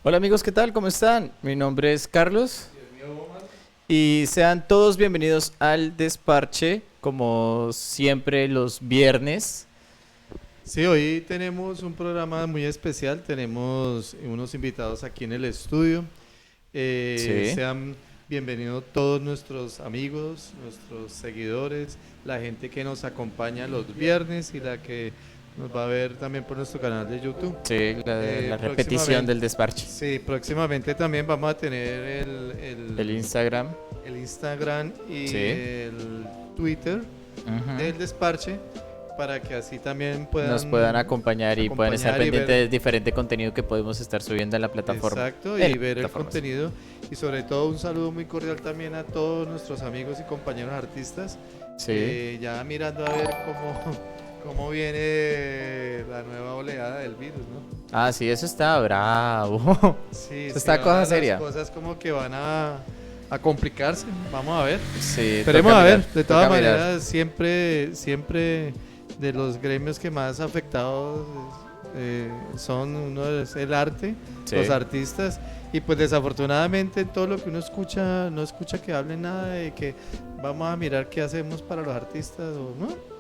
Hola amigos, ¿qué tal? ¿Cómo están? Mi nombre es Carlos y sean todos bienvenidos al Desparche, como siempre los viernes. Sí, hoy tenemos un programa muy especial, tenemos unos invitados aquí en el estudio. Sí, Sean bienvenidos todos nuestros amigos, nuestros seguidores, la gente que nos acompaña los viernes y la que nos va a ver también por nuestro canal de YouTube. sí, la repetición Próximamente, del Desparche. sí, próximamente también vamos a tener El Instagram, el Instagram y sí. el Twitter Ujú. del Desparche para que así también Nos puedan puedan acompañar y puedan estar acompañar y pendientes ver, de diferente contenido que podemos estar subiendo en la plataforma. exacto, En y las ver el plataformas. contenido. Y sobre todo un saludo muy cordial también a todos nuestros amigos y compañeros artistas. Sí. Ya mirando a ver cómo viene la nueva oleada del virus, ¿no? Ah, sí, eso está bravo. Sí, Eso sí, está ahora cosa las seria. cosas como que van a complicarse. Vamos a ver. Sí, Esperemos toca a ver. mirar, De todas toca mirar. maneras, siempre de los gremios que más afectados son uno es el arte, los Sí. artistas. Y pues desafortunadamente todo lo que uno escucha, no escucha que hablen nada de que vamos a mirar qué hacemos para los artistas o no.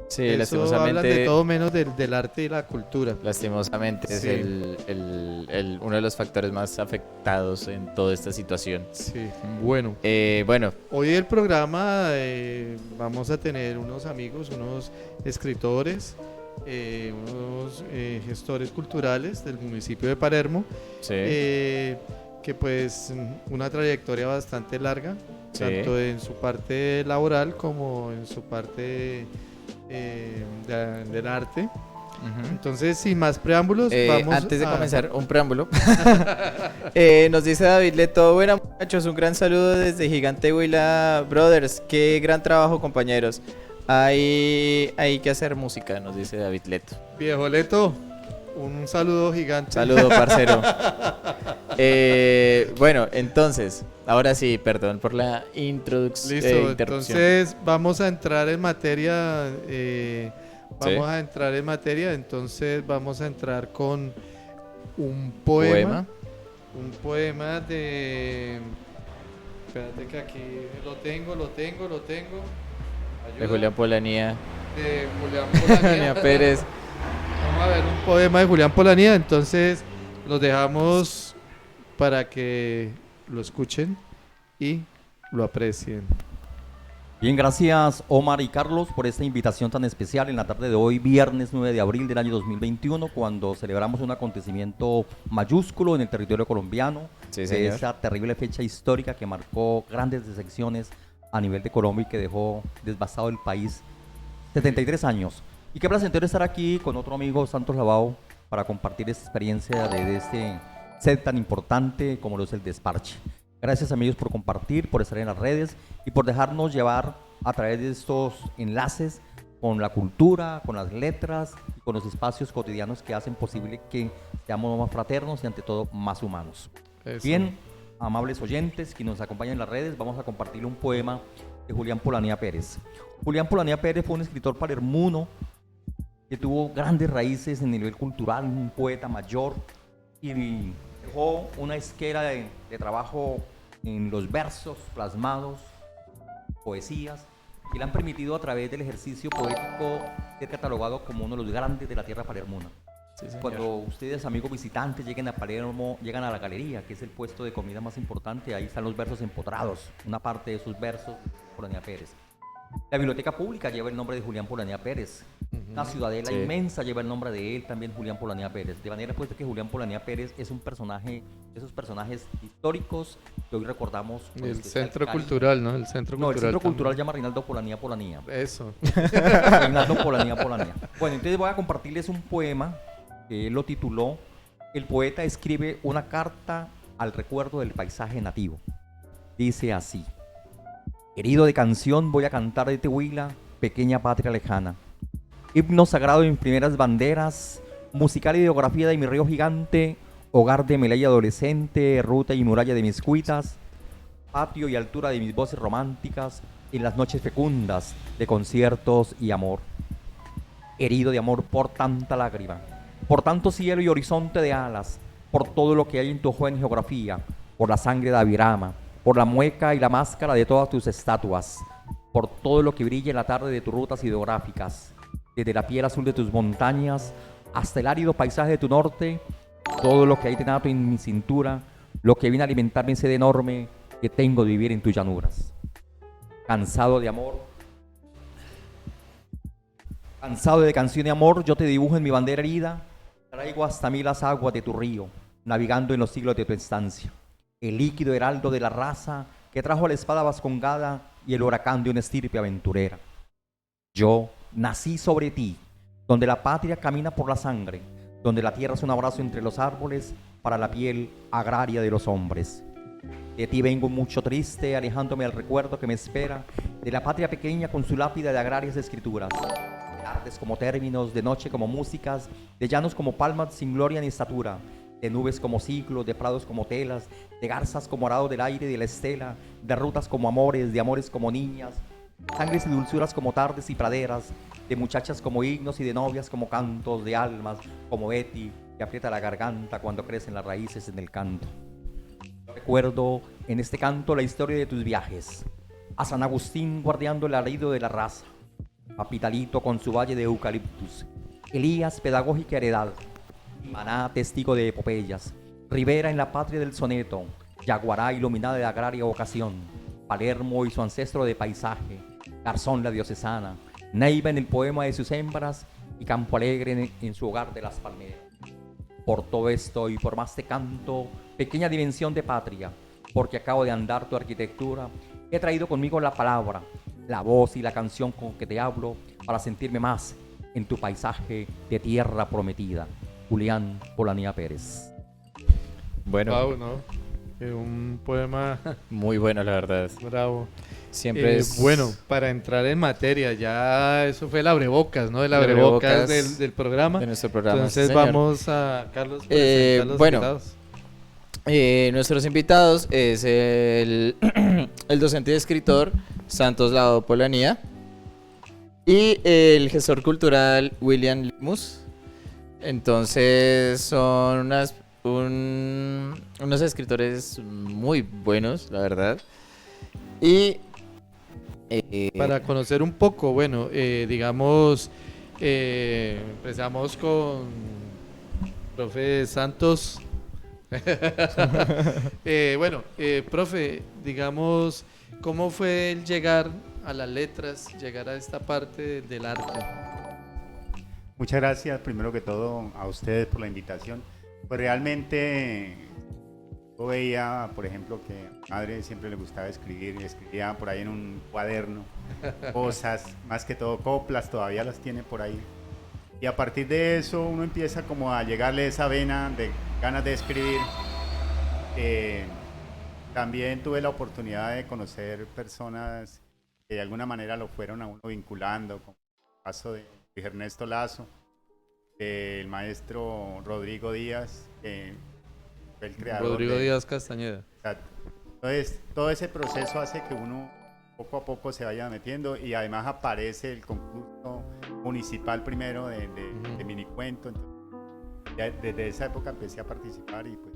Sí, Eso hablan de lastimosamente. todo menos del arte y la cultura. Lastimosamente es Sí, uno de los factores más afectados en toda esta situación. sí. Bueno. Bueno, Hoy el programa vamos a tener unos amigos, unos escritores, unos gestores culturales del municipio de Palermo, sí, que pues una trayectoria bastante larga, sí. tanto en su parte laboral como en su parte del arte. Ujú. Entonces, sin más preámbulos, vamos Antes de a... comenzar, un preámbulo. Nos dice David Leto, bueno muchachos, un gran saludo desde Gigante Huila Brothers. Qué gran trabajo, compañeros. Hay que hacer música, nos dice David Leto. Viejo Leto, un saludo gigante. Saludo, parcero. Bueno, entonces, ahora sí, perdón por la Listo, interrupción. entonces vamos a entrar en materia. Sí, Vamos a entrar en materia, entonces vamos a entrar con un poema. poema Un poema de. Espérate que aquí lo tengo. de Ayuda. Julián Polanía. De Julián Polanía Polanía. Pérez. Vamos a ver un poema de Julián Polanía, entonces los dejamos para que lo escuchen y lo aprecien. Bien, gracias Omar y Carlos por esta invitación tan especial en la tarde de hoy, viernes 9 de abril del año 2021, cuando celebramos un acontecimiento mayúsculo en el territorio colombiano, Sí, de señor. esa terrible fecha histórica que marcó grandes decepciones a nivel de Colombia y que dejó devastado el país 73 años. Y qué placentero estar aquí con otro amigo, Santos Lavao, para compartir esta experiencia de este set tan importante como lo es el Desparche. Gracias amigos por compartir, por estar en las redes y por dejarnos llevar a través de estos enlaces con la cultura, con las letras y con los espacios cotidianos que hacen posible que seamos más fraternos y ante todo más humanos. Eso. Bien, amables oyentes que nos acompañan en las redes, vamos a compartir un poema de Julián Polanía Pérez. Julián Polanía Pérez fue un escritor palermuno que tuvo grandes raíces en el nivel cultural, un poeta mayor y dejó una esquela de trabajo en los versos plasmados, poesías, que le han permitido a través del ejercicio poético ser catalogado como uno de los grandes de la tierra palermona. Sí, señor. Cuando ustedes, amigos visitantes, lleguen a Palermo, llegan a la galería, que es el puesto de comida más importante, ahí están los versos empotrados, una parte de esos versos, Polanía Pérez. La biblioteca pública lleva el nombre de Julián Polanía Pérez. Una ciudadela Sí. inmensa lleva el nombre de él, también Julián Polanía Pérez. De manera pues que Julián Polanía Pérez es un personaje, esos personajes históricos que hoy recordamos con El especial centro cariño. cultural, ¿no? El centro No, el cultural. centro cultural también. llama Reinaldo Polanía Polanía. Eso. Reinaldo Polanía Polanía. Bueno, entonces voy a compartirles un poema que él lo tituló El poeta escribe una carta al recuerdo del paisaje nativo. Dice así: Herido de canción voy a cantar de Tehuila, pequeña patria lejana. Himno sagrado en primeras banderas, musical ideografía de mi río gigante, hogar de mi ley adolescente, ruta y muralla de mis cuitas, patio y altura de mis voces románticas, en las noches fecundas de conciertos y amor. Herido de amor por tanta lágrima, por tanto cielo y horizonte de alas, por todo lo que hay en tu joven geografía, por la sangre de Abirama, por la mueca y la máscara de todas tus estatuas, por todo lo que brilla en la tarde de tus rutas hidrográficas, desde la piel azul de tus montañas hasta el árido paisaje de tu norte, todo lo que hay de nato en mi cintura, lo que viene a alimentar mi sed enorme que tengo de vivir en tus llanuras. Cansado de amor, cansado de canción de amor, yo te dibujo en mi bandera herida, traigo hasta mí las aguas de tu río, navegando en los siglos de tu estancia. El líquido heraldo de la raza que trajo la espada vascongada y el huracán de una estirpe aventurera. Yo nací sobre ti, donde la patria camina por la sangre, donde la tierra es un abrazo entre los árboles para la piel agraria de los hombres. De ti vengo mucho triste, alejándome del recuerdo que me espera, de la patria pequeña con su lápida de agrarias escrituras. De tardes como términos, de noche como músicas, de llanos como palmas sin gloria ni estatura, de nubes como ciclos, de prados como telas, de garzas como arado del aire y de la estela, de rutas como amores, de amores como niñas, sangres y dulzuras como tardes y praderas, de muchachas como himnos y de novias como cantos, de almas como Betty, que aprieta la garganta cuando crecen las raíces en el canto. Recuerdo en este canto la historia de tus viajes, a San Agustín guardiando el alarido de la raza, a Pitalito con su valle de eucaliptus, Elías pedagógica heredad, Maná testigo de epopeyas, Rivera en la patria del soneto, Yaguará iluminada de agraria vocación, Palermo y su ancestro de paisaje, Garzón la diocesana, Neiva en el poema de sus hembras y Campo Alegre en su hogar de las palmeras. Por todo esto y por más te canto, pequeña dimensión de patria, porque acabo de andar tu arquitectura, he traído conmigo la palabra, la voz y la canción con que te hablo para sentirme más en tu paisaje de tierra prometida. Julián Polanía Pérez. Bueno, Wow, ¿no? Un poema muy bueno, la verdad. bravo. Siempre es Bueno, para entrar en materia, ya eso fue el abrebocas, ¿no? El abrebocas abrebocas del programa. de nuestro programa. Entonces sí, señor. vamos a, Carlos, presentar los bueno. invitados. Nuestros invitados es el, el docente y escritor Santos Lado Polanía y el gestor cultural William Lemus. Entonces son unos escritores muy buenos, la verdad. Y Para conocer un poco, bueno, digamos, empezamos con profe Santos. Profe, digamos, ¿cómo fue el llegar a las letras, llegar a esta parte del arte? Muchas gracias, primero que todo, a ustedes por la invitación. Pues realmente yo veía, por ejemplo, que a mi madre siempre le gustaba escribir y escribía por ahí en un cuaderno cosas, más que todo coplas, todavía las tiene por ahí. Y a partir de eso uno empieza como a llegarle esa vena de ganas de escribir. También tuve la oportunidad de conocer personas que de alguna manera lo fueron a uno vinculando, como el caso de Luis Ernesto Lazo, el maestro Rodrigo Díaz, que fue el creador. Rodrigo Díaz Castañeda. Exacto. Entonces, todo ese proceso hace que uno poco a poco se vaya metiendo y además aparece el concurso municipal primero de minicuento. Entonces, ya desde esa época empecé a participar y pues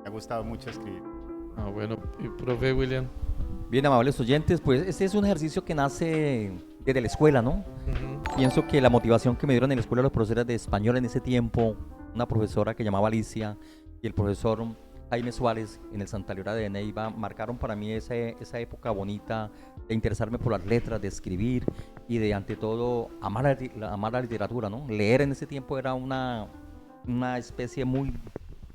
me ha gustado mucho escribir. Bueno, y profe William. Bien, amables oyentes, pues este es un ejercicio que nace desde la escuela, ¿no? Pienso que la motivación que me dieron en la escuela los profesores de español en ese tiempo, una profesora que llamaba Alicia y el profesor Jaime Suárez en el Santa Laura de Neiva, marcaron para mí esa época bonita de interesarme por las letras, de escribir y de, ante todo, amar la literatura, ¿no? Leer en ese tiempo era una especie muy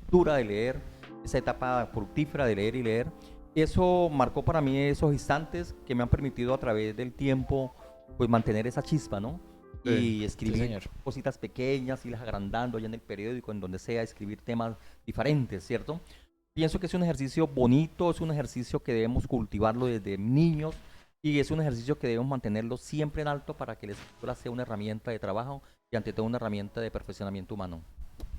dura de leer, esa etapa fructífera de leer y leer. Eso marcó para mí esos instantes que me han permitido a través del tiempo pues mantener esa chispa, ¿no? Sí, Y escribir señor. cositas pequeñas, irlas agrandando allá en el periódico, en donde sea, escribir temas diferentes, ¿cierto? Pienso que es un ejercicio bonito, es un ejercicio que debemos cultivarlo desde niños y es un ejercicio que debemos mantenerlo siempre en alto para que la escritura sea una herramienta de trabajo y ante todo una herramienta de perfeccionamiento humano.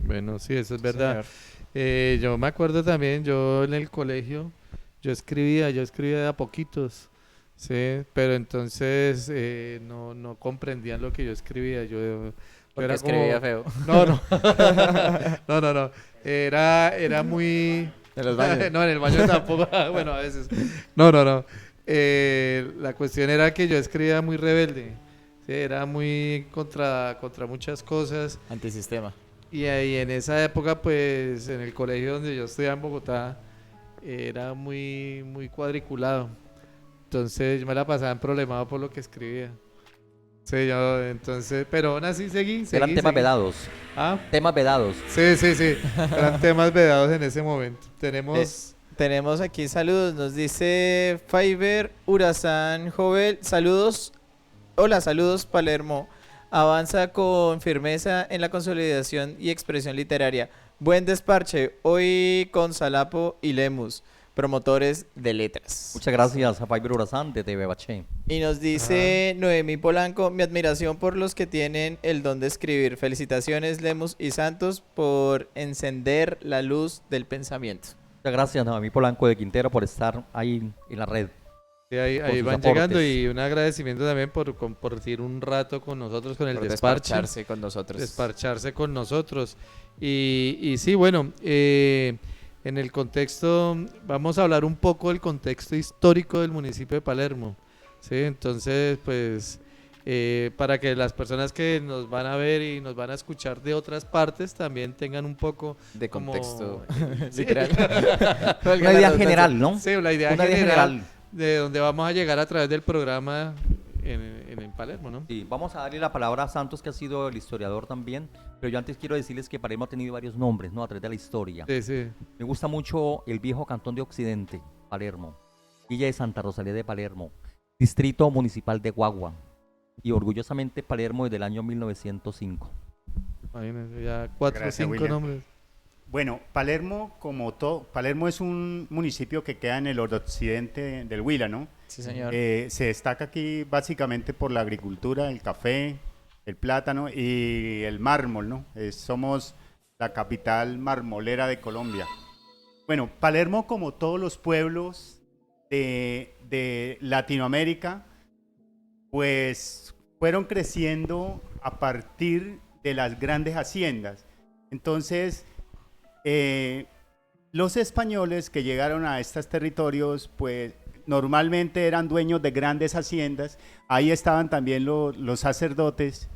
Bueno, sí, eso es verdad. Señor. Yo me acuerdo también, yo en el colegio, yo escribía de a poquitos, ¿sí? Pero entonces no comprendían lo que yo escribía. Yo Porque Era escribía como- feo. No, no. No. Era muy... En los baños. No, en el baño tampoco. Bueno, a veces. No. La cuestión era que yo escribía muy rebelde. Sí, era muy contra muchas cosas. Antisistema. Y ahí en esa época, pues, en el colegio donde yo estudiaba en Bogotá, era muy cuadriculado. Entonces yo me la pasaba en problemado por lo que escribía. Sí, yo, entonces, pero aún así seguí. Eran temas vedados. Ah, Temas vedados. sí. Eran temas vedados en ese momento. Tenemos... Tenemos aquí saludos. Nos dice Fiverr Urazán Jovel. Saludos. Hola, saludos Palermo. Avanza con firmeza en la consolidación y expresión literaria. Buen desparche. Hoy con Salapo y Lemus, promotores de letras. Muchas gracias a Fiber Urazán de TV Baché. Y nos dice Noemí Polanco, mi admiración por los que tienen el don de escribir. Felicitaciones Lemus y Santos por encender la luz del pensamiento. Muchas gracias a mi Polanco de Quintero por estar ahí en la red. Sí, ahí sus van aportes. llegando y un agradecimiento también por compartir un rato con nosotros, con el Por desparche. despacharse con nosotros. Desparcharse con nosotros. Y sí, bueno, en el contexto, vamos a hablar un poco del contexto histórico del municipio de Palermo. ¿Sí? Entonces, pues, para que las personas que nos van a ver y nos van a escuchar de otras partes también tengan un poco De como- contexto Sí. literal. Una idea general, ¿no? Sí, la idea Una idea general de donde vamos a llegar a través del programa en Palermo, ¿no? Sí, vamos a darle la palabra a Santos, que ha sido el historiador también, pero yo antes quiero decirles que Palermo ha tenido varios nombres, ¿no? A través de la historia. Sí. Me gusta mucho el viejo Cantón de Occidente, Palermo, Villa de Santa Rosalía de Palermo, Distrito Municipal de Guagua y orgullosamente Palermo desde el año 1905. Imagínense, ya 4 o Gracias, 5 William. nombres. Bueno, Palermo, como todo, Palermo es un municipio que queda en el occidente del Huila, ¿no? Sí, señor. Se destaca aquí básicamente por la agricultura, el café, el plátano y el mármol, ¿no? Somos la capital marmolera de Colombia. Bueno, Palermo, como todos los pueblos de Latinoamérica, pues fueron creciendo a partir de las grandes haciendas. Entonces, los españoles que llegaron a estos territorios, pues normalmente eran dueños de grandes haciendas. Ahí estaban también los sacerdotes.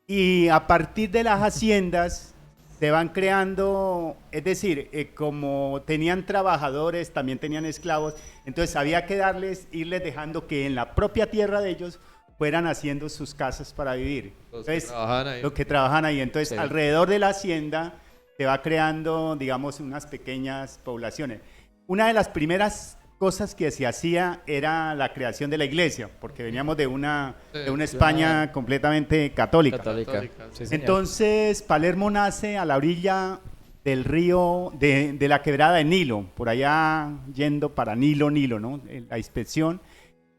Y a partir de las haciendas se van creando, es decir, como tenían trabajadores, también tenían esclavos, entonces había que irles dejando que en la propia tierra de ellos fueran haciendo sus casas para vivir. Los que Entonces, trabajaban ahí. los que trabajan ahí. Entonces, Sí. alrededor de la hacienda se va creando, digamos, unas pequeñas poblaciones. Una de las primeras cosas que se hacía era la creación de la iglesia, porque veníamos de una España completamente católica. Católica. Sí, señor. Entonces, Palermo nace a la orilla del río, de la quebrada de Nilo, por allá yendo para Nilo, ¿no? La inspección.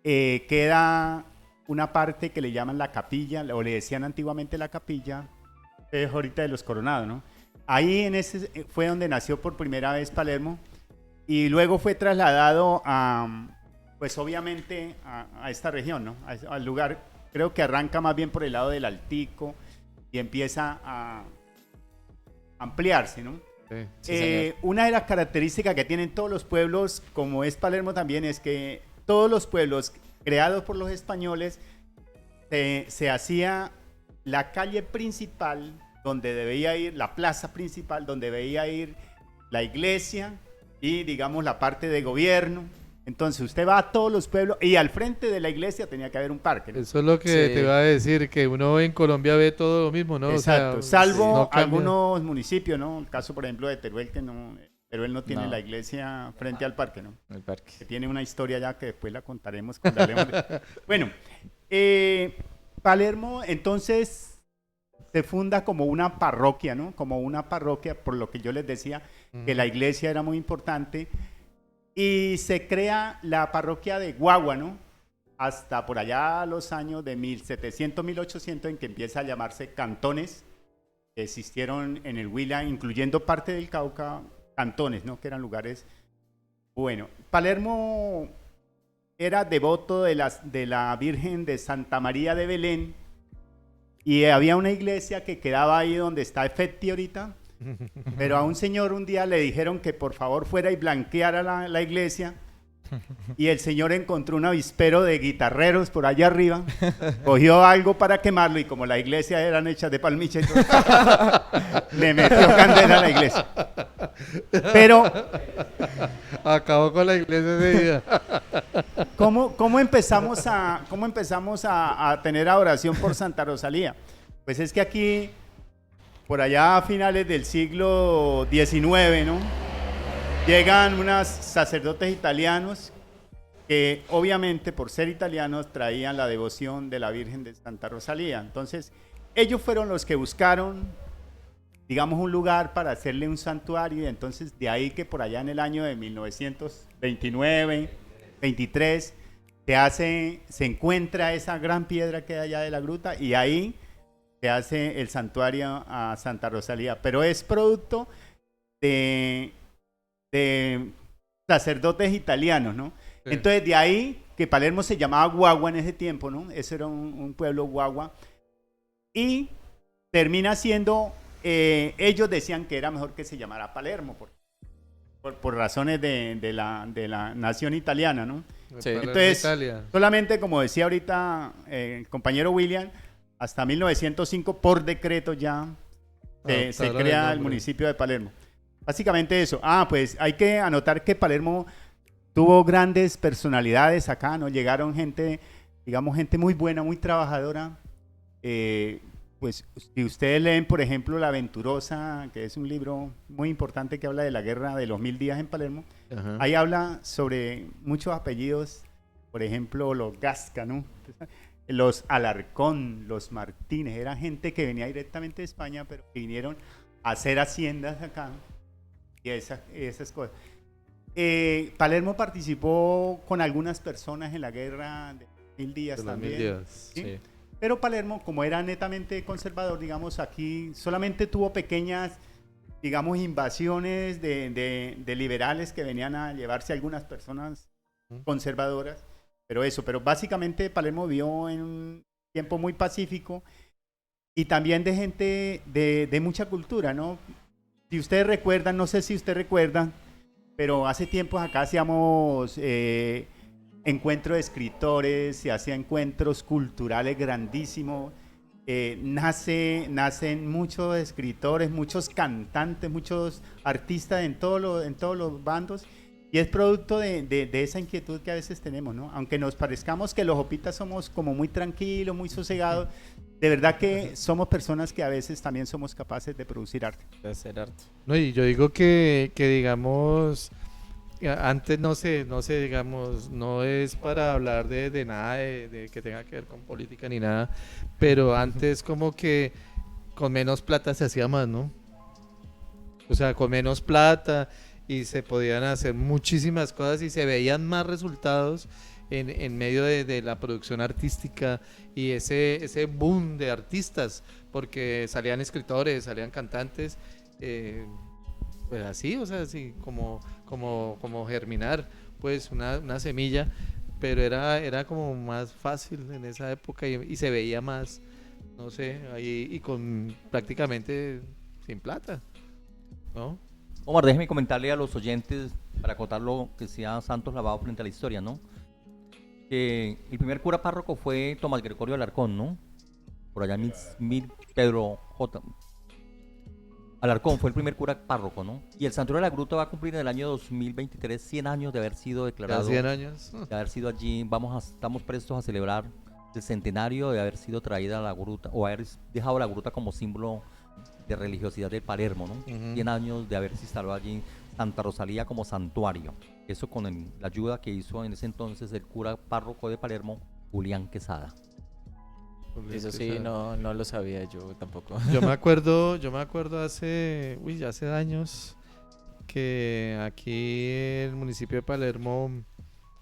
Queda una parte que le llaman la capilla, o le decían antiguamente la capilla, es ahorita de los Coronados, ¿no? Ahí en ese fue donde nació por primera vez Palermo y luego fue trasladado pues obviamente a esta región, ¿no? Al lugar, creo que arranca más bien por el lado del Altico y empieza a ampliarse, ¿no? Sí. Sí, señor. Una de las características que tienen todos los pueblos, como es Palermo también, es que todos los pueblos creados por los españoles se hacía la calle principal donde debía ir, la plaza principal donde debía ir la iglesia y digamos la parte de gobierno. Entonces usted va a todos los pueblos y al frente de la iglesia tenía que haber un parque, ¿no? Eso es lo que Sí. te iba a decir, que uno en Colombia ve todo lo mismo, ¿no? Exacto, O sea, salvo no cambia. algunos municipios, ¿no? El caso, por ejemplo, de Teruel, que no, Teruel no tiene No. la iglesia frente al parque, ¿no? El parque. Que tiene una historia ya que después la contaremos cuando hablemos Bueno, Palermo entonces se funda como una parroquia, ¿no? Como una parroquia, por lo que yo les decía, que la iglesia era muy importante. Y se crea la parroquia de Guagua, ¿no? Hasta por allá los años de 1700, 1800, en que empieza a llamarse cantones, que existieron en el Huila, incluyendo parte del Cauca, cantones, ¿no? Que eran lugares. Bueno, Palermo era devoto de la Virgen de Santa María de Belén, Y había una iglesia que quedaba ahí donde está Efecti ahorita, pero a un señor un día le dijeron que por favor fuera y blanqueara la iglesia, y el señor encontró un avispero de guitarreros por allá arriba, cogió algo para quemarlo, y como la iglesia eran hechas de palmicha y todo, le metió candela a la iglesia. Pero Acabó con la iglesia ese día. ¿cómo empezamos a tener adoración por Santa Rosalía? Pues es que aquí, por allá a finales del siglo XIX, ¿no?, llegan unos sacerdotes italianos que obviamente por ser italianos traían la devoción de la Virgen de Santa Rosalía. Entonces ellos fueron los que buscaron, digamos, un lugar para hacerle un santuario, y entonces de ahí que por allá en el año de 1929, 23, se encuentra esa gran piedra que hay allá de la gruta, y ahí se hace el santuario a Santa Rosalía. Pero es producto de sacerdotes italianos, ¿no? Sí. Entonces de ahí que Palermo se llamaba Guagua en ese tiempo, ¿no? Eso era un pueblo Guagua, y termina siendo, ellos decían que era mejor que se llamara Palermo por razones de la nación italiana, ¿no? Sí. Entonces, Italia. solamente como decía ahorita el compañero William, hasta 1905 por decreto ya se Adoptaron el crea el nombre. municipio de Palermo. Básicamente eso. Pues hay que anotar que Palermo tuvo grandes personalidades acá, ¿no? Llegaron gente, digamos, gente muy buena, muy trabajadora. Pues si ustedes leen, por ejemplo, La Venturosa, que es un libro muy importante que habla de la guerra de los 1000 días en Palermo, Ajá. ahí habla sobre muchos apellidos, por ejemplo, los Gasca, ¿no?, los Alarcón, los Martínez, eran gente que venía directamente de España, pero que vinieron a hacer haciendas acá y esas cosas. Palermo participó con algunas personas en la guerra de 1000 días De los también. 1000 días. ¿sí? Sí. Pero Palermo, como era netamente conservador, digamos, aquí solamente tuvo pequeñas, digamos, invasiones de liberales que venían a llevarse a algunas personas conservadoras. Pero básicamente Palermo vivió en un tiempo muy pacífico y también de gente de mucha cultura, ¿no? Si ustedes recuerdan, no sé si ustedes recuerdan, pero hace tiempo acá hacíamos encuentros de escritores, se hacían encuentros culturales grandísimos. Nacen muchos escritores, muchos cantantes, muchos artistas en todos los bandos, y es producto de esa inquietud que a veces tenemos, ¿no? Aunque nos parezcamos que los hopitas somos como muy tranquilos, muy sosegados, de verdad que somos personas que a veces también somos capaces de producir arte. De hacer arte. No, y yo digo que digamos, antes no sé, digamos, no es para hablar de nada de que tenga que ver con política ni nada, pero antes como que con menos plata se hacía más, ¿no? O sea, con menos plata y se podían hacer muchísimas cosas y se veían más resultados en medio de la producción artística y ese boom de artistas, porque salían escritores, salían cantantes, pues así, o sea, así como germinar pues una semilla, pero era como más fácil en esa época y se veía más, no sé, ahí y con prácticamente sin plata, ¿no? Omar, déjeme comentarle a los oyentes, para acotar lo que sea Santos lavado frente a la historia, ¿no? Que el primer cura párroco fue Tomás Gregorio Alarcón, ¿no? Por allá Pedro J. Alarcón fue el primer cura párroco, ¿no? Y el Santuario de la Gruta va a cumplir en el año 2023 100 años de haber sido declarado, Ya 100 años. de haber sido allí. Estamos prestos a celebrar el centenario de haber sido traída a la gruta, o haber dejado la gruta como símbolo de religiosidad de Palermo, ¿no? Ujú. 100 años de haberse instalado allí Santa Rosalía como santuario. Eso con la ayuda que hizo en ese entonces el cura párroco de Palermo, Julián Quesada. Eso sí, no lo sabía yo tampoco. Yo me acuerdo hace años que aquí en el municipio de Palermo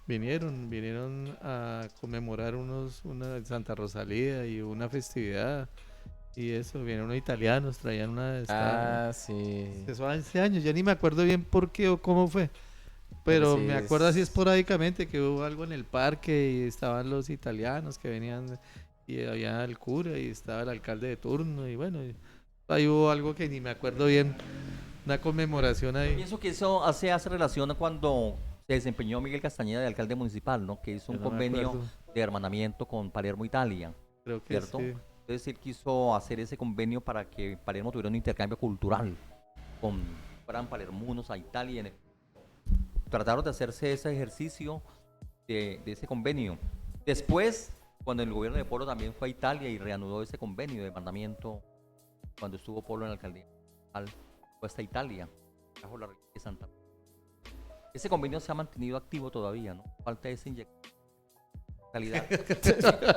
vinieron a conmemorar una Santa Rosalía y una festividad y eso, vinieron unos italianos, traían Ah, sí. eso hace años, ya ni me acuerdo bien por qué o cómo fue, pero Sí, me acuerdo así esporádicamente que hubo algo en el parque y estaban los italianos que venían y había el cura y estaba el alcalde de turno y bueno, ahí hubo algo que ni me acuerdo bien, una conmemoración ahí. Pienso que eso hace relación a cuando se desempeñó Miguel Castañeda de alcalde municipal, ¿no? Que hizo un Yo no me convenio acuerdo. de hermanamiento con Palermo, Italia, Creo que ¿cierto? sí. Entonces él quiso hacer ese convenio para que Palermo tuviera un intercambio cultural con fueran palermunos a Italia. Trataron de hacerse ese ejercicio de ese convenio. Después, cuando el gobierno de Polo también fue a Italia y reanudó ese convenio de mandamiento, cuando estuvo Polo en la alcaldía, fue hasta Italia, trajo la reliquia de Santa. Ese convenio se ha mantenido activo todavía, ¿no? Falta esa inyección de calidad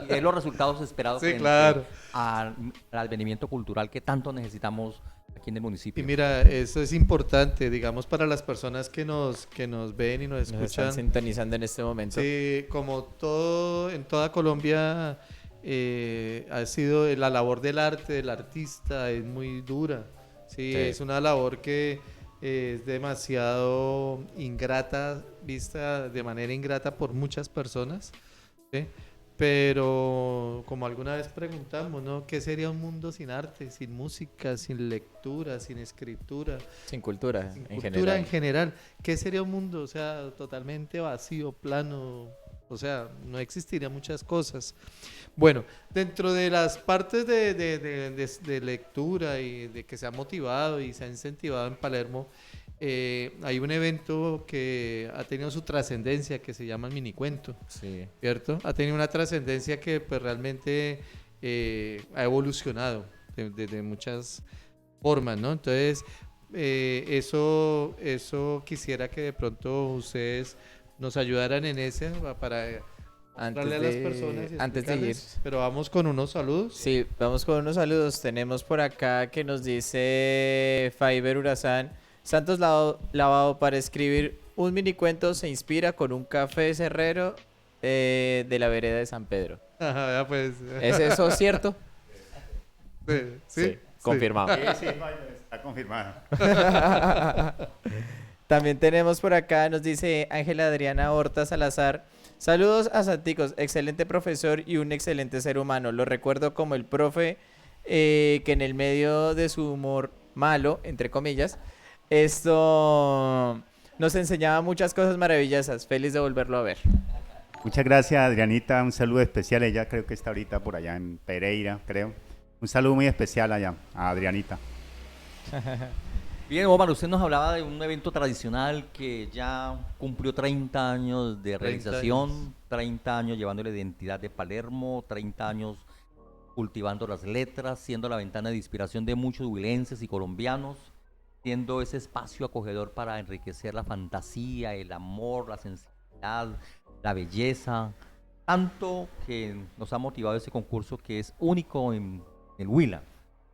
y de los resultados esperados Sí, frente claro. al advenimiento cultural que tanto necesitamos aquí en el Y municipio. mira, eso es importante, digamos, para las personas que nos ven y nos Nos están escuchan. sintonizando en este momento. Sí, como todo en toda Colombia ha sido la labor del arte, del artista, es muy dura. Sí, Sí. es una labor que es demasiado ingrata, vista de manera ingrata por muchas personas. ¿Sí? Pero como alguna vez preguntamos, ¿no? ¿Qué sería un mundo sin arte, sin música, sin lectura, sin escritura? Sin cultura, Sin en cultura en general. general. ¿Qué sería un mundo? O sea, totalmente vacío, plano. O sea, no existirían muchas cosas. Bueno, dentro de las partes de lectura y de que se ha motivado y se ha incentivado en Palermo, hay un evento que ha tenido su trascendencia que se llama el minicuento, Sí. ¿cierto? Ha tenido una trascendencia que pues realmente ha evolucionado de muchas formas, ¿no? Entonces, eso quisiera que de pronto ustedes nos ayudaran en ese para darle a las personas y Antes de ir. explicarles. Pero vamos con unos saludos. Sí, vamos con unos saludos. Tenemos por acá que nos dice Fiber Urazán. Santos Lavado para escribir un mini cuento se inspira con un café cerrero de la vereda de San Pedro. Ajá, ya pues. ¿Es eso cierto? Sí, sí, confirmado. Sí, sí, está confirmado. También tenemos por acá, nos dice Ángela Adriana Horta Salazar. Saludos a Santicos, excelente profesor y un excelente ser humano. Lo recuerdo como el profe que en el medio de su humor malo, entre comillas, esto nos enseñaba muchas cosas maravillosas. Feliz de volverlo a ver. Muchas gracias, Adrianita. Un saludo especial. Ella creo que está ahorita por allá en Pereira, creo. Un saludo muy especial allá a Adrianita. Bien, Omar, usted nos hablaba de un evento tradicional que ya cumplió 30 años de 30 realización, años. 30 años llevando la identidad de Palermo, 30 años cultivando las letras, siendo la ventana de inspiración de muchos huilenses y colombianos, siendo ese espacio acogedor para enriquecer la fantasía, el amor, la sensibilidad, la belleza, tanto que nos ha motivado ese concurso que es único en el Huila,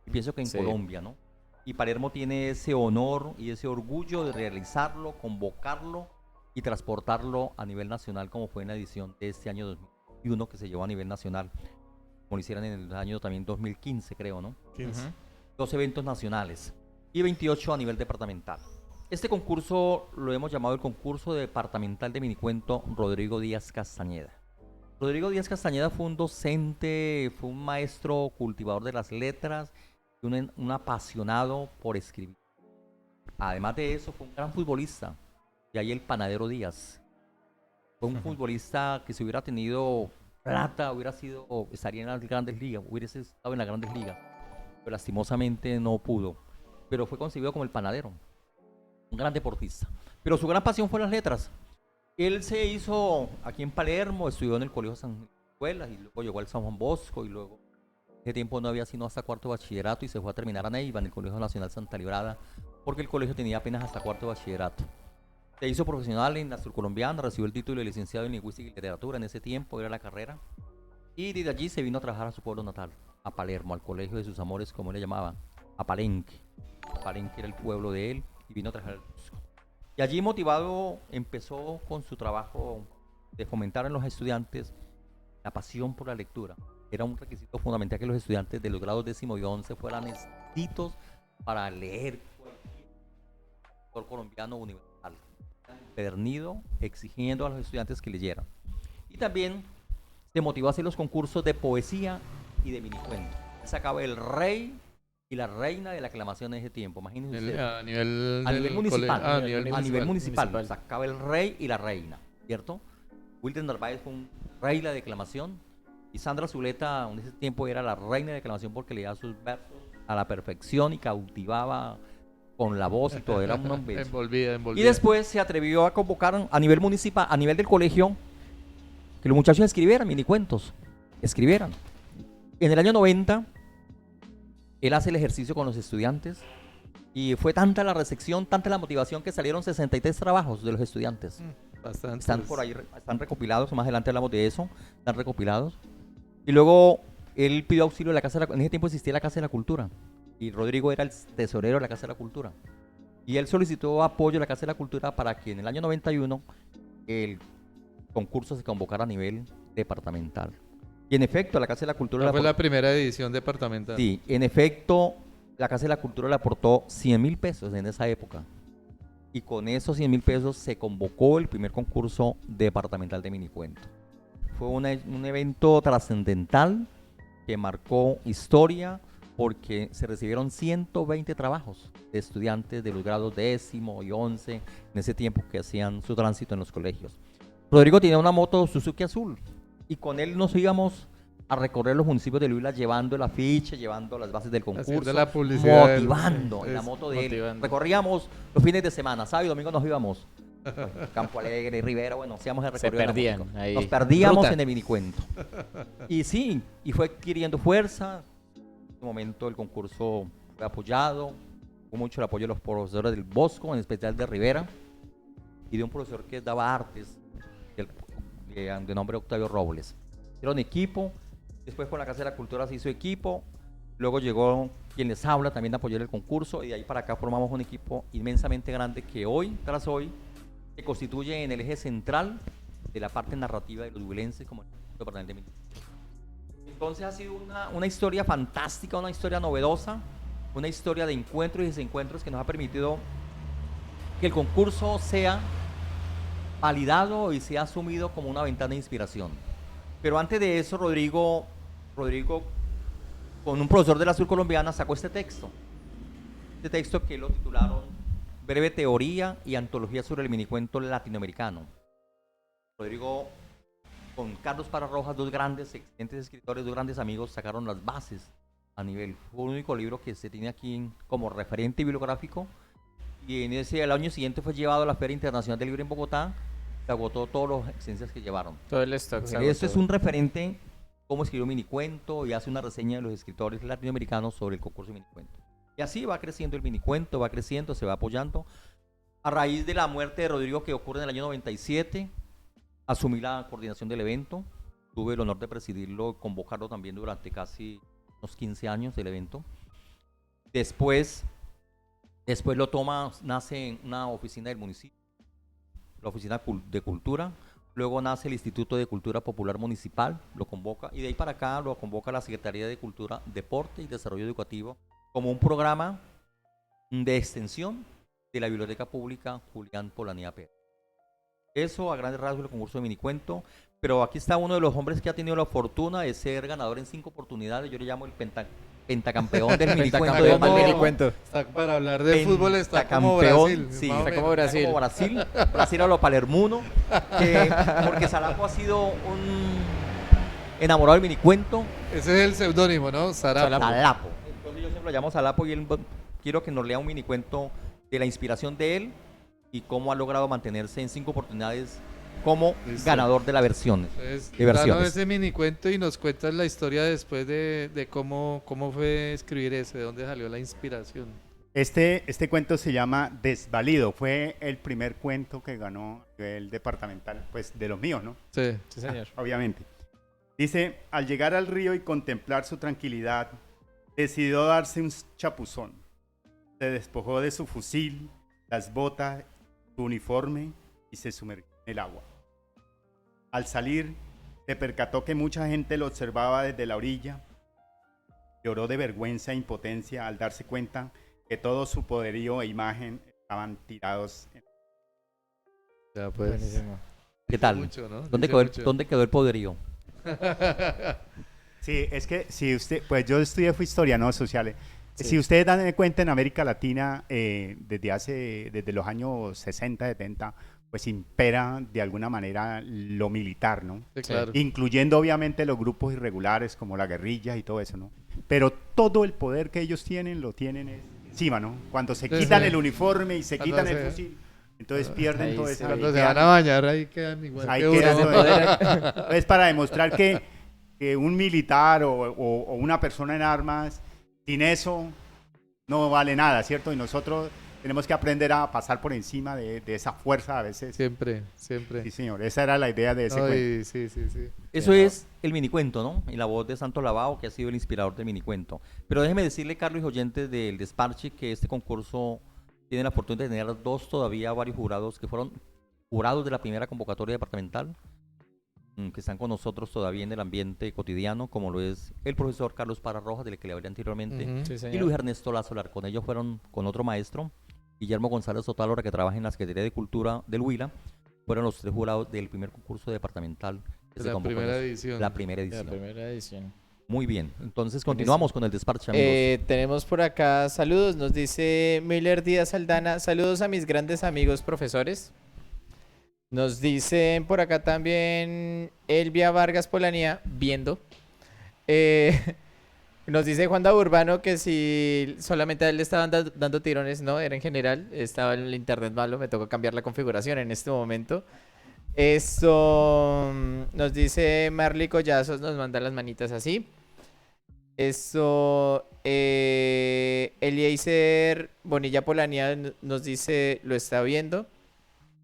y pienso que en Sí. Colombia, ¿no? Y Palermo tiene ese honor y ese orgullo de realizarlo, convocarlo y transportarlo a nivel nacional, como fue en la edición de este año 2021 que se llevó a nivel nacional, como lo hicieron en el año también 2015, creo, ¿no? 15. Ujú. 2 eventos nacionales y 28 a nivel departamental. Este concurso lo hemos llamado el concurso departamental de minicuento Rodrigo Díaz Castañeda. Rodrigo Díaz Castañeda fue un docente, fue un maestro cultivador de las letras y un apasionado por escribir. Además de eso, fue un gran futbolista. Y ahí el Panadero Díaz. Fue un futbolista que si hubiera tenido plata, estaría en las grandes ligas, hubiese estado en las grandes ligas. Pero lastimosamente no pudo. Pero fue concebido como el Panadero. Un gran deportista. Pero su gran pasión fue las letras. Él se hizo aquí en Palermo, estudió en el Colegio San Escuelas y luego llegó al San Juan Bosco y luego ese tiempo no había sino hasta cuarto bachillerato y se fue a terminar a Neiva en el Colegio Nacional Santa Librada porque el colegio tenía apenas hasta cuarto bachillerato. Se hizo profesional en la surcolombiana, recibió el título de licenciado en lingüística y literatura en ese tiempo, era la carrera. Y desde allí se vino a trabajar a su pueblo natal, a Palermo, al colegio de sus amores, como le llamaban, a Palenque. Palenque era el pueblo de él y vino a trabajar al Cusco. Y allí motivado empezó con su trabajo de fomentar en los estudiantes la pasión por la lectura. Era un requisito fundamental que los estudiantes de los grados 10º y 11 fueran escritos para leer cualquier autor colombiano universal. Pernido, exigiendo a los estudiantes que leyeran. Y también se motivó a hacer los concursos de poesía y de minicuento. Sacaba el rey y la reina de la aclamación en ese tiempo, imagínense ustedes. A nivel, A nivel del municipal. a nivel A nivel municipal. municipal. Sacaba el rey y la reina, ¿cierto? Wilder Narváez fue un rey de la declamación y Sandra Zuleta en ese tiempo era la reina de declamación porque leía sus versos a la perfección y cautivaba con la voz y todo, era un beso. Envolvida. Y después se atrevió a convocar a nivel municipal, a nivel del colegio, que los muchachos escribieran minicuentos, escribieran. En el año 90, él hace el ejercicio con los estudiantes y fue tanta la recepción, tanta la motivación que salieron 63 trabajos de los estudiantes. Bastante. Están por ahí, están recopilados, más adelante hablamos de eso, están recopilados. Y luego él pidió auxilio de la Casa de la En ese tiempo existía la Casa de la Cultura y Rodrigo era el tesorero de la Casa de la Cultura. Y él solicitó apoyo a la Casa de la Cultura para que en el año 91 el concurso se convocara a nivel departamental. Y en efecto, la Casa de la Cultura... Fue la primera edición departamental. Sí, en efecto, la Casa de la Cultura le aportó 100.000 pesos en esa época. Y con esos 100.000 pesos se convocó el primer concurso departamental de minicuento. Fue un evento trascendental que marcó historia porque se recibieron 120 trabajos de estudiantes de los grados 10º y 11 en ese tiempo que hacían su tránsito en los colegios. Rodrigo tenía una moto Suzuki azul y con él nos íbamos a recorrer los municipios de Huila llevando el afiche, llevando las bases del concurso, Haciendo la publicidad motivando en la moto de él. motivando. Recorríamos los fines de semana, sábado y domingo nos íbamos. Campo Alegre, Rivera, bueno, hacíamos el Se recorrido. en la perdían motico. ahí. Nos perdíamos Ruta. en el minicuento. Y sí, y fue adquiriendo fuerza. En ese momento el concurso fue apoyado, hubo mucho el apoyo de los profesores del Bosco, en especial de Rivera, y de un profesor que daba artes, de nombre Octavio Robles. Hicieron equipo, después con la Casa de la Cultura se hizo equipo, luego llegó quien les habla también a apoyar el concurso, y de ahí para acá formamos un equipo inmensamente grande que hoy, tras hoy, se constituye en el eje central de la parte narrativa de los huilenses como el departamento de Minicuento. Entonces ha sido una historia fantástica, una historia novedosa, una historia de encuentros y desencuentros que nos ha permitido que el concurso sea validado y sea asumido como una ventana de inspiración. Pero antes de eso, Rodrigo, con un profesor de la Sur Colombiana, sacó este texto que lo titularon Breve Teoría y Antología sobre el Minicuento Latinoamericano. Rodrigo, con Carlos Parra Rojas, dos grandes, excelentes escritores, dos grandes amigos, sacaron las bases a nivel. Fue el único libro que se tiene aquí como referente bibliográfico. Y el año siguiente fue llevado a la Feria Internacional del Libro en Bogotá. Se agotó todas las licencias que llevaron. Todo el stock. se Esto es agotó. un referente, cómo escribió minicuento, y hace una reseña de los escritores latinoamericanos sobre el concurso de minicuento. Y así va creciendo el minicuento, va creciendo, se va apoyando. A raíz de la muerte de Rodrigo que ocurre en el año 97, asumí la coordinación del evento. Tuve el honor de presidirlo, convocarlo también durante casi unos 15 años del evento. Después lo toma, nace en una oficina del municipio, la oficina de cultura. Luego nace el Instituto de Cultura Popular Municipal, lo convoca, y de ahí para acá lo convoca la Secretaría de Cultura, Deporte y Desarrollo Educativo como un programa de extensión de la Biblioteca Pública Julián Polanía Pérez. Eso a grandes rasgos el concurso de minicuento, pero aquí está uno de los hombres que ha tenido la fortuna de ser ganador en 5 oportunidades. Yo le llamo el pentacampeón del minicuento de Pentacampeón del Palermo. minicuento. Está, para hablar de fútbol está como Pentacampeón, Brasil. sí, más o está menos. como Brasil. Como Brasil a lo palermuno, porque Zarapo ha sido un enamorado del minicuento. Ese es el seudónimo, ¿no? Zarapo. Zalapo. Entonces yo siempre lo llamo Zalapo y él, quiero que nos lea un minicuento de la inspiración de él y cómo ha logrado mantenerse en 5 oportunidades como Listo. ganador de la versión. Entonces, de danos versiones. ese mini cuento y nos cuentas la historia después de cómo fue escribir ese, de dónde salió la inspiración. Este cuento se llama Desvalido. Fue el primer cuento que ganó a nivel departamental, pues de los míos, ¿no? Sí. Sí, señor. Obviamente. Dice, al llegar al río y contemplar su tranquilidad, decidió darse un chapuzón. Se despojó de su fusil, las botas, su uniforme y se sumergió en el agua. Al salir, se percató que mucha gente lo observaba desde la orilla. Lloró de vergüenza e impotencia al darse cuenta que todo su poderío e imagen estaban tirados en... Ya pues. ¿Qué tal? Mucho, ¿no? ¿Dónde Dice quedó, mucho. ¿Dónde quedó el poderío? Sí, es que si usted, pues yo estudié fue historia, no sociales. Sí. Si ustedes dan de cuenta en América Latina, desde los años 60, 70, pues impera de alguna manera lo militar, ¿no? Sí, claro. Incluyendo obviamente los grupos irregulares como la guerrilla y todo eso, ¿no? Pero todo el poder que ellos tienen lo tienen encima, ¿no? Cuando se Sí, quitan sí. el uniforme y se Cuando quitan se- el fusil, entonces pierden ahí toda sí. esa... Cuando ahí se van a quedan- bañar ahí quedan igual ahí que uno. quedan Se todo- empoderan. Es para demostrar que un militar o una persona en armas, sin eso, no vale nada, ¿cierto? Y nosotros tenemos que aprender a pasar por encima de esa fuerza a veces. Siempre, siempre. Sí, señor, esa era la idea de ese No, cuento. y sí, sí, sí. Eso es el minicuento, ¿no? Y la voz de Santo Lavao, que ha sido el inspirador del minicuento. Pero déjeme decirle, Carlos y oyentes del Desparche, que este concurso tiene la oportunidad de tener todavía varios jurados que fueron jurados de la primera convocatoria departamental, que están con nosotros todavía en el ambiente cotidiano, como lo es el profesor Carlos Parra Rojas, del que le hablé anteriormente, Ujú. Sí, y señor. Luis Ernesto Lazolar. Con ellos fueron con otro maestro, Guillermo González Otálora, que trabaja en la Secretaría de Cultura del Huila. Fueron los 3 jurados del primer concurso departamental que De se la convocó en primera eso. edición. La primera La edición. primera edición. Muy bien. Entonces continuamos con el despacho, amigos. Tenemos por acá saludos, nos dice Miller Díaz Aldana, saludos a mis grandes amigos profesores. Nos dicen por acá también Elvia Vargas Polanía, viendo. Nos dice Juan da Urbano que si solamente a él le estaban dando tirones, no, era en general, estaba en el internet malo, me tocó cambiar la configuración en este momento. Esto nos dice Marley Collazos, nos manda las manitas así. Eso, Eliezer Bonilla Polanía nos dice, lo está viendo.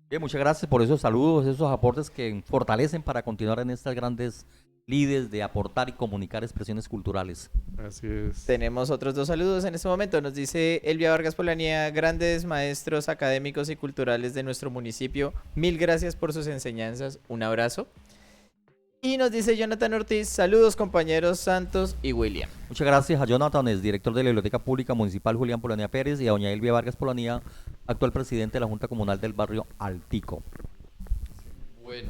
Bien, muchas gracias por esos saludos, esos aportes que fortalecen para continuar en estas grandes lides de aportar y comunicar expresiones culturales. Así es. Tenemos otros 2 saludos en este momento. Nos dice Elvia Vargas Polanía, grandes maestros académicos y culturales de nuestro municipio. Mil gracias por sus enseñanzas. Un abrazo. Y nos dice Jonathan Ortiz, saludos compañeros Santos y William. Muchas gracias a Jonathan, es director de la Biblioteca Pública Municipal Julián Polanía Pérez, y a doña Elvia Vargas Polanía, actual presidente de la Junta Comunal del barrio Altico. Bueno,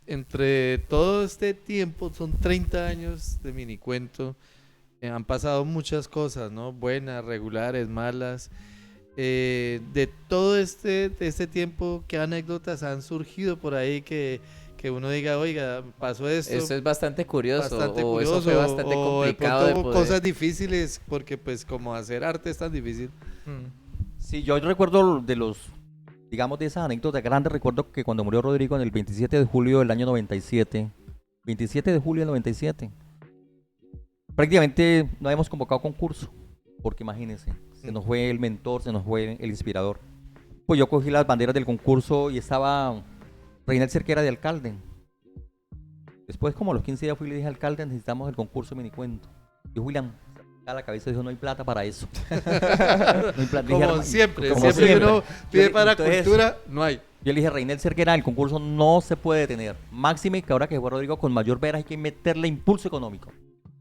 entre todo este tiempo, son 30 años de minicuento, han pasado muchas cosas, ¿no? Buenas, regulares, malas. De todo este tiempo, ¿qué anécdotas han surgido por ahí que uno diga, oiga, pasó esto? Eso es bastante curioso. Bastante o curioso, eso fue bastante o de complicado pronto de hubo poder. cosas difíciles, porque pues como hacer arte es tan difícil. Mm. Sí, yo recuerdo de los, digamos, de esas anécdotas grandes, recuerdo que cuando murió Rodrigo en el 27 de julio del año 97, 27 de julio del 97, prácticamente no habíamos convocado concurso, porque imagínense, se nos fue el mentor, se nos fue el inspirador. Pues yo cogí las banderas del concurso y estaba Reinel Cerquera de alcalde. Después, como a los 15 días, fui y le dije al alcalde, necesitamos el concurso minicuento. Y William, a la cabeza dijo, no hay plata para eso. No hay plata. Le dije, Como "Hermano", siempre, como siempre que uno pide Yo- para entonces, cultura, no hay. Yo le dije, Reinel Cerquera, el concurso no se puede detener. Máxime que ahora que fue Rodrigo con mayor veras hay que meterle impulso económico.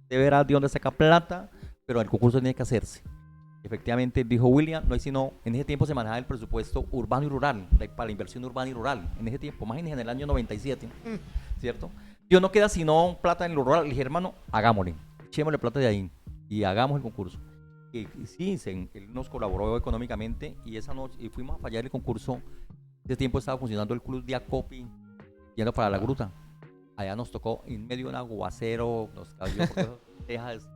De veras de dónde saca plata, pero el concurso tiene que hacerse. Efectivamente, dijo William, no hay sino, en ese tiempo se manejaba el presupuesto urbano y rural, para la inversión urbana y rural. En ese tiempo, imagínense, en el año 97, ¿cierto? Yo no queda sino plata en lo rural. Le dije, hermano, hagámosle, echémosle plata de ahí y hagamos el concurso. Y sí, él nos colaboró económicamente y esa noche y fuimos a fallar el concurso. Ese tiempo estaba funcionando el club de Acopi, yendo para la gruta. Allá nos tocó en medio de un aguacero, nos cayó por esas tejas.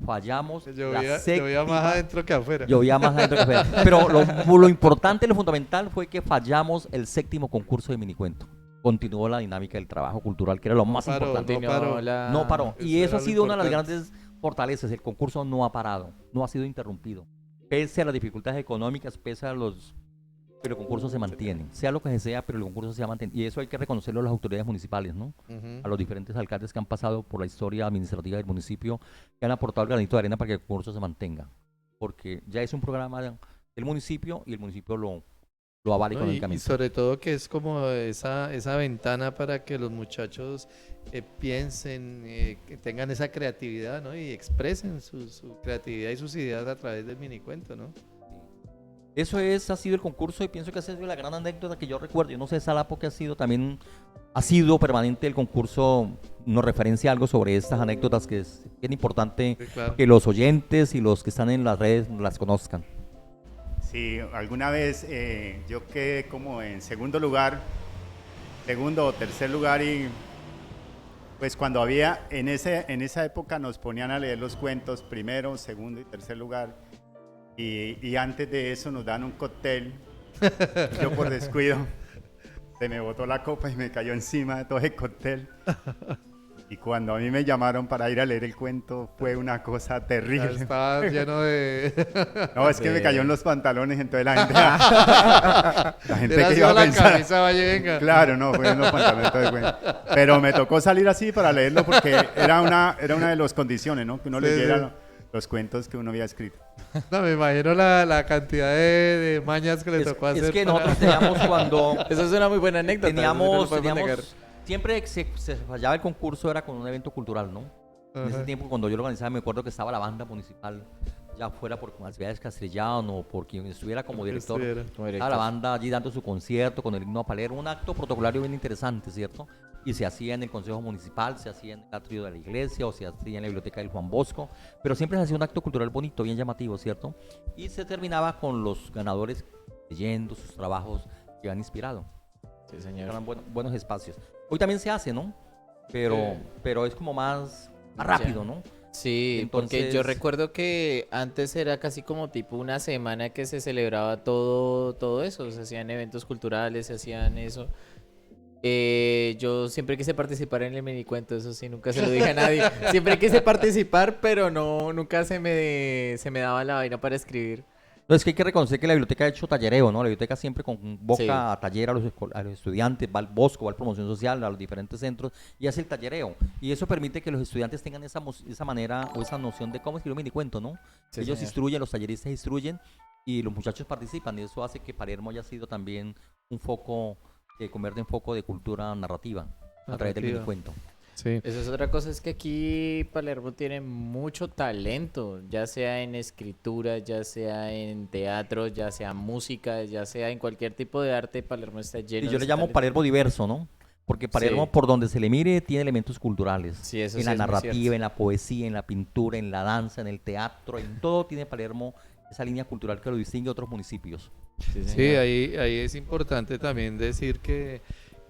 Fallamos. Llovía más adentro que afuera. Llovía más adentro que afuera. Pero lo importante, lo fundamental fue que fallamos el 7º concurso de minicuento. Continuó la dinámica del trabajo cultural, que era lo más paró, importante. no paró. No paró. Y Eso eso ha era lo sido una de las importante. grandes fortalezas. El concurso no ha parado, no ha sido interrumpido. Pese a las dificultades económicas, pese a los... Pero el concurso se mantiene. Sea lo que sea, pero el concurso se ha mantenido. Y eso hay que reconocerlo a las autoridades municipales, ¿no? Ujú. A los diferentes alcaldes que han pasado por la historia administrativa del municipio, que han aportado el granito de arena para que el concurso se mantenga. Porque ya es un programa del municipio y el municipio lo avala ¿No? Y económicamente. sobre todo que es como esa ventana para que los muchachos piensen, que tengan esa creatividad, ¿no? Y expresen su creatividad y sus ideas a través del minicuento, ¿no? Eso ha sido el concurso y pienso que esa es la gran anécdota que yo recuerdo. Yo no sé, Salapo, que ha sido también, ha sido permanente el concurso, nos referencia algo sobre estas anécdotas que es bien importante Sí, claro. que los oyentes y los que están en las redes las conozcan. Sí, alguna vez yo quedé como en segundo lugar, segundo o tercer lugar y pues cuando había, en esa época nos ponían a leer los cuentos primero, segundo y tercer lugar y antes de eso nos dan un cóctel y yo por descuido se me botó la copa y me cayó encima de todo el cóctel y cuando a mí me llamaron para ir a leer el cuento fue una cosa Ya terrible. estaba lleno de... No, es que me cayó en los pantalones, entonces la gente Era que iba a la pensar. camisa, vaya, venga. Claro, no, fue en los pantalones. Entonces, bueno. Pero me tocó salir así para leerlo porque era una de las condiciones, ¿no? Que uno Sí, leyera sí. los cuentos que uno había escrito. No, me imagino la cantidad de mañas que le tocó hacer. Es que para- nosotros teníamos cuando Eso es una muy buena anécdota. eso sí no lo podemos negar. siempre que se fallaba el concurso era con un evento cultural, ¿no? En ese Ajá. tiempo cuando yo lo organizaba me acuerdo que estaba la banda municipal, ya fuera por Alcibiades Castellano o por quien estuviera como director. Estuviera. Estaba la banda allí dando su concierto con el himno a Palermo, un acto protocolario bien interesante, ¿cierto? Y se hacía en el Consejo Municipal, se hacía en el atrio de la iglesia o se hacía en la biblioteca del Juan Bosco, pero siempre se hacía un acto cultural bonito, bien llamativo, ¿cierto? Y se terminaba con los ganadores leyendo sus trabajos que han inspirado. Sí, señor. Eran buenos espacios. Hoy también se hace, ¿no? Pero es como más rápido, ¿no? Sí, porque yo Entonces- recuerdo que antes era casi como tipo una semana que se celebraba todo eso, se hacían eventos culturales, se hacían eso. Yo siempre quise participar en el minicuento, eso sí, nunca se lo dije a nadie. Siempre quise participar, pero no, nunca se me daba la vaina para escribir. No, es que hay que reconocer que la biblioteca ha hecho tallereo, ¿no? La biblioteca siempre convoca Sí. a taller a los estudiantes, va al Bosco, va al Promoción Social, a los diferentes centros y hace el tallereo. Y eso permite que los estudiantes tengan esa manera o esa noción de cómo escribir un minicuento, ¿no? Sí, Ellos señor. instruyen, los talleristas instruyen y los muchachos participan y eso hace que Palermo haya sido también un foco, que convierte en foco de cultura narrativa a través del Narrativa. minicuento. Sí. Esa es otra cosa, es que aquí Palermo tiene mucho talento, ya sea en escritura, ya sea en teatro, ya sea música, ya sea en cualquier tipo de arte, Palermo está lleno Y de yo le ese llamo talento. Palermo diverso, ¿no? Porque Palermo, Sí. por donde se le mire, tiene elementos culturales. Sí, eso En sí la es muy narrativa, cierto. en la poesía, en la pintura, en la danza, en el teatro, en todo tiene Palermo esa línea cultural que lo distingue de otros municipios. Sí, Sí, señor. ahí es importante también decir que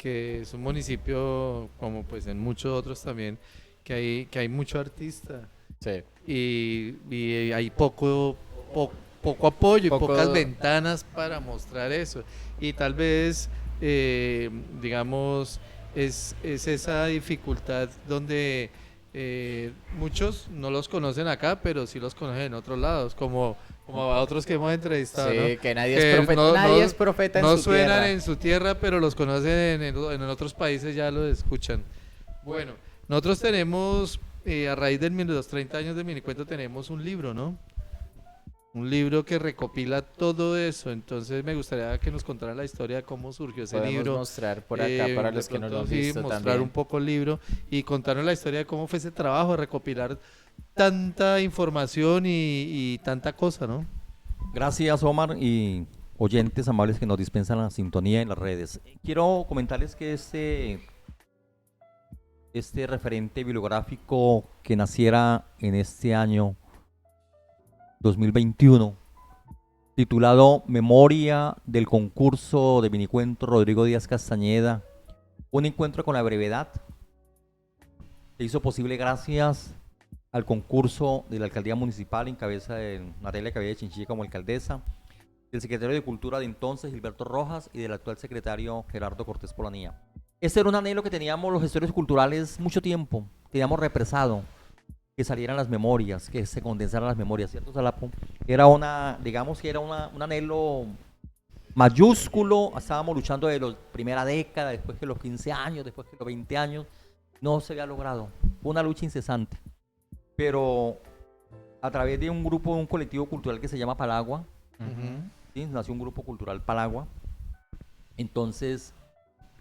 es un municipio, como pues en muchos otros también, que hay mucho artista Sí. y hay poco apoyo Poco- y pocas ventanas para mostrar eso. Y tal vez, digamos, es esa dificultad donde muchos no los conocen acá, pero sí los conocen en otros lados, como a otros que hemos entrevistado, Sí, ¿no? que nadie Que es profeta, no- nadie no- es profeta en No su suenan tierra. en su tierra, pero los conocen en otros países, ya lo escuchan. Bueno, nosotros tenemos, a raíz de los 30 años de Minicuento, tenemos un libro, ¿no? Un libro que recopila todo eso. Entonces me gustaría que nos contaran la historia de cómo surgió ese Podemos libro. mostrar por acá para De los que no lo pronto, han sí, visto mostrar también. un poco el libro y contarnos la historia de cómo fue ese trabajo de recopilar tanta información y tanta cosa, ¿no? Gracias, Omar, y oyentes amables que nos dispensan la sintonía en las redes. Quiero comentarles que este referente bibliográfico que naciera en este año 2021, titulado Memoria del concurso de minicuento Rodrigo Díaz Castañeda, un encuentro con la brevedad, se hizo posible gracias al concurso de la alcaldía municipal en cabeza de Natalia Cabella Chinchilla como alcaldesa, del secretario de Cultura de entonces, Gilberto Rojas, y del actual secretario Gerardo Cortés Polanía. Este era un anhelo que teníamos los gestores culturales mucho tiempo, teníamos represado, que salieran las memorias, que se condensaran las memorias, ¿cierto, Salapo? Era digamos que era un anhelo mayúsculo, estábamos luchando de la primera década, después que los 15 años, después que los 20 años, no se había logrado, fue una lucha incesante, pero a través de un grupo, un colectivo cultural que se llama Palagua, ¿sí? Nació un grupo cultural Palagua, entonces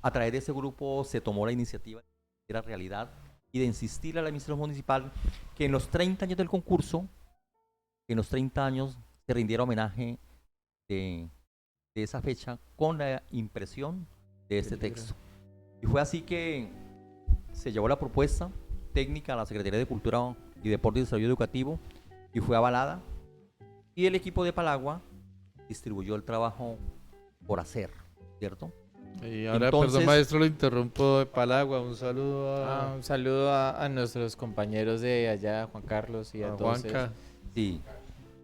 a través de ese grupo se tomó la iniciativa de hacer la realidad y de insistir a la administración municipal que en los 30 años del concurso, que en los 30 años se rindiera homenaje de esa fecha con la impresión de este texto. Y fue así que se llevó la propuesta técnica a la Secretaría de Cultura y Deporte y Desarrollo Educativo y fue avalada. Y el equipo de Palagua distribuyó el trabajo por hacer, ¿cierto? Y ahora, Entonces- perdón maestro, lo interrumpo, de Palagua, un saludo a, Un saludo a nuestros compañeros de allá, Juan Carlos y a, a todos Juanca. Sí.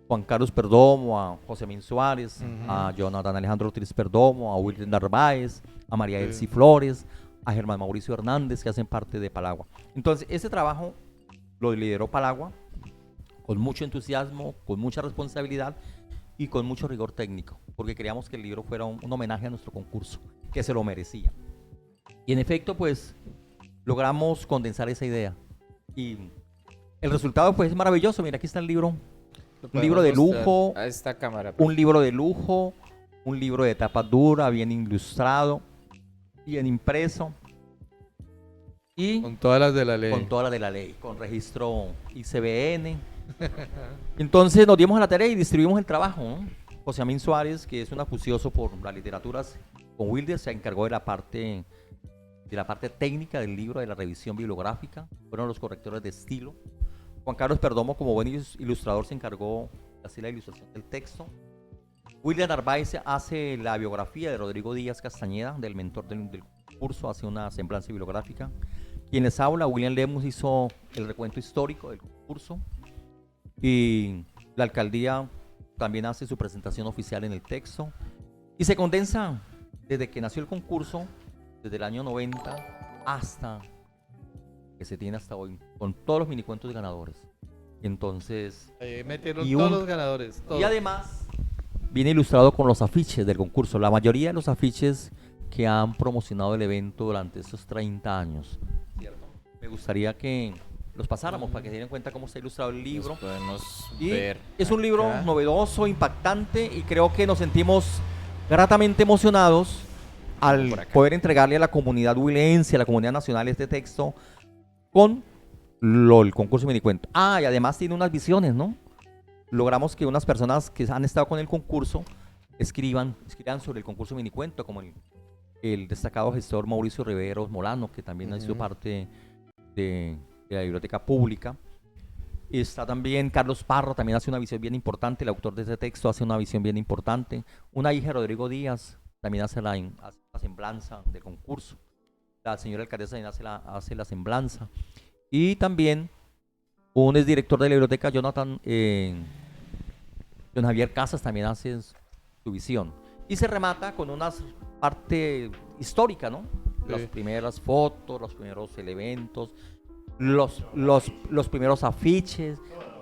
Juan Carlos Perdomo, a José Min Suárez, Ujú. a Jonathan Alejandro Ortiz Perdomo, a Wilton Narváez, a María Sí. Elsie Flores, a Germán Mauricio Hernández, que hacen parte de Palagua. Entonces, ese trabajo lo lideró Palagua con mucho entusiasmo, con mucha responsabilidad y con mucho rigor técnico, porque queríamos que el libro fuera un homenaje a nuestro concurso, que se lo merecía. Y en efecto, pues, logramos condensar esa idea. Y el resultado, pues, es maravilloso. Mira, aquí está el libro. Un libro de mostrar lujo, a esta cámara. un libro de lujo, un libro de tapa dura, bien ilustrado, bien impreso y Con todas las de la ley. con toda la de la ley, con registro ICBN. Entonces nos dimos a la tarea y distribuimos el trabajo, ¿no? José Amín Suárez, que es un acucioso por las literaturas con Wilder, se encargó de la parte técnica del libro, de la revisión bibliográfica, fueron los correctores de estilo. Juan Carlos Perdomo, como buen ilustrador, se encargó de hacer la ilustración del texto. William Narváez hace la biografía de Rodrigo Díaz Castañeda, del mentor del concurso, hace una semblanza bibliográfica. Quien les habla, William Lemus, hizo el recuento histórico del concurso. Y la alcaldía también hace su presentación oficial en el texto. Y se condensa desde que nació el concurso, desde el año 90 hasta que se tiene hasta hoy, con todos los minicuentos ganadores. Entonces, Ahí metieron Y todos un- los ganadores. todos. y además viene ilustrado con los afiches del concurso, la mayoría de los afiches que han promocionado el evento durante estos 30 años. ¿Cierto? Me gustaría que los pasáramos para que se den cuenta cómo está ilustrado el libro. Los podemos Y ver es un libro acá. novedoso, impactante, y creo que nos sentimos gratamente emocionados al Por acá. poder entregarle a la comunidad huilense, a la comunidad nacional, este texto con el concurso de minicuento. Y además tiene unas visiones, ¿no? Logramos que unas personas que han estado con el concurso escriban sobre el concurso de minicuento, como el destacado gestor Mauricio Riveros Molano, que también ha sido Ujú. parte de la biblioteca pública. Está también Carlos Parro, también hace una visión bien importante, el autor de ese texto hace una visión bien importante. Una hija de Rodrigo Díaz también hace la semblanza del concurso. La señora alcaldesa también hace la semblanza. Y también un exdirector de la biblioteca, Don Javier Casas, también hace su visión. Y se remata con una parte histórica, ¿no? Las Sí. primeras fotos, los primeros elementos, los primeros afiches.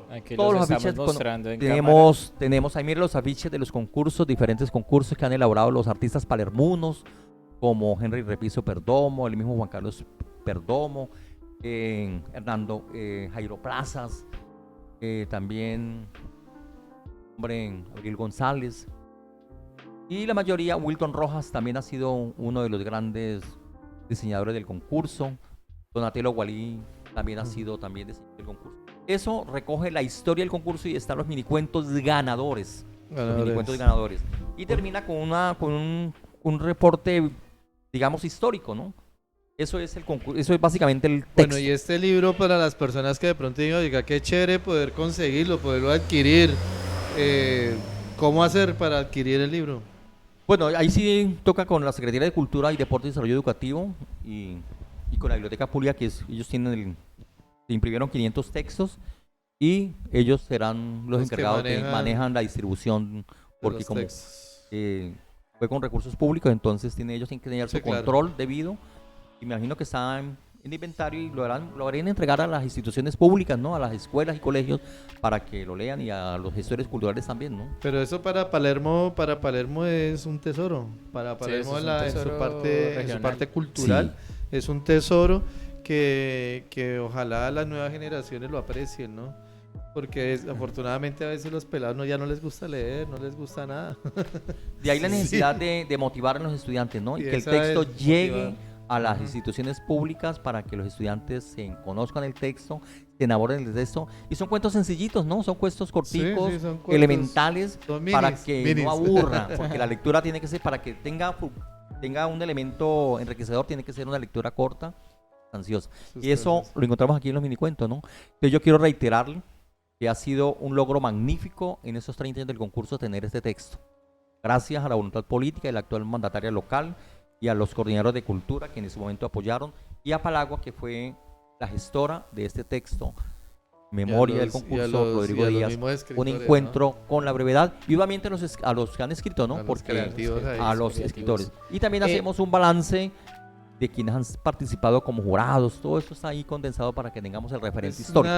Aquí Todos los los estamos afiches, mostrando en cámara. tenemos ahí, miren los afiches de los concursos, diferentes concursos que han elaborado los artistas palermunos, como Henry Repiso Perdomo, el mismo Juan Carlos Perdomo, Hernando Jairo Plazas, también Abril González, y la mayoría. Wilton Rojas también ha sido uno de los grandes diseñadores del concurso. Donatello Gualí también ha sido también diseñador del concurso. Eso recoge la historia del concurso y están los minicuentos ganadores. Los Ganadores. minicuentos ganadores. Y termina con un reporte, digamos, histórico, ¿no? Eso es el concurso, eso es básicamente el texto. Bueno, y este libro para las personas que de pronto digan, oiga, qué chévere poder conseguirlo, poderlo adquirir. ¿Cómo hacer para adquirir el libro? Bueno, ahí sí toca con la Secretaría de Cultura y Deporte y Desarrollo Educativo y con la Biblioteca Pública, ellos tienen se imprimieron 500 textos y ellos serán los Los que encargados de manejan la distribución, De porque los como textos. fue con recursos públicos, entonces ellos tienen que tener Sí, su claro. control debido, y me imagino que están en inventario y lo harán entregar a las instituciones públicas, ¿no? A las escuelas y colegios para que lo lean, y a los gestores culturales también, ¿no? Pero eso para Palermo es un tesoro. Para Palermo eso es un en su tesoro parte regional. cultural es un tesoro que ojalá las nuevas generaciones lo aprecien, ¿no? Porque afortunadamente a veces los pelados ya no les gusta leer, no les gusta nada. De ahí la necesidad de motivar a los estudiantes, ¿no? Y Y que el esa texto es llegue motivar. a las instituciones públicas para que los estudiantes conozcan el texto, se enamoren del texto. Y son cuentos sencillitos, ¿no? Son cuentos corticos, sí, son cuentos- elementales, son para minis, que minis. no aburran, porque la lectura tiene que ser, para que tenga un elemento enriquecedor, tiene que ser una lectura corta, ansiosa. Y eso lo encontramos aquí en los minicuentos, ¿no? Entonces yo quiero reiterarle que ha sido un logro magnífico en esos 30 años del concurso tener este texto. Gracias a la voluntad política de la actual mandataria local y a los coordinadores de cultura que en ese momento apoyaron, y a Palagua, que fue la gestora de este texto, memoria del concurso, Rodrigo Díaz, un encuentro con la brevedad, y obviamente a los que han escrito, ¿no? A los Porque creativos ahí, a los creativos. escritores. Y también hacemos un balance de quienes han participado como jurados. Todo esto está ahí condensado para que tengamos el referente Es histórico.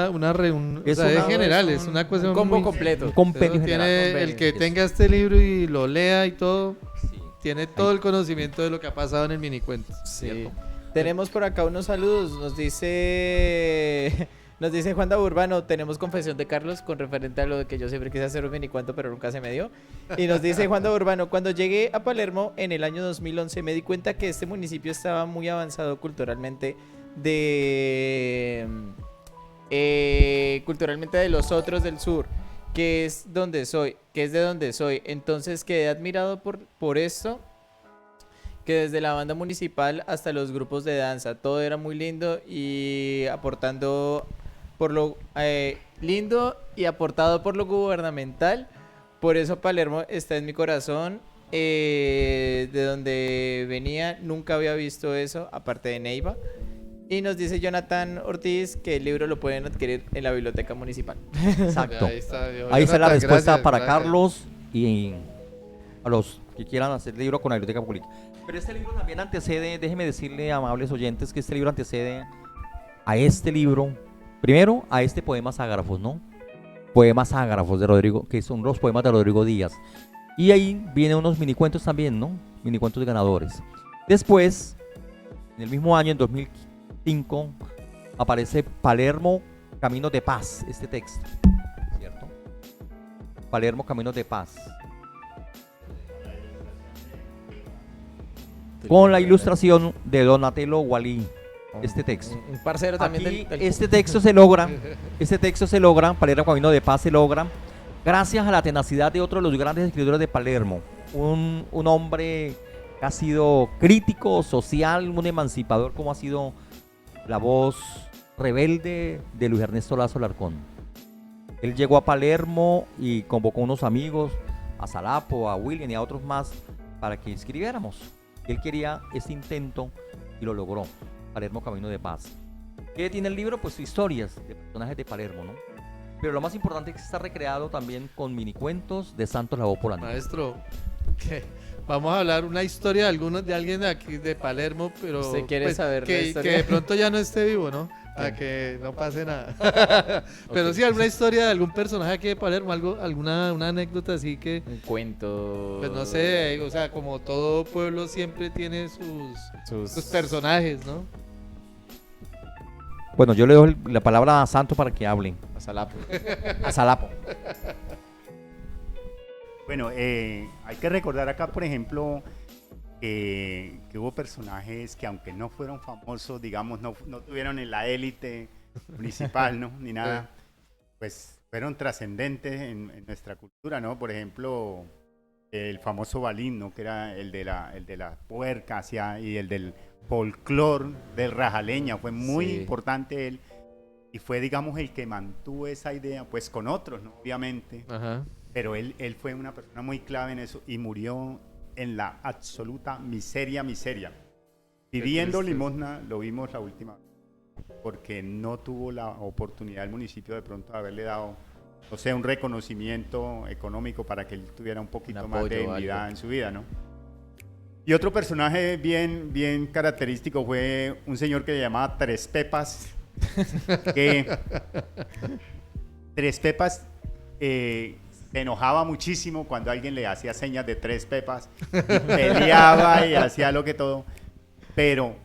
es general, es una cosa un combo muy- completo. Un compendio Tiene general. el que Eso. tenga este libro y lo lea y todo, Sí. tiene todo el conocimiento de lo que ha pasado en el minicuento. Sí. ¿Cierto? Tenemos por acá unos saludos. Nos dice nos dice Juan David Urbano, tenemos confesión de Carlos con referente a lo de que yo siempre quise hacer un minicuento pero nunca se me dio. Y nos dice Juan David Urbano, cuando llegué a Palermo en el año 2011 me di cuenta que este municipio estaba muy avanzado culturalmente culturalmente de los otros del sur, que es de donde soy. Entonces quedé admirado por esto, que desde la banda municipal hasta los grupos de danza, todo era muy lindo y aportando por lo lindo y aportado por lo gubernamental. Por eso Palermo está en mi corazón. De donde venía nunca había visto eso, aparte de Neiva. Y nos dice Jonathan Ortiz que el libro lo pueden adquirir en la biblioteca municipal. Exacto. Ahí está, Ahí está la Jonathan, respuesta gracias, para gracias. Carlos y a los que quieran hacer el libro con la biblioteca pública. Pero este libro también antecede, déjeme decirle, amables oyentes, que este libro antecede a este libro, primero a este Poemas Ágrafos, ¿no? Poemas Ágrafos de Rodrigo, que son los poemas de Rodrigo Díaz. Y ahí vienen unos minicuentos también, ¿no? Minicuentos ganadores. Después, en el mismo año, en 2005, aparece Palermo, Caminos de Paz, este texto, ¿cierto? Palermo, Caminos de Paz. Con la ilustración de Donatello Walí, este texto. Un parcero también Aquí, del este texto se logra, Palermo Camino de Paz se logra gracias a la tenacidad de otro de los grandes escritores de Palermo, un hombre que ha sido crítico social, un emancipador, como ha sido la voz rebelde de Luis Ernesto Lazo Alarcón. Él llegó a Palermo y convocó a unos amigos, a Salapo, a William y a otros más, para que escribiéramos. Él quería este intento y lo logró. Palermo Camino de Paz. ¿Qué tiene el libro? Pues historias de personajes de Palermo, ¿no? Pero lo más importante es que está recreado también con minicuentos de Santos Labó Polanco. Maestro, que vamos a hablar una historia de alguien de aquí de Palermo, pero ¿Usted quiere saber la que historia? de pronto ya no esté vivo, ¿no? Para que no pase nada. Pero sí, alguna historia de algún personaje aquí de Palermo, alguna una anécdota así que, un cuento. pues no sé, o sea, como todo pueblo siempre tiene sus personajes, ¿no? Bueno, yo le doy la palabra a Santos para que hable. A Salapo. A Salapo. Bueno, hay que recordar acá, por ejemplo, que hubo personajes que aunque no fueron famosos, digamos, no tuvieron en la élite municipal, ¿no? Ni nada, pues fueron trascendentes en nuestra cultura, ¿no? Por ejemplo, el famoso Balín, ¿no? Que era el de la puerca y el del folclore del Rajaleña, fue muy Sí. importante él y fue, digamos, el que mantuvo esa idea, pues con otros, ¿no? Obviamente. Ajá. Pero él fue una persona muy clave en eso y murió en la absoluta miseria. Pidiendo triste. limosna, lo vimos la última vez, porque no tuvo la oportunidad del municipio de pronto de haberle dado, o sea, un reconocimiento económico para que él tuviera un poquito Un más de apoyo o dignidad algo. en su vida, ¿no? Y otro personaje bien característico fue un señor que se llamaba Tres Pepas, que Tres Pepas se enojaba muchísimo cuando alguien le hacía señas de Tres Pepas, y peleaba y hacía lo que todo, pero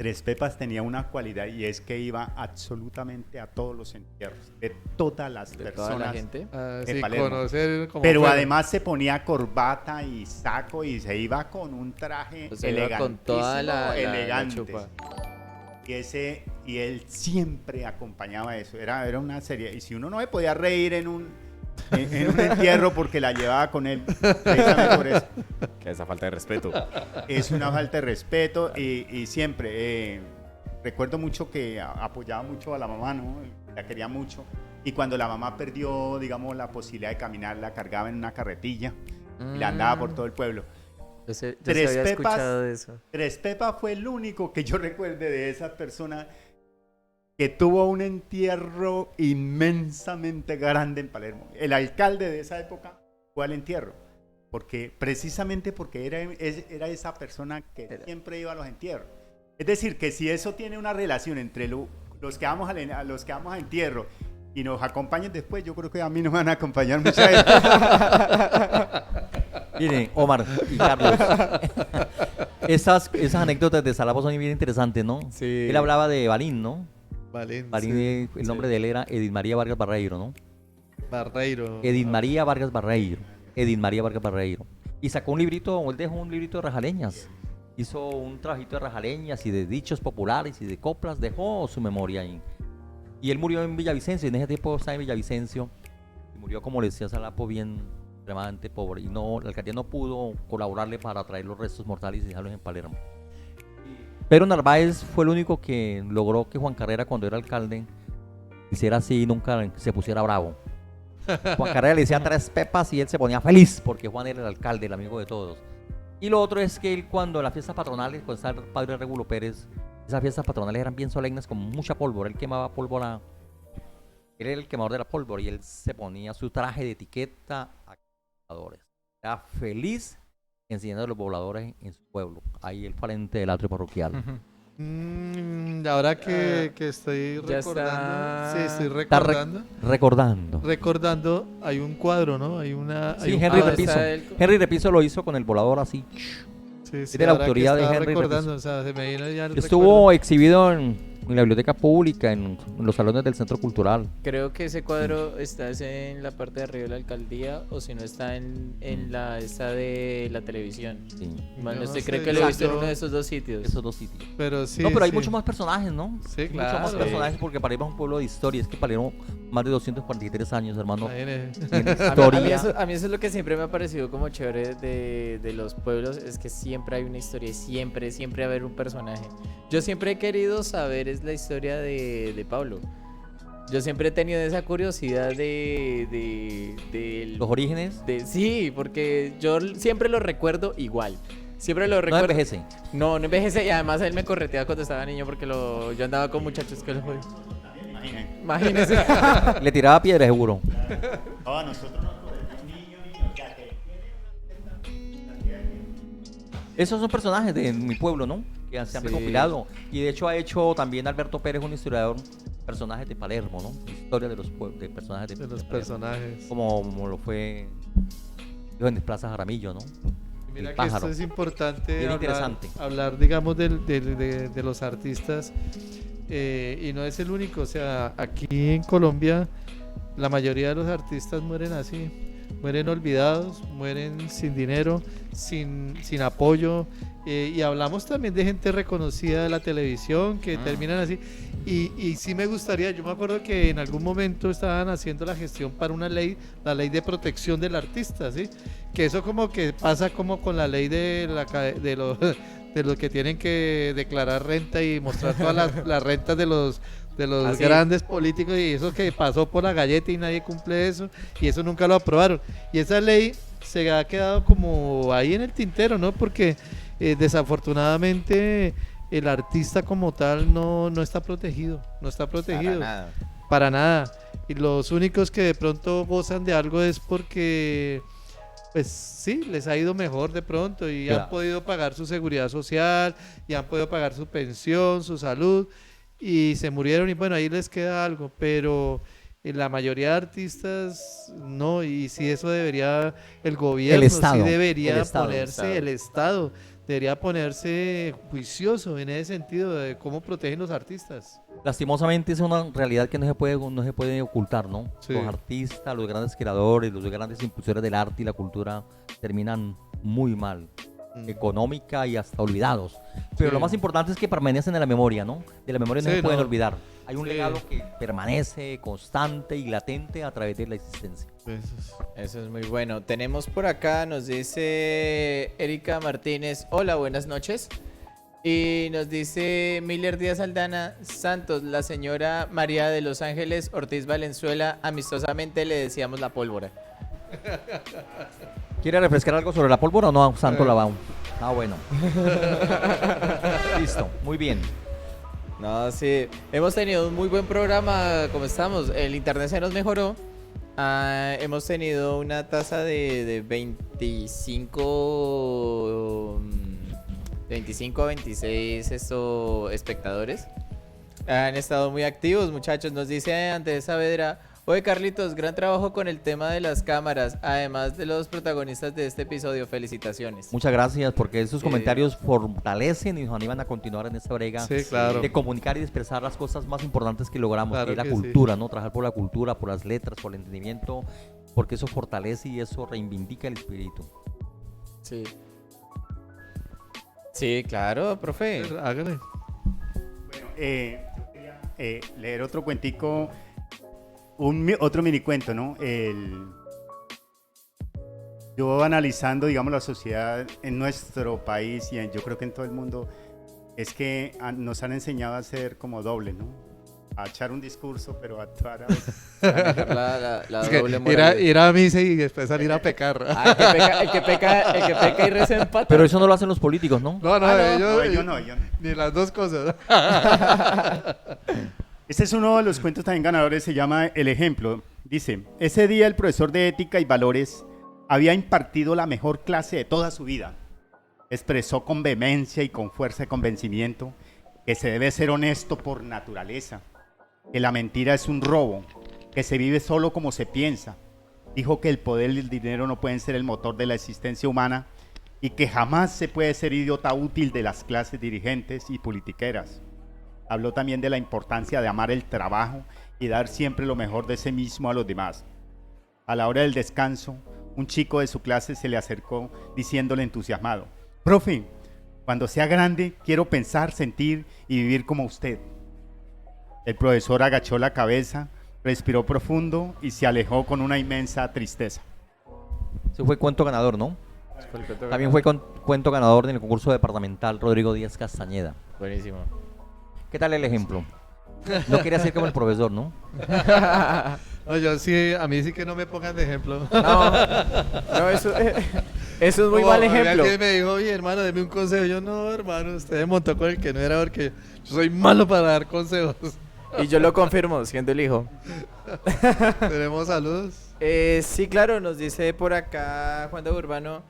Tres Pepas tenía una cualidad y es que iba absolutamente a todos los entierros de todas las De personas. toda la gente. Ah, de sí, Palermo. conocer como Pero fuera. además se ponía corbata y saco y se iba con un traje O sea, iba con toda la elegante. chupa. Y él siempre acompañaba eso. Era una serie. Y si uno no se podía reír en un entierro porque la llevaba con él, precisamente por eso. Que esa falta de respeto. Es una falta de respeto y siempre recuerdo mucho que apoyaba mucho a la mamá, ¿no? La quería mucho. Y cuando la mamá perdió, digamos, la posibilidad de caminar, la cargaba en una carretilla y la andaba por todo el pueblo. Yo se Tres había Pepas. escuchado de eso. Tres Pepas fue el único que yo recuerde de esa persona que tuvo un entierro inmensamente grande en Palermo. El alcalde de esa época fue al entierro, precisamente porque era esa persona que siempre iba a los entierros. Es decir, que si eso tiene una relación entre los que vamos a entierro y nos acompañan después, yo creo que a mí no me van a acompañar mucha gente. Miren, Omar y Carlos, esas anécdotas de Salavo son bien interesantes, ¿no? Sí. Él hablaba de Balín, ¿no? Balín, Balín, sí. el nombre de él era Edith María Vargas Barreiro, ¿no? Barreiro. Edith María Vargas Barreiro. Edith María Vargas Barreiro. Y sacó un librito, él dejó un librito de rajaleñas. Hizo un trabajito de rajaleñas y de dichos populares y de coplas, dejó su memoria ahí. Y él murió en Villavicencio, en ese tiempo estaba en Villavicencio. Y murió, como le decía Salapo, bien extremadamente pobre. Y no, la alcaldía no pudo colaborarle para traer los restos mortales y dejarlos en Palermo. Pedro Narváez fue el único que logró que Juan Carrera, cuando era alcalde, hiciera así y nunca se pusiera bravo. Juan Carrera le decía Tres Pepas y él se ponía feliz porque Juan era el alcalde, el amigo de todos. Y lo otro es que él, cuando en las fiestas patronales, cuando estaba el padre Regulo Pérez, esas fiestas patronales eran bien solemnes con mucha pólvora. Él quemaba pólvora, él era el quemador de la pólvora y él se ponía su traje de etiqueta a pobladores. Era feliz enseñando a los pobladores en su pueblo, ahí el frente del atrio parroquial. Ahora que estoy Ya recordando, está. sí, estoy Está recordando. recordando. Hay un cuadro, ¿no? Hay Sí, un Henry cuadro. Repiso. está el- Henry Repiso lo hizo con el volador así. Sí, sí, de la ahora que autoría de estaba Henry recordando, o sea, se me vino ya el Estuvo exhibido en la biblioteca pública, en los salones del centro cultural. Creo que ese cuadro está en la parte de arriba de la alcaldía o si no está en la esta de la televisión. Sí. Mal no No estoy, sé, creo que lo he visto en exacto. uno de esos dos sitios. Esos dos sitios. Pero sí, No, pero hay sí. muchos más personajes, ¿no? Sí, Muchos más claro. personajes porque Palermo es un pueblo de historia. Es que Palermo, más de 243 años, hermano. Imagínese. Tiene A mí, historia. a mí eso es lo que siempre me ha parecido como chévere de los pueblos, es que siempre hay una historia y siempre va a haber un personaje. Yo siempre he querido saber es la historia de Pablo. Yo siempre he tenido esa curiosidad Los orígenes sí, porque yo siempre lo recuerdo igual. Siempre lo no recuerdo. envejecen. No envejece y además él me correteaba cuando estaba niño porque yo andaba con muchachos que lo Imagínese. Le tiraba piedras, seguro. No, a nosotros nos corresponde niño, o sea, que Esos son personajes de mi pueblo, ¿no? Que se han Sí. recopilado. Y de hecho ha hecho también Alberto Pérez, un historiador, personajes de Palermo, ¿no? Historia de los de personajes De los Palermo. personajes. Como lo fue en Plaza Jaramillo, ¿no? Y mira El que esto pájaro. es importante Bien hablar, interesante. hablar, digamos, de los artistas. Y no es el único. O sea, aquí en Colombia la mayoría de los artistas mueren así. Mueren olvidados, mueren sin dinero, sin apoyo. Y hablamos también de gente reconocida de la televisión que terminan así. Y sí me gustaría, yo me acuerdo que en algún momento estaban haciendo la gestión para una ley, la ley de protección del artista, ¿sí? Que eso como que pasa como con la ley de los que tienen que declarar renta y mostrar todas las rentas de los Así. grandes políticos, y eso que pasó por la galleta y nadie cumple eso, y eso nunca lo aprobaron. Y esa ley se ha quedado como ahí en el tintero, ¿no? Porque desafortunadamente el artista como tal no está protegido, no está protegido. Para nada. Y los únicos que de pronto gozan de algo es porque, pues sí, les ha ido mejor de pronto y Claro. han podido pagar su seguridad social y han podido pagar su pensión, su salud, y se murieron y bueno, ahí les queda algo, pero la mayoría de artistas no, y si eso debería el gobierno, El Estado, sí debería el Estado, ponerse, el el Estado debería ponerse juicioso en ese sentido de cómo protegen los artistas. Lastimosamente es una realidad que no se puede ocultar, ¿no? Sí. Los artistas, los grandes creadores, los grandes impulsores del arte y la cultura terminan muy mal, económica y hasta olvidados. Pero Sí. lo más importante es que permanecen en la memoria, ¿no? De la memoria no Sí, se pueden no. olvidar. Hay un Sí. legado que permanece constante y latente a través de la existencia. Eso es muy bueno. Tenemos por acá, nos dice Erika Martínez, hola, buenas noches. Y nos dice Miller Díaz Aldana Santos, la señora María de Los Ángeles Ortiz Valenzuela, amistosamente le decíamos la pólvora. ¿Quiere refrescar algo sobre la pólvora o no, Santo Lavao? Ah, bueno. Listo, muy bien. No, sí, hemos tenido un muy buen programa, como estamos, el internet se nos mejoró. Hemos tenido una tasa de 25 a 26 espectadores. Han estado muy activos, muchachos. Nos dice Andrés Saavedra, oye Carlitos, gran trabajo con el tema de las cámaras, además de los protagonistas de este episodio, felicitaciones. Muchas gracias porque esos comentarios fortalecen y nos animan a continuar en esta brega Sí, claro. de comunicar y de expresar las cosas más importantes que logramos, Claro que es la que sí. cultura, ¿no? Trabajar por la cultura, por las letras, por el entendimiento, porque eso fortalece y eso reivindica el espíritu. Sí. Sí, claro, profe. Hágale. Bueno, yo quería leer otro cuentico, otro mini cuento, ¿no? Yo analizando, digamos, la sociedad en nuestro país y yo creo que en todo el mundo, es que nos han enseñado a ser como doble, ¿no? A echar un discurso, pero a actuar a veces. Manejar la Es que doble ir moral. ir a misa y después salir a pecar. El que peca y reza empata. Pero eso no lo hacen los políticos, ¿no? No, no, no. ellos, No, yo no. ni las dos cosas. Este es uno de los cuentos también ganadores, se llama El Ejemplo. Dice, ese día el profesor de Ética y Valores había impartido la mejor clase de toda su vida. Expresó con vehemencia y con fuerza de convencimiento que se debe ser honesto por naturaleza, que la mentira es un robo, que se vive solo como se piensa. Dijo que el poder y el dinero no pueden ser el motor de la existencia humana y que jamás se puede ser idiota útil de las clases dirigentes y politiqueras. Habló también de la importancia de amar el trabajo y dar siempre lo mejor de sí mismo a los demás. A la hora del descanso, un chico de su clase se le acercó diciéndole entusiasmado, «Profe, cuando sea grande quiero pensar, sentir y vivir como usted». El profesor agachó la cabeza, respiró profundo y se alejó con una inmensa tristeza. Ese fue cuento ganador, ¿no? También fue cuento ganador en el concurso departamental Rodrigo Díaz Castañeda. Buenísimo. ¿Qué tal el ejemplo? No quería ser como el profesor, ¿no? No, yo sí, a mí sí que no me pongan de ejemplo. No, eso es muy mal ejemplo. Alguien me dijo, oye, hermano, deme un consejo. Yo, no, hermano, usted me montó con el que no era porque yo soy malo para dar consejos. Y yo lo confirmo, siendo el hijo. Tenemos saludos. Sí, claro, nos dice por acá Juan de Urbano.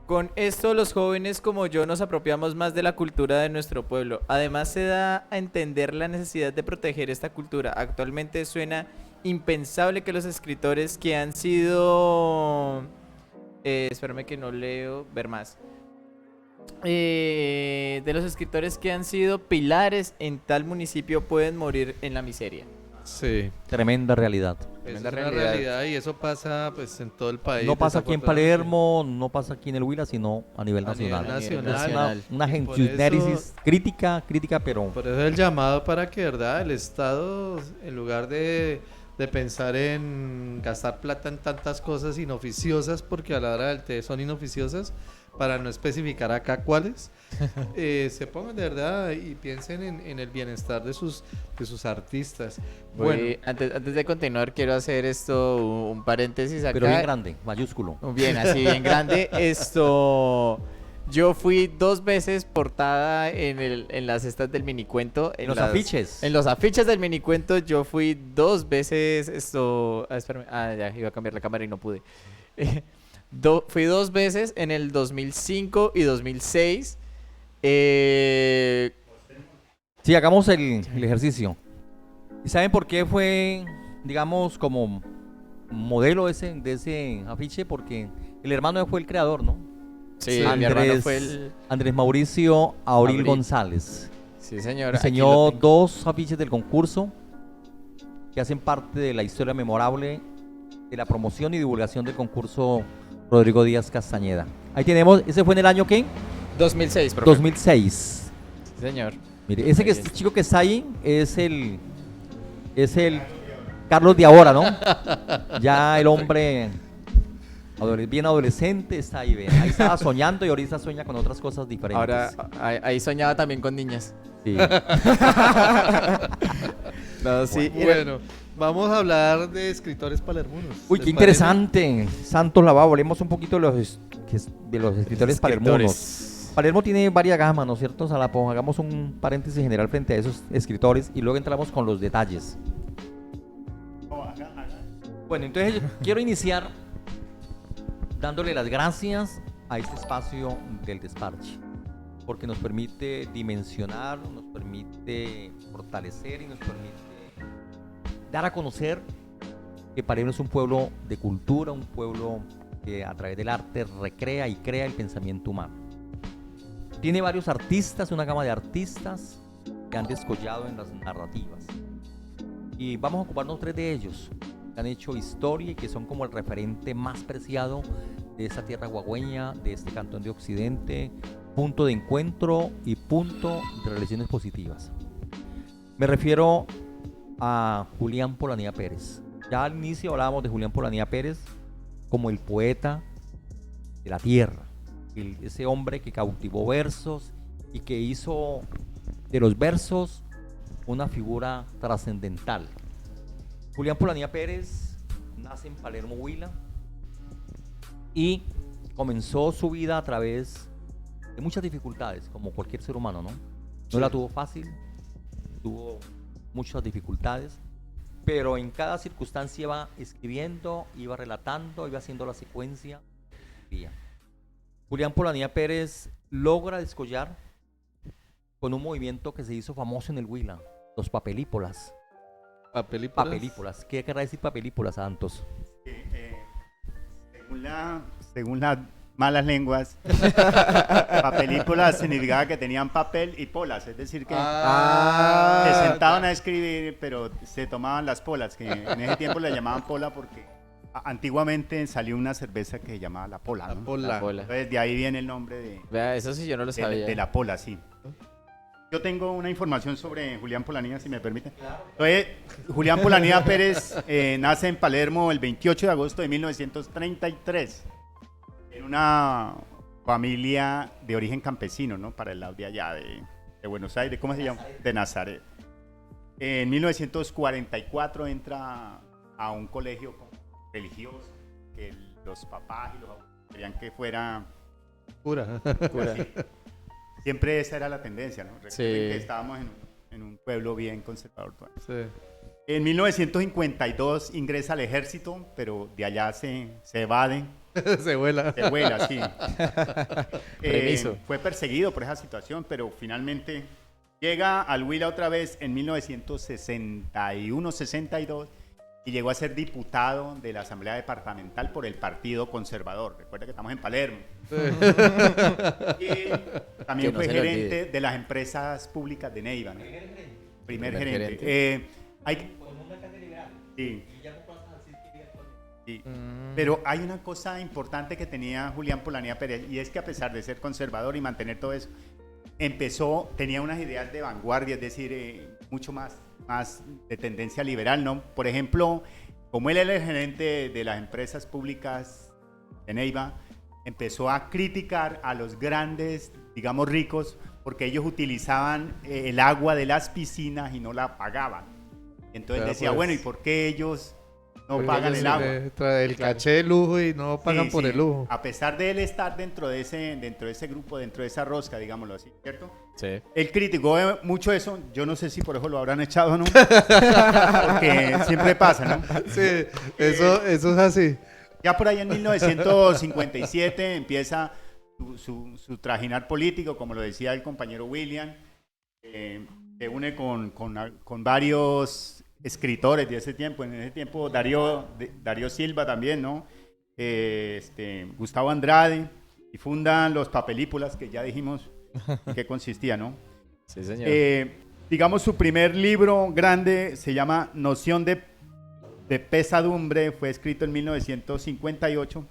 Con esto los jóvenes como yo nos apropiamos más de la cultura de nuestro pueblo. Además se da a entender la necesidad de proteger esta cultura. Actualmente suena impensable que los escritores que han sido... espérame que no leo, ver más. De los escritores que han sido pilares en tal municipio pueden morir en la miseria. Sí. Tremenda realidad. Es Tremenda una realidad. realidad y eso pasa pues en todo el país. No pasa aquí en desafortunadamente. Palermo, no pasa aquí en el Huila, sino a nivel A nivel nacional. nacional. Es una Y por análisis crítica, pero Por eso el llamado para que, ¿verdad? El Estado, en lugar de pensar en gastar plata en tantas cosas inoficiosas, porque a la hora del té son inoficiosas, para no especificar acá cuáles, se pongan de verdad y piensen en el bienestar de sus artistas. Bueno, Antes de continuar, quiero hacer un paréntesis acá. pero bien grande, mayúsculo. Bien, así, bien grande. Yo fui 2 veces portada en las estas del minicuento. Los afiches. En los afiches del minicuento yo fui 2 veces espérame. Ya, iba a cambiar la cámara y no pude. Fui 2 veces en el 2005 y 2006. Sí, hagamos el ejercicio. ¿Y saben por qué fue, digamos, como modelo de ese afiche? Porque el hermano fue el creador, ¿no? Sí, Sí. mi hermano fue el... Andrés Mauricio Abril Abril. González. Sí, señor. aquí Enseñó lo tengo. 2 afiches del concurso que hacen parte de la historia memorable de la promoción y divulgación del concurso Rodrigo Díaz Castañeda. Ahí tenemos, ese fue en el año ¿qué? 2006, profe. 2006. Sí, señor. Mire, ese Ahí está. chico que está ahí es el Carlos de ahora, ¿no? Ya el hombre bien adolescente está ahí, ¿ve? Ahí estaba soñando y ahorita sueña con otras cosas diferentes. Ahora, ahí soñaba también con niñas. Sí. No, sí. Bueno, vamos a hablar de escritores palermonos. Uy, ¿Les qué parece? interesante. Santos Lavado, hablemos un poquito de los escritores palermonos. Palermo tiene varias gamas, ¿no es cierto, Salapo? Hagamos un paréntesis general frente a esos escritores y luego entramos con los detalles. Bueno, entonces quiero iniciar dándole las gracias a este espacio del desparche, porque nos permite dimensionar, nos permite fortalecer y nos permite dar a conocer que Palermo es un pueblo de cultura, un pueblo que a través del arte recrea y crea el pensamiento humano. Tiene varios artistas, una gama de artistas que han descollado en las narrativas. Y vamos a ocuparnos 3 de ellos, que han hecho historia y que son como el referente más preciado de esta tierra guagüeña, de este cantón de Occidente, punto de encuentro y punto de relaciones positivas. Me refiero a Julián Polanía Pérez. Ya al inicio hablábamos de Julián Polanía Pérez como el poeta de la tierra, ese hombre que cautivó versos y que hizo de los versos una figura trascendental. Julián Polanía Pérez nace en Palermo, Huila, y comenzó su vida a través de muchas dificultades, como cualquier ser humano, ¿no? No la tuvo fácil, tuvo muchas dificultades, pero en cada circunstancia iba escribiendo, iba relatando, iba haciendo la secuencia. Julián Polanía Pérez logra descollar con un movimiento que se hizo famoso en el Huila, los papelípolas. Papelípolas. Papelípolas. ¿Qué querrá decir papelípolas, Santos? Según las malas lenguas, papelípolas significaba que tenían papel y polas, es decir, que se sentaban a escribir, pero se tomaban las polas, que en ese tiempo le llamaban pola porque antiguamente salió una cerveza que se llamaba la pola, La ¿no? pola. La pola. Entonces de ahí viene el nombre de, Vea, eso sí yo no lo sabía. de la pola, sí. Yo tengo una información sobre Julián Polanía, si me permite. Entonces, Julián Polanía Pérez nace en Palermo el 28 de agosto de 1933, en una familia de origen campesino, ¿no? Para el lado de allá, de Buenos Aires, ¿cómo se llama? De Nazaret. En 1944 entra a un colegio religioso, que los papás y los abuelos querían que fuera Pura. Cura. Siempre esa era la tendencia, ¿no? Recuerden Sí. que estábamos en un pueblo bien conservador. Sí. En 1952 ingresa al ejército, pero de allá se evade, Se vuela. se vuela, sí. Remiso. Fue perseguido por esa situación, pero finalmente llega al Huila otra vez en 1961-62 y llegó a ser diputado de la Asamblea Departamental por el Partido Conservador. Recuerda que estamos en Palermo. Y también Que no fue se le olvide. gerente de las empresas públicas de Neiva, ¿no? Primer Primer gerente. gerente. Sí. Sí. Pero hay una cosa importante que tenía Julián Polanía Pérez, y es que a pesar de ser conservador y mantener todo eso, tenía unas ideas de vanguardia, es decir, mucho más de tendencia liberal, ¿no? Por ejemplo, como él era el gerente de las empresas públicas de Neiva, empezó a criticar a los grandes, digamos ricos, porque ellos utilizaban el agua de las piscinas y no la pagaban. Entonces Claro, decía, pues. bueno, ¿y por qué ellos no Porque pagan ellos el agua? traen el caché de lujo y no pagan Sí, por sí. el lujo. A pesar de él estar dentro de ese grupo, dentro de esa rosca, digámoslo así, ¿cierto? Sí. Él criticó mucho eso, yo no sé si por eso lo habrán echado o no, porque siempre pasa, ¿no? Sí, eso es así. Ya por ahí en 1957 empieza su trajinar político, como lo decía el compañero William, se une con varios escritores de ese tiempo, en ese tiempo Darío Silva también, ¿no? Gustavo Andrade, y funda Los Papelípulas, que ya dijimos en qué consistía, ¿no? Sí, señor. Digamos, su primer libro grande se llama Noción de Pesadumbre, fue escrito en 1958.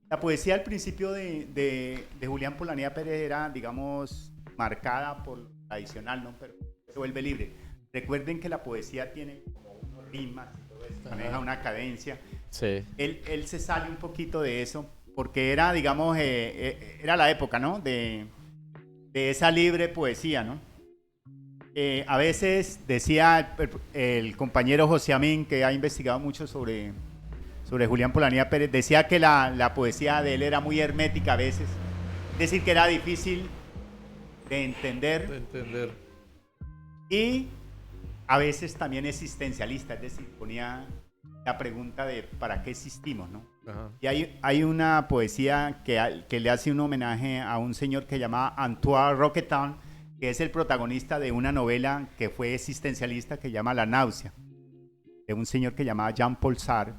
La poesía al principio de Julián Polanía Pérez era, digamos, marcada por lo tradicional, ¿no? Pero se vuelve libre. Recuerden que la poesía tiene como unos rimas y todo eso, maneja una cadencia. Sí. Él se sale un poquito de eso, porque era, digamos, era la época, ¿no? De esa libre poesía, ¿no? A veces decía el compañero José Amín, que ha investigado mucho sobre Julián Polanía Pérez, decía que la poesía de él era muy hermética a veces, es decir, que era difícil de entender y a veces también existencialista, es decir, ponía la pregunta de ¿para qué existimos?, ¿no? Ajá. Y hay una poesía que le hace un homenaje a un señor que se llama Antoine Roquetan, que es el protagonista de una novela que fue existencialista que se llama La náusea, de un señor que llamaba Jean-Paul Sartre,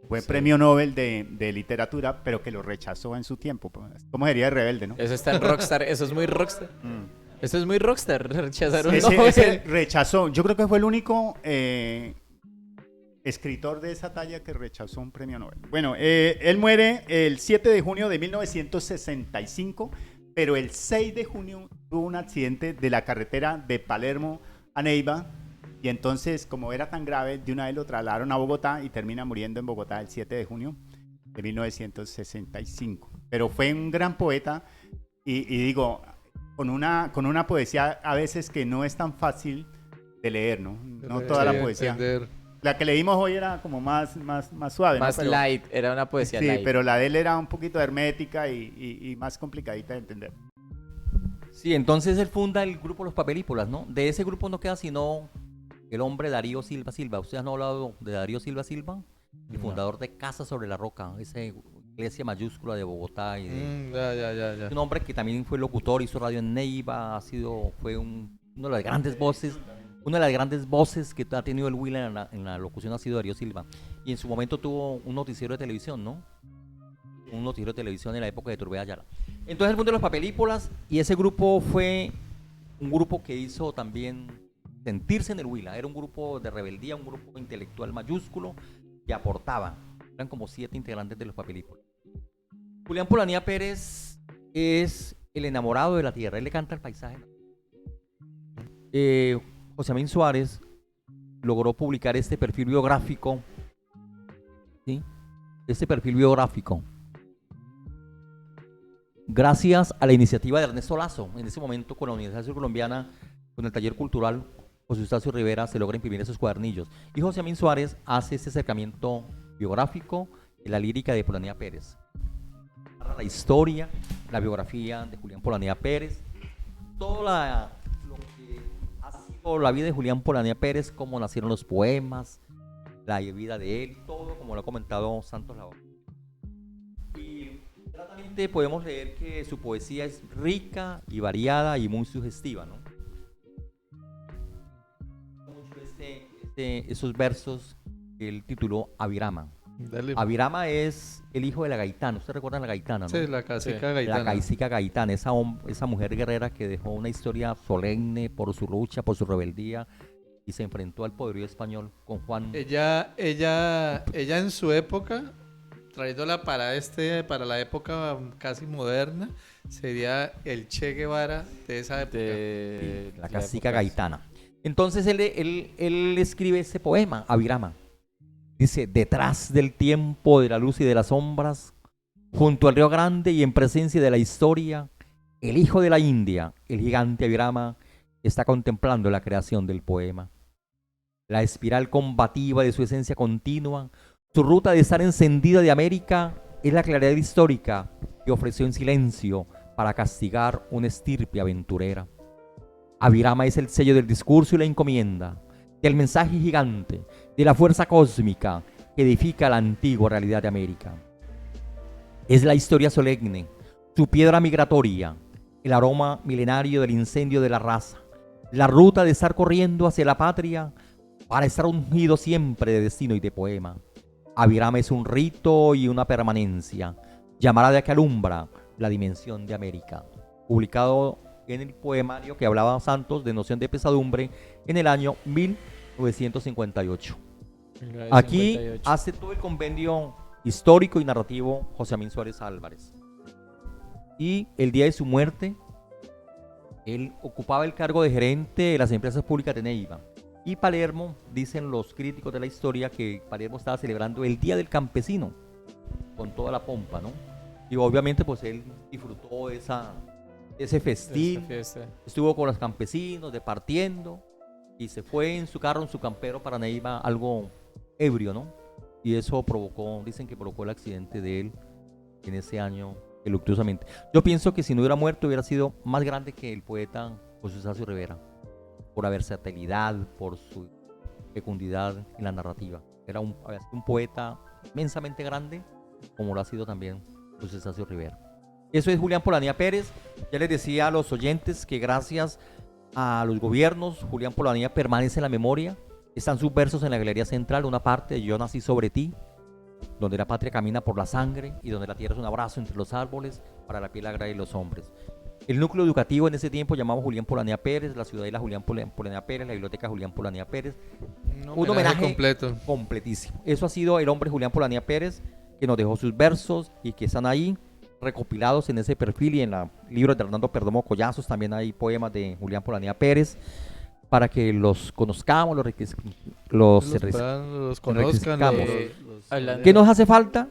fue premio Nobel de literatura, pero que lo rechazó en su tiempo. ¿Cómo sería de rebelde, no? Eso está en Rockstar, eso es muy Rockstar. Eso es muy Rockstar, rechazar un Ese Nobel. rechazó, yo creo que fue el único escritor de esa talla que rechazó un premio Nobel. Bueno, él muere el 7 de junio de 1965, pero el 6 de junio tuvo un accidente de la carretera de Palermo a Neiva, y entonces, como era tan grave, de una vez lo trasladaron a Bogotá y termina muriendo en Bogotá el 7 de junio de 1965. Pero fue un gran poeta y digo, con una poesía a veces que no es tan fácil de leer, ¿no? No toda la poesía. Entender. La que leímos hoy era como más suave, ¿no? Más Pero, light, era una poesía sí, light. pero la de él era un poquito hermética y más complicadita de entender. Sí, entonces él funda el grupo Los Papelípolas, ¿no? De ese grupo no queda sino el hombre Darío Silva Silva. ¿Ustedes han hablado de Darío Silva Silva? El fundador de Casa sobre la Roca, esa iglesia mayúscula de Bogotá. Y Ya. es un hombre que también fue locutor, hizo radio en Neiva, fue uno de las grandes voces. Una de las grandes voces que ha tenido el Huila en la locución ha sido Darío Silva. Y en su momento tuvo un noticiero de televisión, ¿no? Un noticiero de televisión en la época de Turbay Ayala. Entonces el mundo de Los Papelípolas, y ese grupo fue un grupo que hizo también sentirse en el Huila. Era un grupo de rebeldía, un grupo intelectual mayúsculo que aportaba. Eran como 7 integrantes de Los Papelípolas. Julián Polanía Pérez es el enamorado de la tierra. Él le canta el paisaje. José Amín Suárez logró publicar este perfil biográfico, ¿sí? Este perfil biográfico gracias a la iniciativa de Ernesto Lazo. En ese momento, con la Universidad Colombiana, con el taller cultural José Eustacio Rivera, se logra imprimir esos cuadernillos. Y José Amín Suárez hace este acercamiento biográfico en la lírica de Polanía Pérez. La historia, la biografía de Julián Polanía Pérez, toda lo que ha sido la vida de Julián Polanía Pérez, cómo nacieron los poemas, la vida de él, todo como lo ha comentado Santos Labor. Y claramente podemos leer que su poesía es rica y variada y muy sugestiva, ¿no? Esos versos que él tituló Avirama. Dale. Avirama es el hijo de la gaitana. ¿Ustedes recuerdan la gaitana, no? Sí, la cacica Sí. gaitana. La cacica gaitana, esa mujer guerrera que dejó una historia solemne por su lucha, por su rebeldía, y se enfrentó al poderío español con Juan. Ella en su época, trayéndola para la época casi moderna, sería el Che Guevara de esa época. De La cacica gaitana. Entonces él escribe ese poema, Avirama. Dice: detrás del tiempo, de la luz y de las sombras, junto al río grande y en presencia de la historia, el hijo de la India, el gigante Avirama, está contemplando la creación del poema. La espiral combativa de su esencia continua, su ruta de estar encendida de América, es la claridad histórica que ofreció en silencio para castigar una estirpe aventurera. Avirama es el sello del discurso y la encomienda, del mensaje gigante, de la fuerza cósmica que edifica la antigua realidad de América. Es la historia solemne, su piedra migratoria, el aroma milenario del incendio de la raza, la ruta de estar corriendo hacia la patria para estar ungido siempre de destino y de poema. Avirama es un rito y una permanencia, llamarada que alumbra La dimensión de América, publicado en el poemario que hablaba Santos de noción de pesadumbre en el año 1958. Aquí 1958. hace todo el compendio histórico y narrativo José Amín Suárez Álvarez. Y el día de su muerte, él ocupaba el cargo de gerente de las empresas públicas de Neiva. Y Palermo, dicen los críticos de la historia, que Palermo estaba celebrando el Día del Campesino con toda la pompa, ¿no? Y obviamente pues él disfrutó de ese festín, Esta fiesta. estuvo con los campesinos, departiendo, y se fue en su carro, en su campero para Neiva, algo ebrio, ¿no? Y eso provocó, dicen que provocó el accidente de él en ese año, luctuosamente. Yo pienso que si no hubiera muerto hubiera sido más grande que el poeta José Eustacio Rivera, por la versatilidad, por su fecundidad en la narrativa. Había sido un poeta inmensamente grande, como lo ha sido también José Eustacio Rivera. Eso es Julián Polanía Pérez. Ya les decía a los oyentes que gracias a los gobiernos, Julián Polanía permanece en la memoria. Están sus versos en la Galería Central, una parte de Yo nací sobre ti, donde la patria camina por la sangre y donde la tierra es un abrazo entre los árboles para la piel agraria de los hombres. El núcleo educativo en ese tiempo llamado Julián Polanía Pérez, la ciudadela Julián Polanía Pérez, la biblioteca Julián Polanía Pérez. Un homenaje completo. completísimo. Eso ha sido el hombre Julián Polanía Pérez, que nos dejó sus versos y que están ahí recopilados en ese perfil, y en el libro de Hernando Perdomo Collazos también hay poemas de Julián Polanía Pérez, para que los conozcamos, Los conozcan. enriquezcamos. Hablando- ¿Qué nos hace falta?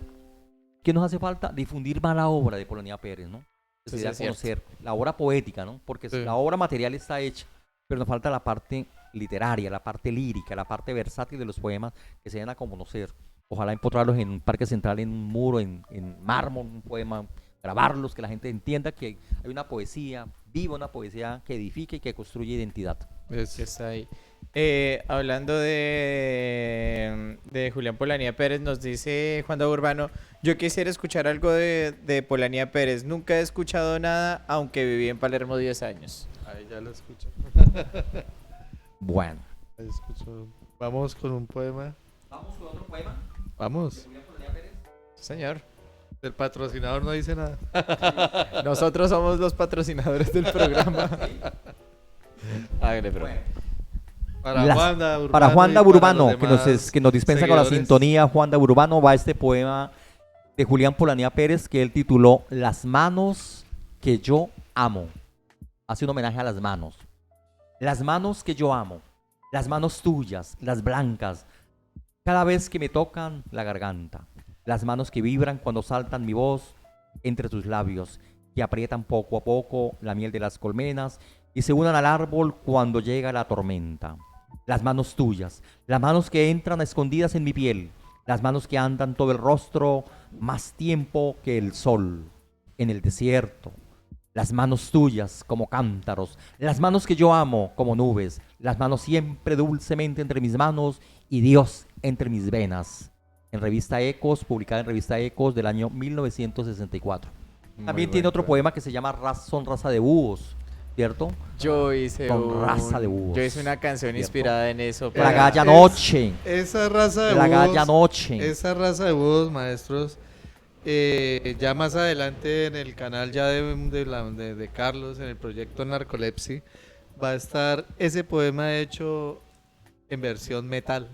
¿Qué nos hace falta? Difundir más la obra de Polanía Pérez, ¿no? Eso sí Se debe es cierto. conocer la obra poética, ¿no? Porque Sí. la obra material está hecha, pero nos falta la parte literaria, la parte lírica, la parte versátil de los poemas que se den a conocer. Ojalá empotrarlos en un parque central, en un muro, en mármol, un poema, grabarlos, que la gente entienda que hay una poesía viva, una poesía que edifica y que construye identidad. Que está ahí. Hablando de Julián Polanía Pérez, nos dice Juan David Urbano: yo quisiera escuchar algo de Polanía Pérez. Nunca he escuchado nada, aunque viví en Palermo 10 años. Ahí ya lo escucho. Bueno. Ahí escucho. Vamos con un poema. Vamos con otro poema. Vamos. Julián Polanía Pérez. Señor, El patrocinador no dice nada. nosotros somos los patrocinadores del programa. Hágale, bro. Bueno. Para Las- Juanda Urbano. Para Juan y da para Urbano, los que nos demás dispensa con la seguidores. sintonía. Juan da Urbano, va este poema de Julián Polanía Pérez que él tituló Las manos que yo amo. Hace un homenaje a las manos. Las manos que yo amo, las manos tuyas, las blancas, cada vez que me tocan la garganta. Las manos que vibran cuando saltan mi voz entre tus labios, que aprietan poco a poco la miel de las colmenas y se unan al árbol cuando llega la tormenta. Las manos tuyas, las manos que entran escondidas en mi piel, las manos que andan todo el rostro más tiempo que el sol en el desierto. Las manos tuyas como cántaros, las manos que yo amo como nubes, las manos siempre dulcemente entre mis manos y Dios entre mis venas. En revista Ecos, publicada en revista Ecos del año 1964. También tiene otro poema que se llama Son raza de búhos, ¿cierto? Yo hice Con raza de búhos. Yo hice una canción ¿Cierto? inspirada en eso. La para- Galla es- Noche, Esa raza de La Galla búhos. Noche. Esa raza de búhos, maestros. Ya más adelante en el canal ya de Carlos, en el proyecto Narcolepsy, va a estar ese poema hecho en versión metal.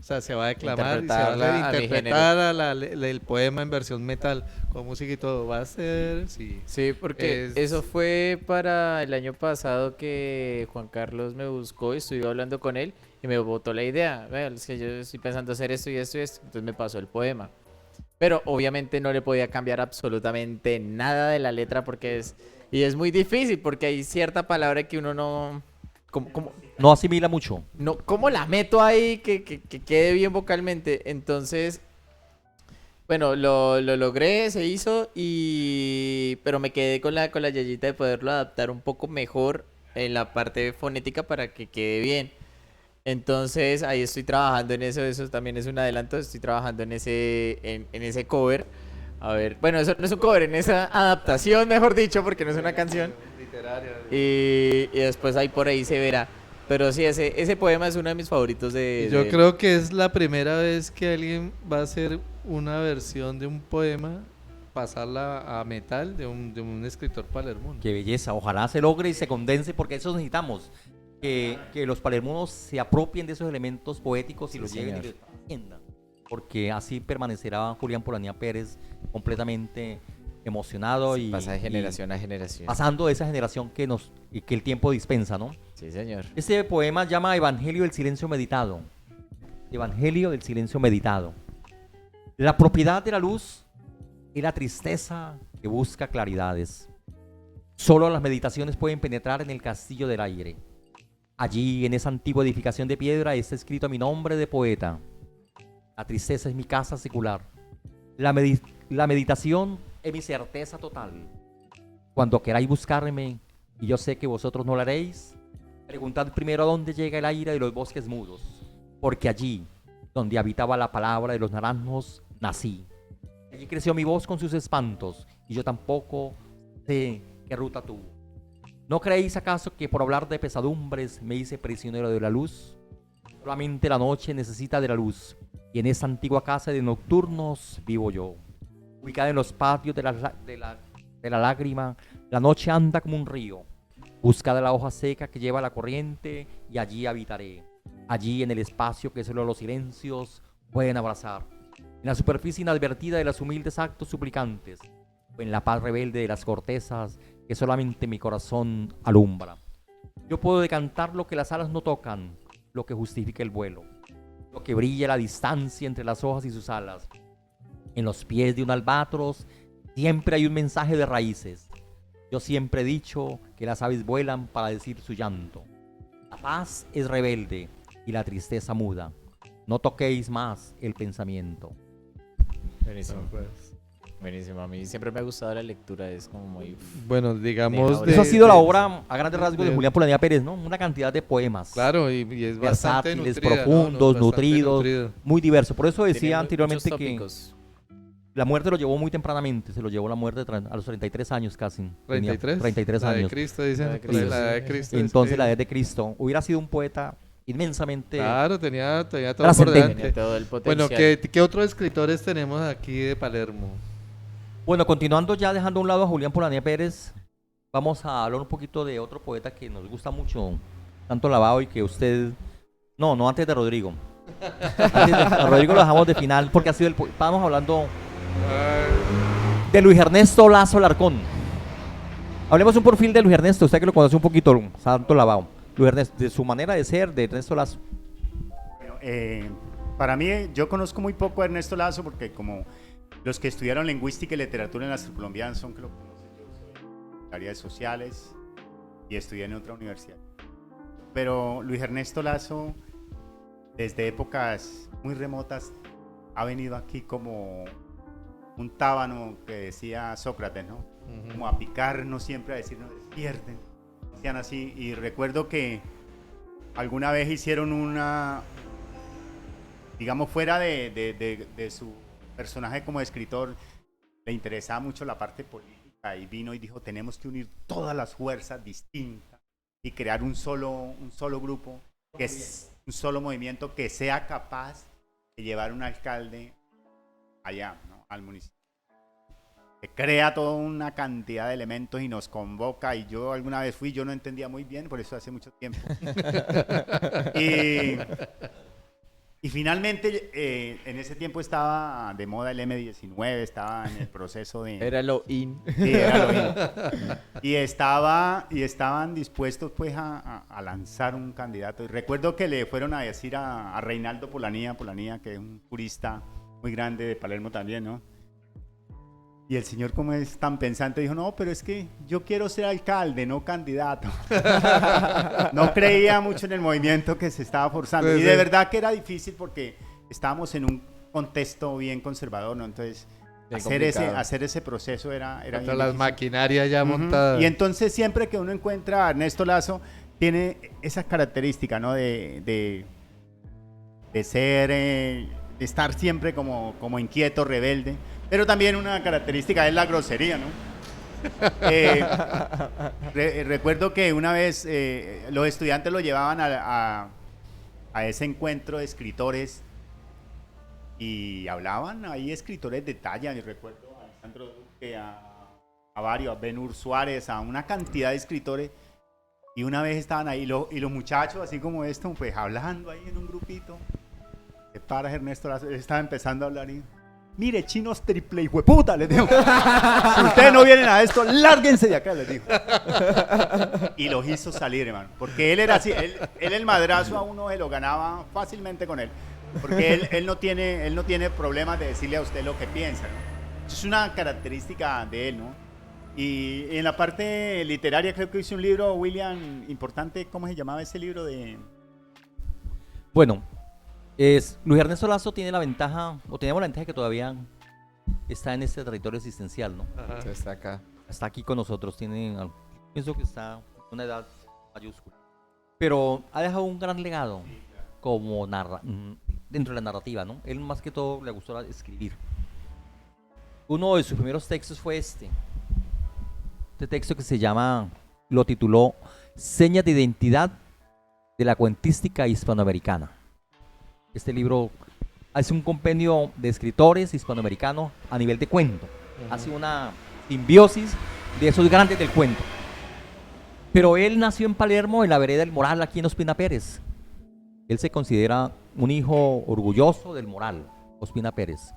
O sea, se va a declamar y se va a Interpretarla a mi interpretar el poema en versión metal, con música y todo. Va a ser, sí. Sí, porque Es- eso fue para el año pasado que Juan Carlos me buscó y estuve hablando con él y me botó la idea. Vea, es que yo estoy pensando hacer esto y esto y esto. Entonces me pasó el poema. Pero obviamente no le podía cambiar absolutamente nada de la letra porque es muy difícil porque hay cierta palabra que uno no... No asimila mucho. No, ¿cómo la meto ahí que quede bien vocalmente? Entonces, bueno, lo logré, se hizo, pero me quedé con la yayita de poderlo adaptar un poco mejor en la parte fonética para que quede bien. Entonces, ahí estoy trabajando en eso también es un adelanto, estoy trabajando en ese cover. A ver, bueno, eso no es un cover, en esa adaptación, mejor dicho, porque no es una canción. Y después ahí por ahí se verá. Pero sí, ese poema es uno de mis favoritos de... Yo de- creo que es la primera vez que alguien va a hacer una versión de un poema pasarla a metal de un escritor palermo. Qué belleza, ojalá se logre y se condense, porque eso necesitamos, que los palermonos se apropien de esos elementos poéticos y Sí, los lleven y señor. los extiendan, porque así permanecerá Julián Polanía Pérez completamente emocionado y Pasa de y generación a generación. pasando de esa generación que el tiempo dispensa, ¿no? Sí, señor. Este poema llama Evangelio del Silencio Meditado. Evangelio del Silencio Meditado. La propiedad de la luz es la tristeza que busca claridades. Solo las meditaciones pueden penetrar en el castillo del aire. Allí, en esa antigua edificación de piedra, está escrito mi nombre de poeta. La tristeza es mi casa secular. La meditación es mi certeza total. Cuando queráis buscarme, y yo sé que vosotros no lo haréis, preguntad primero a dónde llega el aire de los bosques mudos, porque allí, donde habitaba la palabra de los naranjos, nací. Allí creció mi voz con sus espantos, y yo tampoco sé qué ruta tuvo. ¿No creéis acaso que por hablar de pesadumbres me hice prisionero de la luz? Solamente la noche necesita de la luz, y en esa antigua casa de nocturnos vivo yo. Ubicada en los patios de la lágrima, la noche anda como un río. Busca de la hoja seca que lleva la corriente, y allí habitaré. Allí en el espacio que solo los silencios pueden abrazar. En la superficie inadvertida de los humildes actos suplicantes, o en la paz rebelde de las cortezas que solamente mi corazón alumbra. Yo puedo decantar lo que las alas no tocan, lo que justifica el vuelo, lo que brilla a la distancia entre las hojas y sus alas. En los pies de un albatros siempre hay un mensaje de raíces. Yo siempre he dicho que las aves vuelan para decir su llanto. La paz es rebelde y la tristeza muda. No toquéis más el pensamiento. Buenísimo. Buenísimo. A mí siempre me ha gustado la lectura. Es como muy... Bueno, digamos... Deja- Eso ha sido de- la obra a grandes rasgos de de- Julián Polanía Pérez, ¿no? Una cantidad de poemas. Claro, y es bastante Versátiles, nutrida, ¿no? profundos, Bastante nutridos, nutrido. muy diverso. Por eso tiene decía muchos anteriormente que tópicos. la muerte lo llevó muy tempranamente. Se lo llevó la muerte a los 33 años casi. Tenía 33. 33 La de años. Cristo, dicen. La de Cristo, La de sí. Cristo. Entonces sí. la edad de Cristo. Hubiera sido un poeta inmensamente... Claro, tenía todo por Trascendente. delante. Tiene todo el Bueno, potencial. ¿qué otros escritores tenemos aquí de Palermo? Bueno, continuando ya, dejando a un lado a Julián Polanía Pérez, vamos a hablar un poquito de otro poeta que nos gusta mucho, tanto Lavado, y que usted... No, antes de Rodrigo. A Rodrigo lo dejamos de final porque ha sido estábamos hablando de Luis Ernesto Lazo Alarcón. Hablemos un perfil de Luis Ernesto, usted que lo conoce un poquito, Santo Lavado. Luis Ernesto, de su manera de ser, de Ernesto Lazo. Bueno, para mí, yo conozco muy poco a Ernesto Lazo porque como los que estudiaron lingüística y literatura en las colombianas son que lo conocen, yo soy de áreas sociales y estudié en otra universidad. Pero Luis Ernesto Lazo, desde épocas muy remotas, ha venido aquí como un tábano que decía Sócrates, ¿no? Como a picarnos siempre, a decirnos despierten, decían así. Y recuerdo que alguna vez hicieron una, digamos, fuera de su personaje como escritor, le interesaba mucho la parte política y vino y dijo, tenemos que unir todas las fuerzas distintas y crear un solo grupo, que es un solo movimiento que sea capaz de llevar un alcalde allá, ¿no? Al municipio. Que crea toda una cantidad de elementos y nos convoca, y yo alguna vez fui, yo no entendía muy bien, por eso hace mucho tiempo. Y finalmente, en ese tiempo estaba de moda el M19, estaba en el proceso de... Era lo in. Sí, era lo mismo. Y estaban dispuestos pues a lanzar un candidato. Y recuerdo que le fueron a decir a Reinaldo Polanía, que es un jurista muy grande de Palermo también, ¿no? Y el señor, como es tan pensante, dijo, no, pero es que yo quiero ser alcalde, no candidato. No creía mucho en el movimiento que se estaba forzando. Sí, Y sí. de verdad que era difícil porque estábamos en un contexto bien conservador, ¿no? Entonces, Bien hacer complicado. ese proceso era bien Contra las difícil. maquinarias ya Ujú. montadas. Y entonces siempre que uno encuentra a Ernesto Lazo, tiene esa característica, ¿no? De ser, de estar siempre como inquieto, rebelde. Pero también una característica es la grosería, ¿no? Recuerdo que una vez los estudiantes lo llevaban a ese encuentro de escritores y hablaban ahí escritores de talla. Y recuerdo al Alejandro Duque, a varios, a Ben-Hur Suárez, a una cantidad de escritores. Y una vez estaban ahí y los muchachos, así como esto, pues hablando ahí en un grupito. Se para Ernesto Lazo, él estaba empezando a hablar y... Mire, chinos triple hijueputa, les dijo. Si ustedes no vienen a esto, lárguense de acá, les dijo. Y los hizo salir, hermano. Porque él era así, él el madrazo a uno se lo ganaba fácilmente con él. Porque él no tiene problemas de decirle a usted lo que piensa, ¿no? Es una característica de él, ¿no? Y en la parte literaria creo que hice un libro, William, importante. ¿Cómo se llamaba ese libro de...? Bueno, Luis Ernesto Lazo tiene la ventaja, o tenemos la ventaja de que todavía está en este territorio existencial, ¿no? Ajá. Está acá. Está aquí con nosotros, pienso que está en una edad mayúscula. Pero ha dejado un gran legado como dentro de la narrativa, ¿no? Él más que todo le gustó escribir. Uno de sus primeros textos fue este texto que lo tituló Señas de Identidad de la Cuentística Hispanoamericana. Este libro hace un compendio de escritores hispanoamericanos a nivel de cuento. Hace una simbiosis de esos grandes del cuento. Pero él nació en Palermo, en la vereda del Moral, aquí en Ospina Pérez. Él se considera un hijo orgulloso del Moral, Ospina Pérez.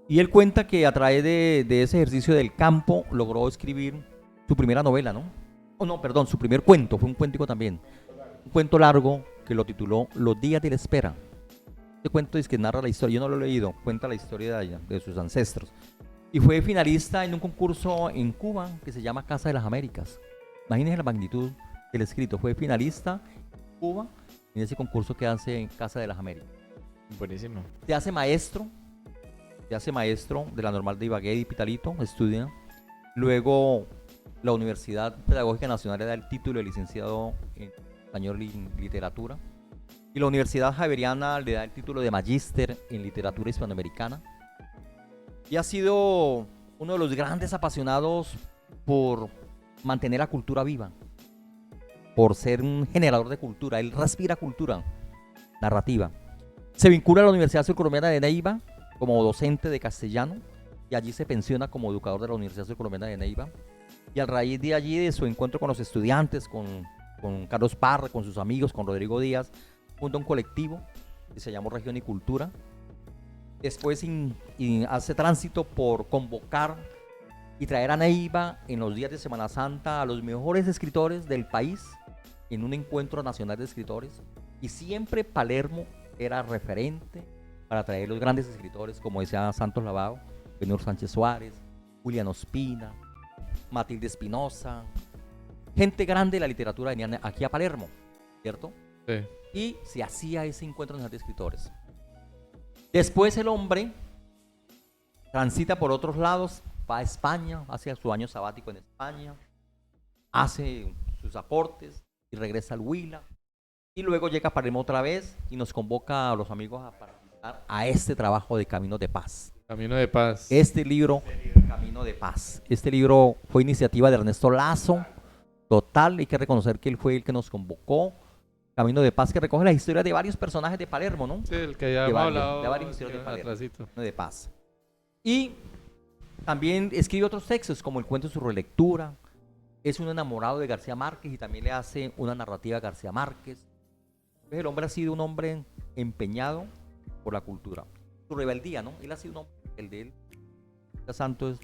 Y él cuenta que a través de ese ejercicio del campo logró escribir su primera novela, ¿no? Perdón, su primer cuento, fue un cuentico también. Un cuento largo que lo tituló Los días de la espera. Este cuento es que narra la historia, yo no lo he leído, cuenta la historia de sus ancestros. Y fue finalista en un concurso en Cuba que se llama Casa de las Américas. Imagínense la magnitud del escrito. Fue finalista en Cuba en ese concurso que hace en Casa de las Américas. Buenísimo. Se hace maestro de la Normal de Ibagué y Pitalito, estudia. Luego la Universidad Pedagógica Nacional le da el título de licenciado en Español y Literatura. Y la Universidad Javeriana le da el título de Magíster en Literatura Hispanoamericana. Y ha sido uno de los grandes apasionados por mantener la cultura viva, por ser un generador de cultura. Él respira cultura narrativa. Se vincula a la Universidad Surcolombiana de Neiva como docente de castellano y allí se pensiona como educador de la Universidad Surcolombiana de Neiva. Y a raíz de allí, de su encuentro con los estudiantes, con Carlos Parra, con sus amigos, con Rodrigo Díaz, funda un colectivo que se llamó Región y Cultura. Después hace tránsito por convocar y traer a Neiva en los días de Semana Santa a los mejores escritores del país en un encuentro nacional de escritores. Y siempre Palermo era referente para traer los grandes escritores, como decía Santos Lavao, Ben-Hur Sánchez Suárez, Julián Ospina, Matilde Espinosa, gente grande de la literatura venían aquí a Palermo, ¿cierto? Sí. Y se hacía ese encuentro nacional de escritores. Después el hombre transita por otros lados, va a España, hace su año sabático en España, hace sus aportes y regresa al Huila. Y luego llega a Palermo otra vez y nos convoca a los amigos a participar a este trabajo de Camino de Paz. Camino de Paz. Este libro, Camino de Paz. Este libro fue iniciativa de Ernesto Lazo. Total, hay que reconocer que él fue el que nos convocó. Camino de Paz, que recoge la historia de varios personajes de Palermo, ¿no? Sí, el que ya De hemos varios, hablado de varios historias de Palermo. atrasito. Camino de Paz. Y también escribe otros textos, como el cuento de su relectura. Es un enamorado de García Márquez y también le hace una narrativa a García Márquez. Entonces, el hombre ha sido un hombre empeñado por la cultura. Su rebeldía, ¿no? Él ha sido un hombre, el de él. Santos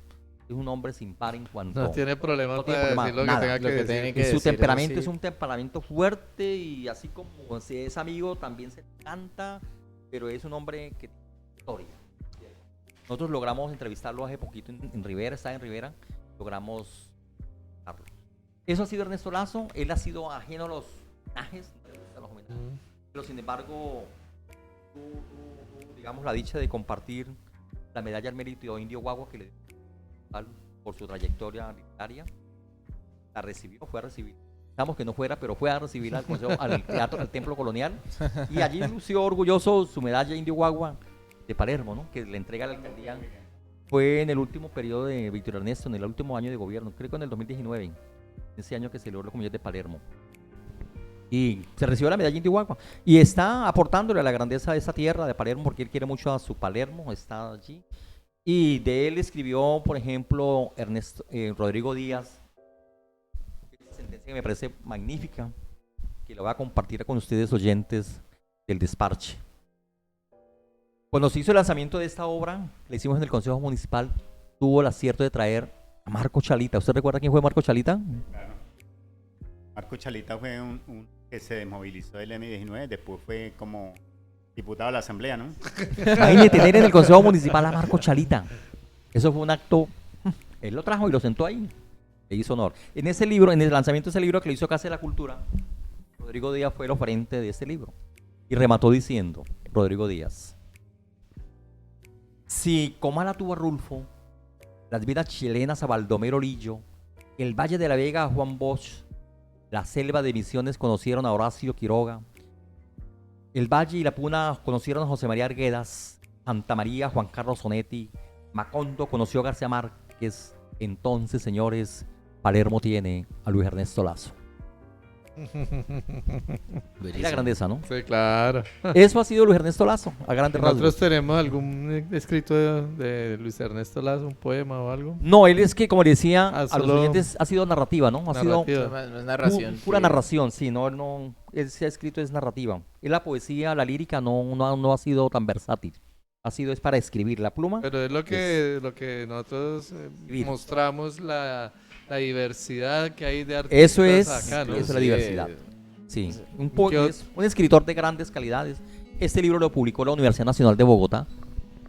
es un hombre sin par en cuanto... No tiene problemas no tiene para problema, decir lo nada. que tenga Lo que que decir. tiene Y que su decir, temperamento sí. es un temperamento fuerte y así como si es amigo también se encanta, pero es un hombre que tiene historia. Nosotros logramos entrevistarlo hace poquito en Rivera, está en Rivera, logramos entrevistarlo. Eso ha sido Ernesto Lazo, él ha sido ajeno a los homenajes, pero sin embargo tuvo, digamos, la dicha de compartir la medalla al mérito Indio Guagua que le dio por su trayectoria literaria. La recibió, fue a recibir. Pensamos que no fuera, pero fue a recibir al teatro, al Templo Colonial, y allí lució orgulloso su medalla Indio Guagua de Palermo, ¿no? Que le entrega a la alcaldía. Fue en el último periodo de Víctor Ernesto, en el último año de gobierno, creo que en el 2019, ese año que celebró la Comunidad de Palermo. Y se recibió la medalla Indio Guagua. Y está aportándole a la grandeza de esta tierra de Palermo, porque él quiere mucho a su Palermo, está allí. Y de él escribió, por ejemplo, Rodrigo Díaz, una sentencia que me parece magnífica, que la voy a compartir con ustedes oyentes del Desparche. Cuando se hizo el lanzamiento de esta obra, la hicimos en el Consejo Municipal, tuvo el acierto de traer a Marco Chalita. ¿Usted recuerda quién fue Marco Chalita? Claro. Marco Chalita fue un que se desmovilizó del M19, después fue como diputado de la Asamblea, ¿no? Imagínate tener en el Consejo Municipal a Marco Chalita. Eso fue un acto, él lo trajo y lo sentó ahí, le hizo honor. En ese libro, en el lanzamiento de ese libro que le hizo Casa de la Cultura, Rodrigo Díaz fue el oferente de este libro y remató diciendo, Rodrigo Díaz, si Comala tuvo a Rulfo, las vidas chilenas a Baldomero Lillo, el Valle de la Vega a Juan Bosch, la selva de Misiones conocieron a Horacio Quiroga, el Valle y la Puna conocieron a José María Arguedas, Santa María Juan Carlos Sonetti, Macondo conoció a García Márquez, entonces, señores, Palermo tiene a Luis Ernesto Lazo. Y la grandeza, ¿no? Sí, claro. Eso ha sido Luis Ernesto Lazo, a grandes ¿Nosotros rasgos. tenemos algún escrito de Luis Ernesto Lazo, un poema o algo? No, él es que, como le decía a los solo oyentes, ha sido narrativa, ¿no? Ha sido narrativa. No es narración. pura sí. narración, sí, él se ha escrito es narrativa. Y la poesía, la lírica no ha sido tan versátil. Es para escribir. La pluma, Pero es lo que nosotros Escribir. mostramos la diversidad que hay de artistas eso es, acá, ¿no? eso es la Sí, diversidad. Sí, ¿Qué es un escritor de grandes calidades. Este libro lo publicó la Universidad Nacional de Bogotá,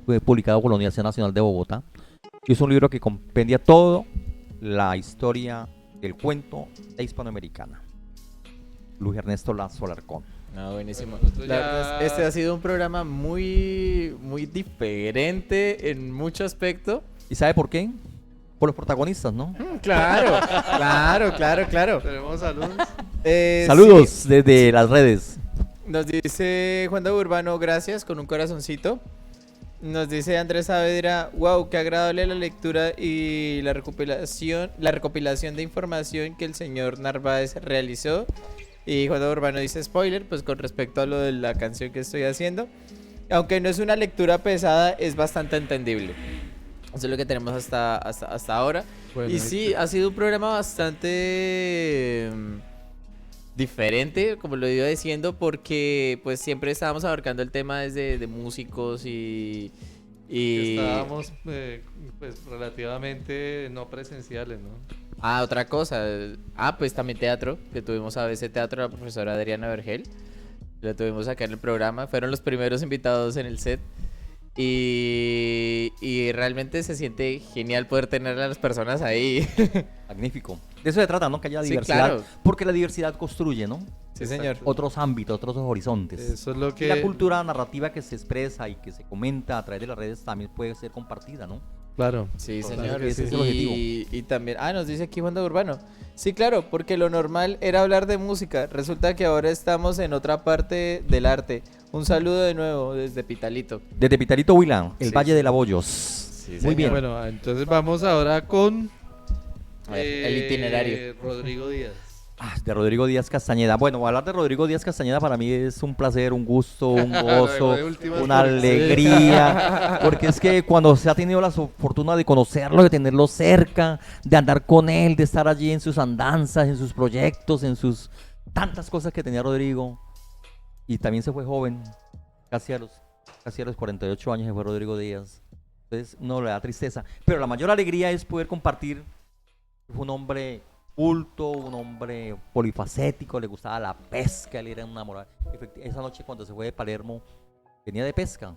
fue publicado por la Universidad Nacional de Bogotá. Y es un libro que compendia toda la historia del cuento de hispanoamericana. Luis Ernesto Lazo Alarcón. No, buenísimo. Bueno, nosotros La verdad este ha sido un programa muy diferente en mucho aspecto. ¿Y sabe por qué? Por los protagonistas, ¿no? Claro, claro. Tenemos saludos. Saludos desde las redes. Nos dice Juan de Urbano, gracias, con un corazoncito. Nos dice Andrés Saavedra, wow, qué agradable la lectura y la recopilación de información que el señor Narváez realizó. Y Juan de Urbano dice spoiler, pues con respecto a lo de la canción que estoy haciendo. Aunque no es una lectura pesada, es bastante entendible. Eso es lo que tenemos hasta ahora. Bueno, Y sí, ha sido un programa bastante diferente, como lo iba diciendo, porque pues siempre estábamos abarcando el tema desde de músicos y estábamos pues relativamente no presenciales, ¿no? otra cosa. Pues también teatro, que tuvimos a veces teatro, la profesora Adriana Vergel. La tuvimos acá en el programa. Fueron los primeros invitados en el set. Y realmente se siente genial poder tener a las personas ahí. Magnífico. De eso se trata, ¿no? Que haya Sí, diversidad. claro. Porque la diversidad construye, ¿no? Sí, señor. Otros ámbitos, otros horizontes. Eso es lo Y la que... cultura narrativa que se expresa y que se comenta a través de las redes también puede ser compartida, ¿no? Claro. Sí, Claro señor. que ese es el objetivo. Y también, nos dice aquí Juan de Urbano. Sí, claro, porque lo normal era hablar de música. Resulta que ahora estamos en otra parte del arte. Un saludo de nuevo desde Pitalito. Desde Pitalito Huila, el Sí, Valle sí. de Laboyos. Sí, Muy bien. Bueno, entonces vamos ahora con... A ver, el itinerario. Rodrigo Díaz. De Rodrigo Díaz Castañeda. Bueno, hablar de Rodrigo Díaz Castañeda para mí es un placer, un gusto, un gozo, De últimas una por- alegría. Porque es que cuando se ha tenido la fortuna de conocerlo, de tenerlo cerca, de andar con él, de estar allí en sus andanzas, en sus proyectos, en sus tantas cosas que tenía Rodrigo. Y también se fue joven, casi a los 48 años se fue Rodrigo Díaz. Entonces no le da tristeza. Pero la mayor alegría es poder compartir. Fue un hombre culto, un hombre polifacético, le gustaba la pesca, él era un enamorado. Esa noche cuando se fue de Palermo, venía de pesca,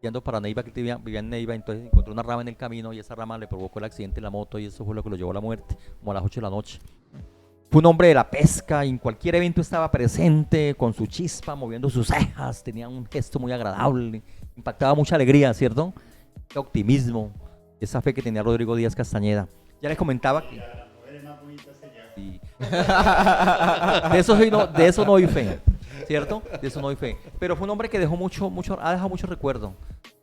yendo para Neiva, que vivía en Neiva, entonces encontró una rama en el camino y esa rama le provocó el accidente en la moto y eso fue lo que lo llevó a la muerte, como a las 8 de la noche. Fue un hombre de la pesca y en cualquier evento estaba presente, con su chispa, moviendo sus cejas, tenía un gesto muy agradable, impactaba mucha alegría, ¿cierto? Ese optimismo, esa fe que tenía Rodrigo Díaz Castañeda. Ya les comentaba que... Sí. De eso no doy fe, ¿cierto? De eso no doy fe. Pero fue un hombre que dejó ha dejado mucho recuerdo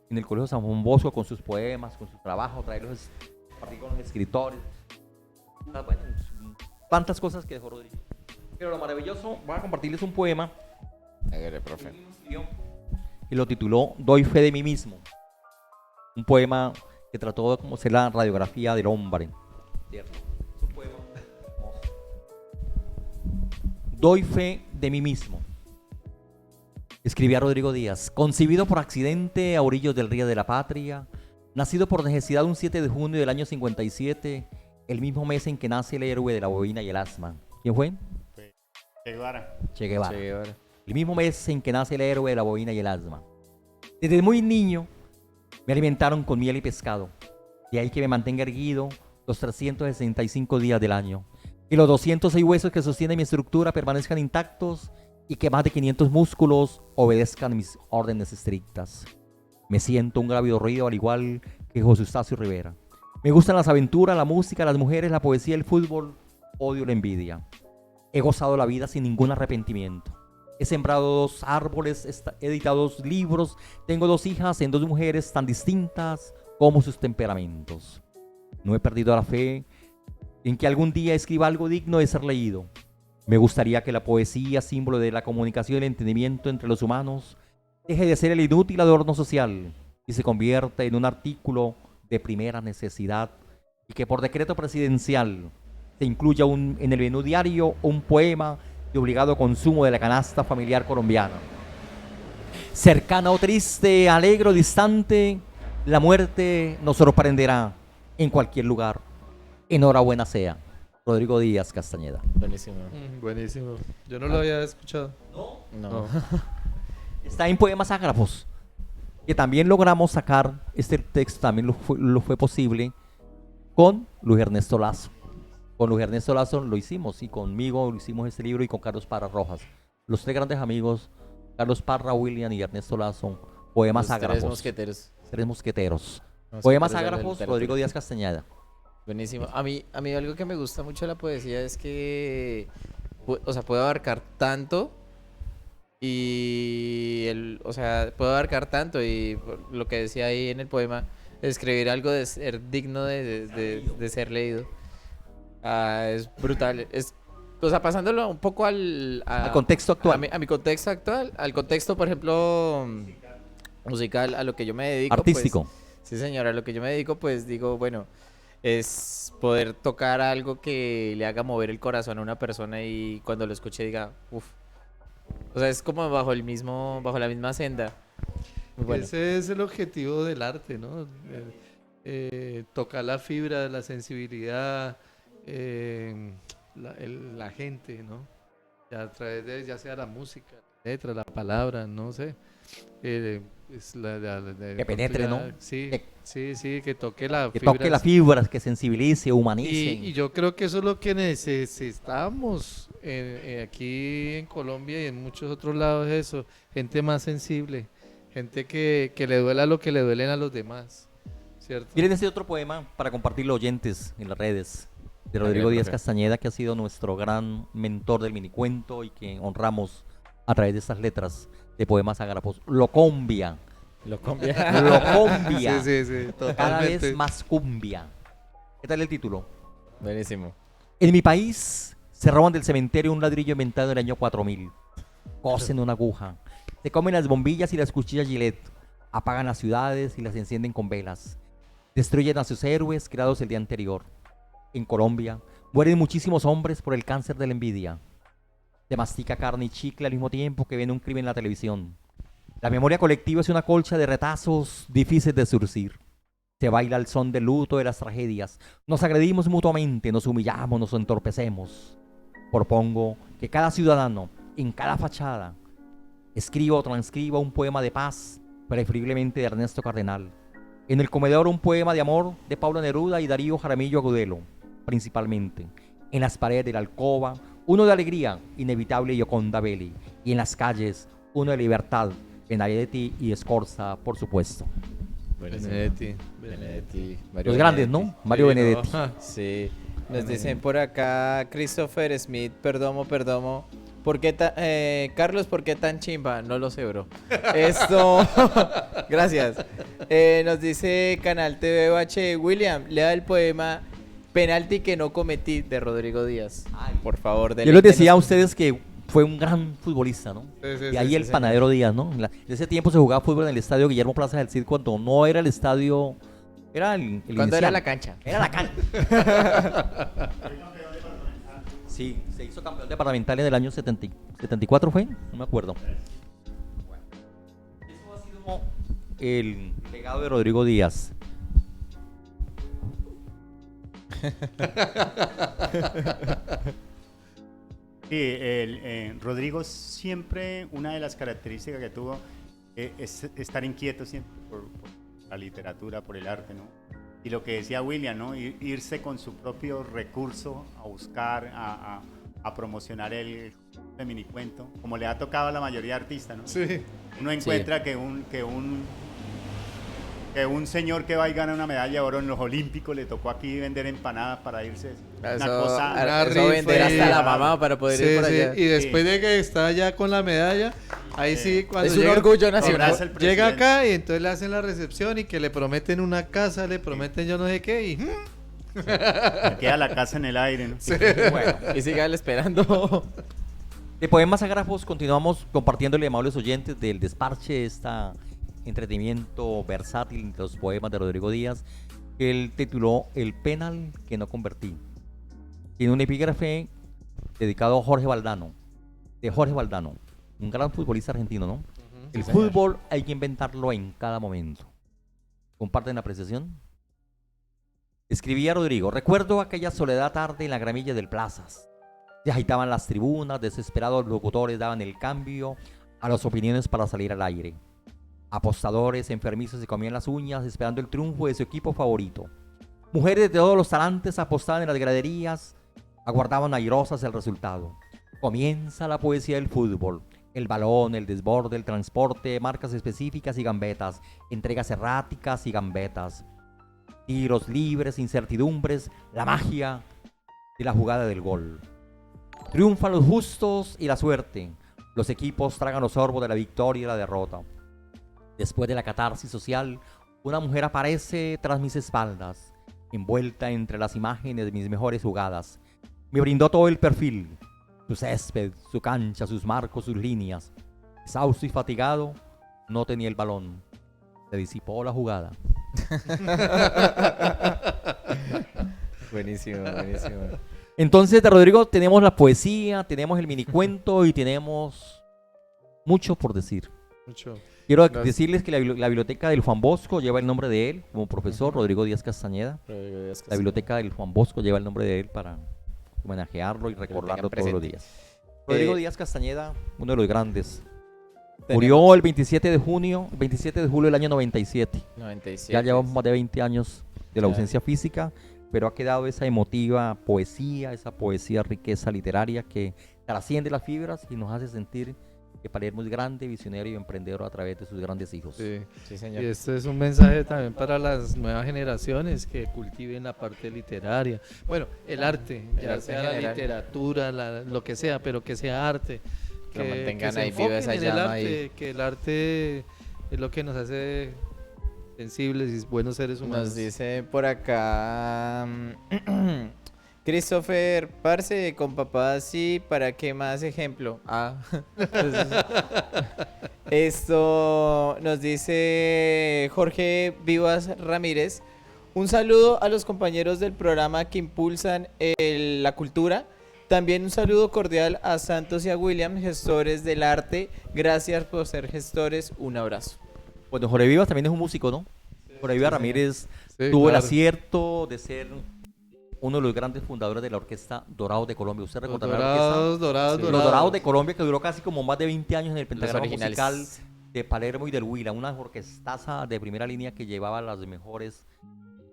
en el Colegio San Juan Bosco con sus poemas, con su trabajo, compartir con los escritores. Bueno, tantas cosas que dejó Rodrigo. Pero lo maravilloso, voy a compartirles un poema profe. y lo tituló Doy fe de mí mismo. Un poema que trató de cómo ser la radiografía del hombre. ¿Cierto? Es un poema hermoso. Doy fe de mí mismo. Escribía Rodrigo Díaz, concebido por accidente a orillos del río de la patria, nacido por necesidad un 7 de junio del año 57, el mismo mes en que nace el héroe de la bobina y el asma. ¿Quién fue? Che Guevara. Che Guevara. Che Guevara. El mismo mes en que nace el héroe de la bobina y el asma. Desde muy niño me alimentaron con miel y pescado. De ahí que me mantenga erguido los 365 días del año. Y los 206 huesos que sostienen mi estructura permanezcan intactos y que más de 500 músculos obedezcan mis órdenes estrictas. Me siento un grávido ruido al igual que José Eustacio Rivera. Me gustan las aventuras, la música, las mujeres, la poesía, el fútbol. Odio la envidia. He gozado la vida sin ningún arrepentimiento. He sembrado 2 árboles, he editado 2 libros, tengo 2 hijas en 2 mujeres tan distintas como sus temperamentos. No he perdido la fe en que algún día escriba algo digno de ser leído. Me gustaría que la poesía, símbolo de la comunicación y el entendimiento entre los humanos, deje de ser el inútil adorno social y se convierta en un artículo de primera necesidad y que por decreto presidencial se incluya en el menú diario un poema de obligado consumo de la canasta familiar colombiana. Cercana o triste, alegre o distante, la muerte nos sorprenderá en cualquier lugar. Enhorabuena sea. Rodrigo Díaz Castañeda. Buenísimo. Buenísimo. Yo no lo había escuchado. No. Está en Poemas Ágrafos, que también logramos sacar este texto, también lo fue posible con Luis Ernesto Lazo. Con Luis Ernesto Lazo lo hicimos y conmigo lo hicimos este libro y con Carlos Parra Rojas. Los 3 grandes amigos, Carlos Parra, William y Ernesto Lazo, Poemas Los Ágrafos. 3 mosqueteros. 3 mosqueteros. Los Poemas mosqueteros de la Ágrafos, literatura. Rodrigo Díaz Castañeda. Buenísimo. A mí algo que me gusta mucho de la poesía es que, o sea, puede abarcar tanto o sea, puede abarcar tanto y lo que decía ahí en el poema, escribir algo de ser digno de ser leído. Es brutal. O sea, pasándolo un poco al contexto actual. A mi contexto actual, al contexto, por ejemplo, musical, a lo que yo me dedico. Artístico. Pues, sí, señora, a lo que yo me dedico, pues digo, bueno, es poder tocar algo que le haga mover el corazón a una persona y cuando lo escuche diga, uff. O sea, es como bajo la misma senda. Muy bueno. Ese es el objetivo del arte, ¿no? Tocar la fibra, la sensibilidad, la gente, ¿no? Ya a través de, ya sea la música, la letra, la palabra, no sé. Es Que penetre, ¿no? Sí, Que- sí, que toque la Que fibra. toque las fibras, que sensibilice, humanice. Y yo creo que eso es lo que necesitamos aquí en Colombia y en muchos otros lados, eso, gente más sensible, gente que le duela lo que le duelen a los demás, ¿cierto? Miren este otro poema para compartirlo oyentes en las redes de Rodrigo ver, Díaz profe. Castañeda, que ha sido nuestro gran mentor del minicuento y que honramos a través de estas letras de Poemas Ágrafos. Locombia, Lo cambia. Locombia, Sí, cada vez totalmente. más cumbia. ¿Qué tal el título? Buenísimo. En mi país se roban del cementerio un ladrillo inventado en el año 4000. Cosen una aguja. Se comen las bombillas y las cuchillas Gillette. Apagan las ciudades y las encienden con velas. Destruyen a sus héroes creados el día anterior. En Colombia mueren muchísimos hombres por el cáncer de la envidia. Se mastica carne y chicle al mismo tiempo que ven un crimen en la televisión. La memoria colectiva es una colcha de retazos difíciles de surcir. Se baila al son del luto de las tragedias. Nos agredimos mutuamente, nos humillamos, nos entorpecemos. Propongo que cada ciudadano, en cada fachada, escriba o transcriba un poema de paz, preferiblemente de Ernesto Cardenal. En el comedor un poema de amor de Pablo Neruda y Darío Jaramillo Agudelo, principalmente. En las paredes de la alcoba, uno de alegría, inevitable Gioconda Belli. Y en las calles, uno de libertad, Benedetti y Scorza, por supuesto. Benedetti. Los grandes, ¿no? Mario Sí, Benedetti. no. Sí. Nos dicen por acá Christopher Smith, perdomo. Carlos, ¿por qué tan chimba? No lo sé, bro. Esto. Gracias. Nos dice Canal TVH, William, lea el poema Penalti que no cometí de Rodrigo Díaz. Por favor, Yo les decía a deleítenos. ustedes que fue un gran futbolista, ¿no? Y ahí el sí, panadero Díaz, ¿no? En ese tiempo se jugaba fútbol en el estadio Guillermo Plaza del Cid cuando no era el estadio Era el ¿Cuándo era inicial. la cancha? Era la cancha. Sí, se hizo campeón departamental en el año 74, ¿fue? No me acuerdo. Eso ha sido el legado de Rodrigo Díaz. Sí, Rodrigo siempre, una de las características que tuvo es estar inquieto siempre por la literatura, por el arte, ¿no? Y lo que decía William, ¿no? Irse con su propio recurso a buscar, a promocionar el minicuento, como le ha tocado a la mayoría de artistas, ¿no? Sí. Uno encuentra que un señor que va y gana una medalla de oro en los Olímpicos le tocó aquí vender empanadas para irse. Una cosa. una Eso vender rifa hasta y- la mamá para poder ir por allá. Y después de que está ya con la medalla, ahí sí, cuando Es un llega, orgullo nacional. abraza el llega presidente. acá y entonces le hacen la recepción y que le prometen una casa, le prometen yo no sé qué y Queda la casa en el aire, ¿no? Bueno, Y sigan esperando. de Poemas Ágrafos continuamos compartiéndole, amables oyentes, del desparche, esta entretenimiento versátil de los poemas de Rodrigo Díaz, que él tituló El penal que no convertí. Tiene un epígrafe dedicado a Jorge Valdano, de Jorge Valdano, un gran futbolista argentino, ¿no? El fútbol hay que inventarlo en cada momento. ¿Comparten la apreciación? Escribía Rodrigo: recuerdo aquella soledad tarde en la gramilla del Plazas. Se agitaban las tribunas, desesperados locutores daban el cambio a las opiniones para salir al aire. Apostadores enfermizos se comían las uñas esperando el triunfo de su equipo favorito. Mujeres de todos los talantes apostaban en las graderías, aguardaban airosas el resultado. Comienza la poesía del fútbol. El balón, el desborde, el transporte, marcas específicas y gambetas, entregas erráticas y gambetas, tiros libres, incertidumbres, la magia de la jugada del gol. Triunfan los justos y la suerte. Los equipos tragan los sorbos de la victoria y la derrota. Después de la catarsis social, una mujer aparece tras mis espaldas, envuelta entre las imágenes de mis mejores jugadas. Me brindó todo el perfil, su césped, su cancha, sus marcos, sus líneas. Exhausto y fatigado, no tenía el balón. Se disipó la jugada. Buenísimo, buenísimo. Entonces, de Rodrigo tenemos la poesía, tenemos el minicuento y tenemos mucho por decir. mucho. Quiero Gracias. decirles que la biblioteca del Juan Bosco lleva el nombre de él como profesor, Rodrigo Díaz Castañeda. La biblioteca del Juan Bosco lleva el nombre de él para homenajearlo y recordarlo todos los presente. días. Rodrigo Díaz Castañeda, uno de los grandes. Tenemos- Murió el 27 de junio, 27 de julio del año 97. 97. Ya llevamos más de 20 años de la Ya. ausencia física, pero ha quedado esa emotiva poesía, esa poesía riqueza literaria que trasciende las fibras y nos hace sentir que Palermo es grande, visionario y emprendedor a través de sus grandes hijos. Sí. Sí, Y señor. este es un mensaje también para las nuevas generaciones que cultiven la parte literaria. Bueno, el arte, El ya arte sea en la general. literatura, lo que sea, pero que sea arte. Que lo mantengan se ahí viva esa enfoquen en el llama arte, ahí. que el arte es lo que nos hace sensibles y buenos seres humanos. Nos dice por acá Christopher, parce, con papá sí, ¿para qué más ejemplo? Ah, entonces, esto nos dice Jorge Vivas Ramírez. Un saludo a los compañeros del programa que impulsan la cultura. También un saludo cordial a Santos y a William, gestores del arte. Gracias por ser gestores. Un abrazo. Bueno, Jorge Vivas también es un músico, ¿no? Jorge Vivas Ramírez Sí, tuvo el claro. acierto de ser uno de los grandes fundadores de la Orquesta Dorados de Colombia. ¿Usted Los recordará la orquesta? dorados, Sí. Los Dorados de Colombia, que duró casi como más de 20 años en el Los pentagrama originales. musical de Palermo y del Huila, una orquestaza de primera línea que llevaba las mejores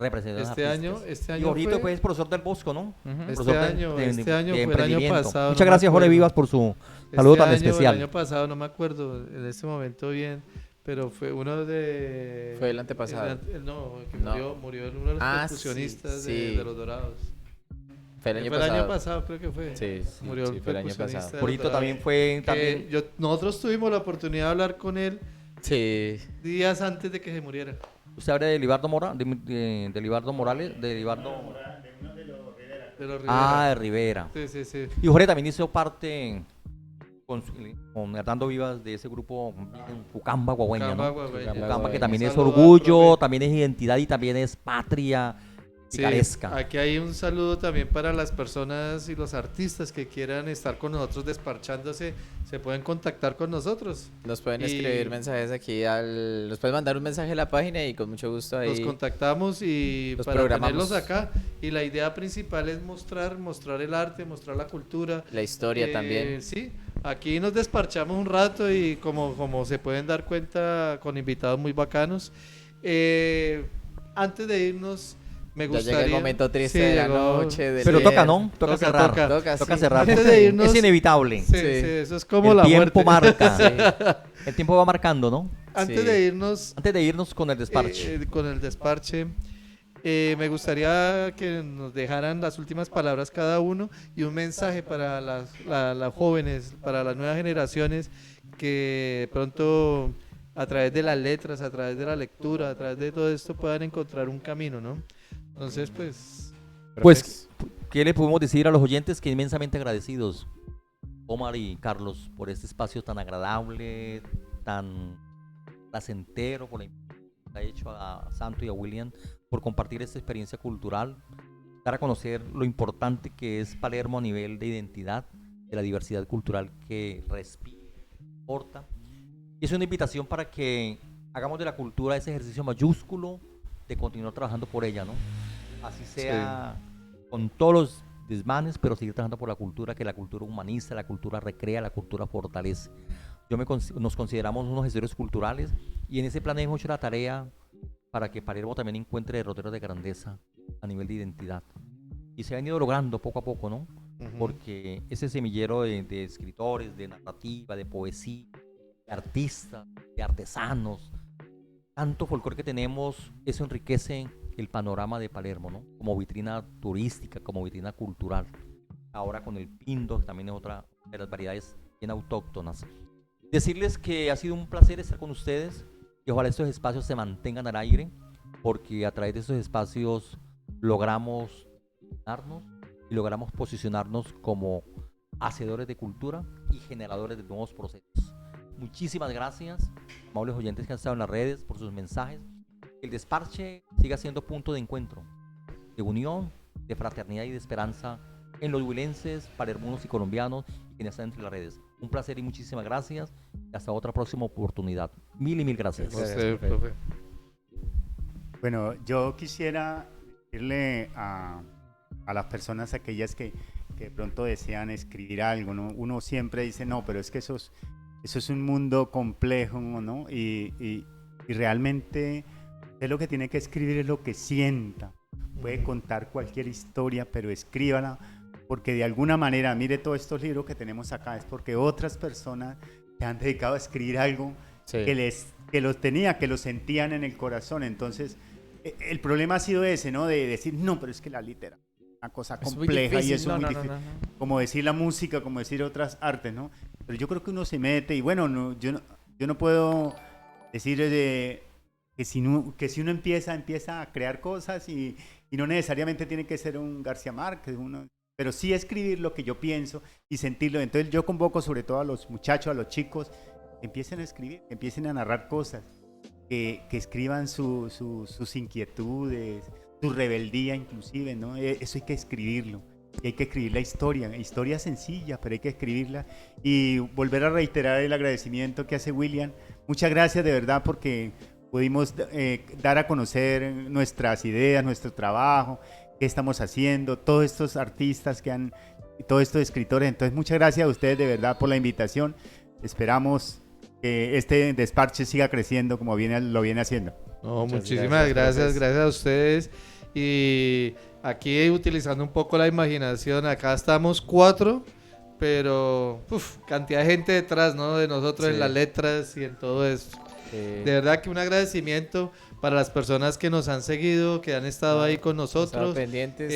representaciones Este artísticas. año Y ahorita fue- pues es profesor del Bosco, ¿no? Ujú. Este Profesor de- año, de- este año de fue el año emprendimiento. pasado. Muchas no me gracias, Jorge acuerdo. Vivas, por su saludo tan El especial. año pasado, no me acuerdo en este momento bien, pero fue uno de... Fue el antepasado. No, que No. murió uno de los Ah, percusionistas sí, de, sí. de los Dorados. Fue el año Fue pasado. el año pasado, creo que fue. Sí, Murió sí, el fue el año percusionista pasado. de los Purito Dorados. también fue... Que nosotros tuvimos la oportunidad de hablar con él Sí. días antes de que se muriera. ¿Usted habla de Libardo Morales? De Libardo... De los Ah, Rivera. de Rivera. Sí, sí, sí. Y Jorge también hizo parte con Hernando Vivas de ese grupo Pucamba Guagüeña, Pucamba, ¿no? Guagüeña. Pucamba, que Un también es saludo al orgullo, profe. también es identidad y también es patria Sí, picaresca. aquí hay un saludo también para las personas y los artistas que quieran estar con nosotros desparchándose, se pueden contactar con nosotros. Nos pueden Y- escribir mensajes aquí nos pueden mandar un mensaje a la página y con mucho gusto Los ahí. contactamos y los para programamos. tenerlos acá. Y la idea principal es mostrar el arte, mostrar la cultura. La historia también. Sí, aquí nos desparchamos un rato y como se pueden dar cuenta con invitados muy bacanos. Antes de irnos, me Ya gustaría... llega el momento triste Sí, de la llegó- noche. Del Pero día. toca, ¿no? Toca cerrar. Toca, Toca sí. cerrar. Antes porque de irnos- es inevitable. Sí, Sí. sí, eso es como El la tiempo muerte. marca. El tiempo va marcando, ¿no? Antes Sí. de irnos, Antes de irnos con el desparche. con el desparche, me gustaría que nos dejaran las últimas palabras cada uno y un mensaje para las jóvenes, para las nuevas generaciones que de pronto a través de las letras, a través de la lectura, a través de todo esto puedan encontrar un camino, ¿no? Entonces, pues, Pues, ¿qué le podemos decir a los oyentes? Que inmensamente agradecidos, Omar y Carlos, por este espacio tan agradable, tan placentero, por la invitación que ha hecho a Santo y a William, por compartir esta experiencia cultural, dar a conocer lo importante que es Palermo a nivel de identidad, de la diversidad cultural que respira, importa. Y es una invitación para que hagamos de la cultura ese ejercicio mayúsculo de continuar trabajando por ella, ¿no? Así sea con todos los desmanes, pero seguir trabajando por la cultura, que la cultura humaniza, la cultura recrea, la cultura fortalece. Nos consideramos unos gestores culturales y en ese plan hemos hecho la tarea para que Palermo también encuentre derroteros de grandeza a nivel de identidad. Y se ha venido logrando poco a poco, ¿no? Porque ese semillero de escritores, de narrativa, de poesía, de artistas, de artesanos, tanto folclore que tenemos, eso enriquece el panorama de Palermo, ¿no? Como vitrina turística, como vitrina cultural. Ahora con el Pindo, que también es otra de las variedades bien autóctonas. Decirles que ha sido un placer estar con ustedes y ojalá estos espacios se mantengan al aire, porque a través de estos espacios logramos darnos y logramos posicionarnos como hacedores de cultura y generadores de nuevos procesos. Muchísimas gracias, amables oyentes que han estado en las redes, por sus mensajes. El desparche siga siendo punto de encuentro, de unión, de fraternidad y de esperanza en los huilenses, palermonos y colombianos y quienes están entre las redes. Un placer y muchísimas gracias. Y hasta otra próxima oportunidad. Mil y mil gracias. a usted, profe. Bueno, yo quisiera decirle a las personas aquellas que de pronto desean escribir algo, ¿no? Uno siempre dice, no, pero es que eso es un mundo complejo, ¿no? Y realmente usted lo que tiene que escribir es lo que sienta. Puede contar cualquier historia, pero escríbala, porque de alguna manera, mire todos estos libros que tenemos acá, es porque otras personas se han dedicado a escribir algo Sí. que los sentían en el corazón. Entonces, el problema ha sido ese, ¿no? De decir, no, pero es que la literatura es una cosa Es muy compleja y difícil, eso es muy difícil. no. Como decir la música, como decir otras artes, ¿no? Pero yo creo que uno se mete y bueno, yo no puedo decir que si uno empieza a crear cosas y no necesariamente tiene que ser un García Márquez, pero sí escribir lo que yo pienso y sentirlo. Entonces yo convoco sobre todo a los muchachos, a los chicos, que empiecen a escribir, que empiecen a narrar cosas, que escriban sus inquietudes, su rebeldía inclusive, ¿no? Eso hay que escribirlo. Y hay que escribir la historia sencilla, pero hay que escribirla. Y volver a reiterar el agradecimiento que hace William. Muchas gracias de verdad porque pudimos dar a conocer nuestras ideas, nuestro trabajo, qué estamos haciendo, todos estos artistas todos estos escritores. Entonces, muchas gracias a ustedes de verdad por la invitación. Esperamos que este desparche siga creciendo como lo viene haciendo. No, Muchas muchísimas gracias, gracias a ustedes. Y aquí utilizando un poco la imaginación, acá estamos 4, pero cantidad de gente detrás, ¿no? De nosotros Sí. en las letras y en todo esto. De verdad que un agradecimiento para las personas que nos han seguido, que han estado ahí con nosotros. Pendientes.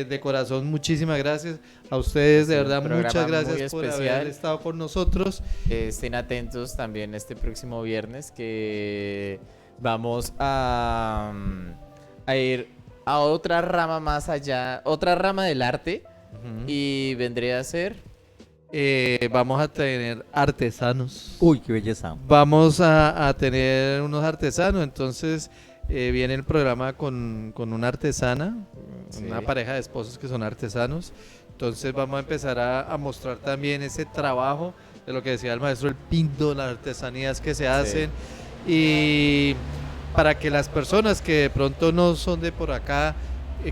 De corazón, muchísimas gracias a ustedes, de Sí, verdad, un programa muchas muy gracias por especial. haber estado con nosotros. Estén atentos también este próximo viernes que vamos a ir a otra rama más allá, otra rama del arte y vendría a ser Vamos a tener artesanos. Uy, qué belleza. Vamos a tener unos artesanos, entonces viene el programa con una artesana, Sí. una pareja de esposos que son artesanos. Entonces vamos a empezar a mostrar también ese trabajo de lo que decía el maestro, el pinto, las artesanías que se hacen. Y para que las personas que de pronto no son de por acá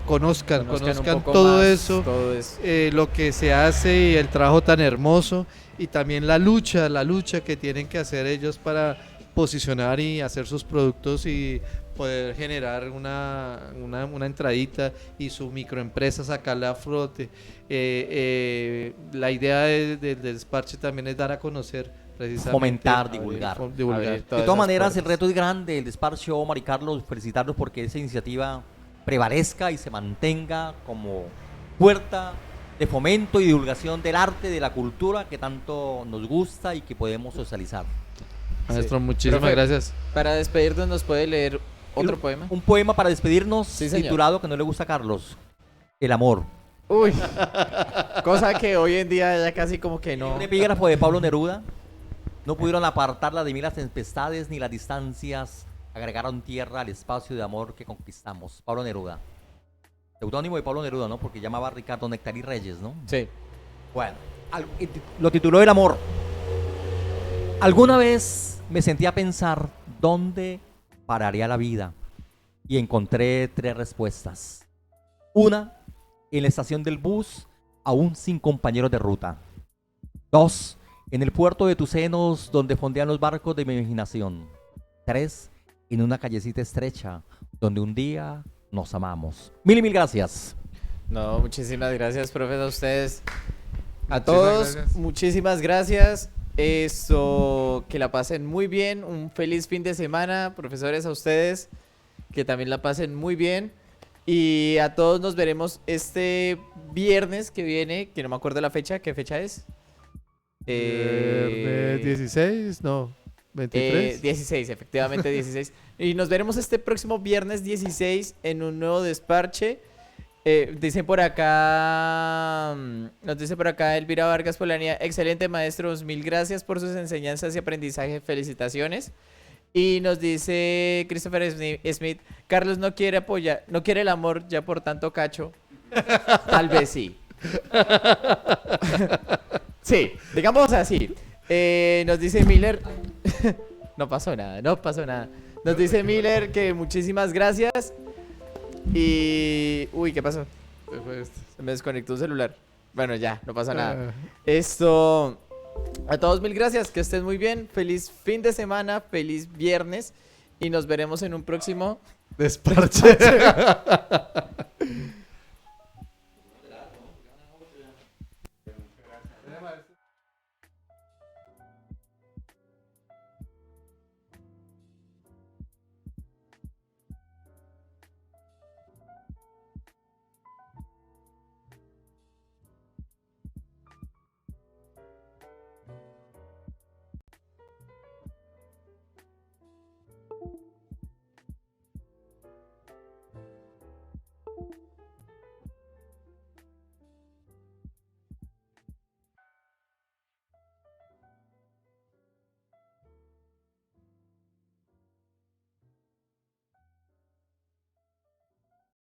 conozcan un poco todo más eso, todo eso. lo que se hace y el trabajo tan hermoso y también la lucha que tienen que hacer ellos para posicionar y hacer sus productos y poder generar una entradita y su microempresa sacarla a flote. La idea del despache también es dar a conocer precisamente. Fomentar, divulgar. divulgar. Abrir De todas todas esas maneras, el puertas. reto es grande. El despacho, Omar y Carlos, felicitarlos porque esa iniciativa prevalezca y se mantenga como puerta de fomento y divulgación del arte, de la cultura que tanto nos gusta y que podemos socializar. Maestro, muchísimas Profe, gracias. Para despedirnos, ¿nos puede leer otro poema? Un poema para despedirnos Sí, señor. titulado, que no le gusta a Carlos, El amor. Uy, cosa que hoy en día ya casi como que no. Un epígrafo de Pablo Neruda. No pudieron apartarla de mí las tempestades ni las distancias. Agregaron tierra al espacio de amor que conquistamos. Pablo Neruda. Seudónimo de Pablo Neruda, ¿no? Porque llamaba a Ricardo Nectarí Reyes, ¿no? Sí. Bueno, lo tituló El amor. Alguna vez me sentí a pensar dónde pararía la vida y encontré 3 respuestas. Una, en la estación del bus, aún sin compañeros de ruta. 2, en el puerto de tus senos donde fondean los barcos de mi imaginación. 3, en una callecita estrecha donde un día nos amamos. Mil y mil gracias. No, muchísimas gracias, profe, a ustedes. A Muchísimas todos, gracias. muchísimas gracias. Eso, que la pasen muy bien. Un feliz fin de semana, profesores, a ustedes. Que también la pasen muy bien. Y a todos nos veremos este viernes que viene, que no me acuerdo la fecha. ¿Qué fecha es? Viernes 16, no, 23. 16, efectivamente 16. Y nos veremos este próximo viernes 16 en un nuevo desparche. Dicen por acá, nos dice por acá Elvira Vargas Polanía, excelente maestros, mil gracias por sus enseñanzas y aprendizaje, felicitaciones. Y nos dice Christopher Smith, Carlos no quiere apoyar, no quiere el amor, ya por tanto cacho. Tal vez sí. Sí, digamos así. Nos dice Miller, no pasó nada, no pasó nada. Nos dice Miller que muchísimas gracias. Y... Uy, ¿qué pasó? Se me desconectó un celular. Bueno, ya, no pasa nada. Esto... A todos mil gracias, que estén muy bien. Feliz fin de semana, feliz viernes. Y nos veremos en un próximo... Desparche.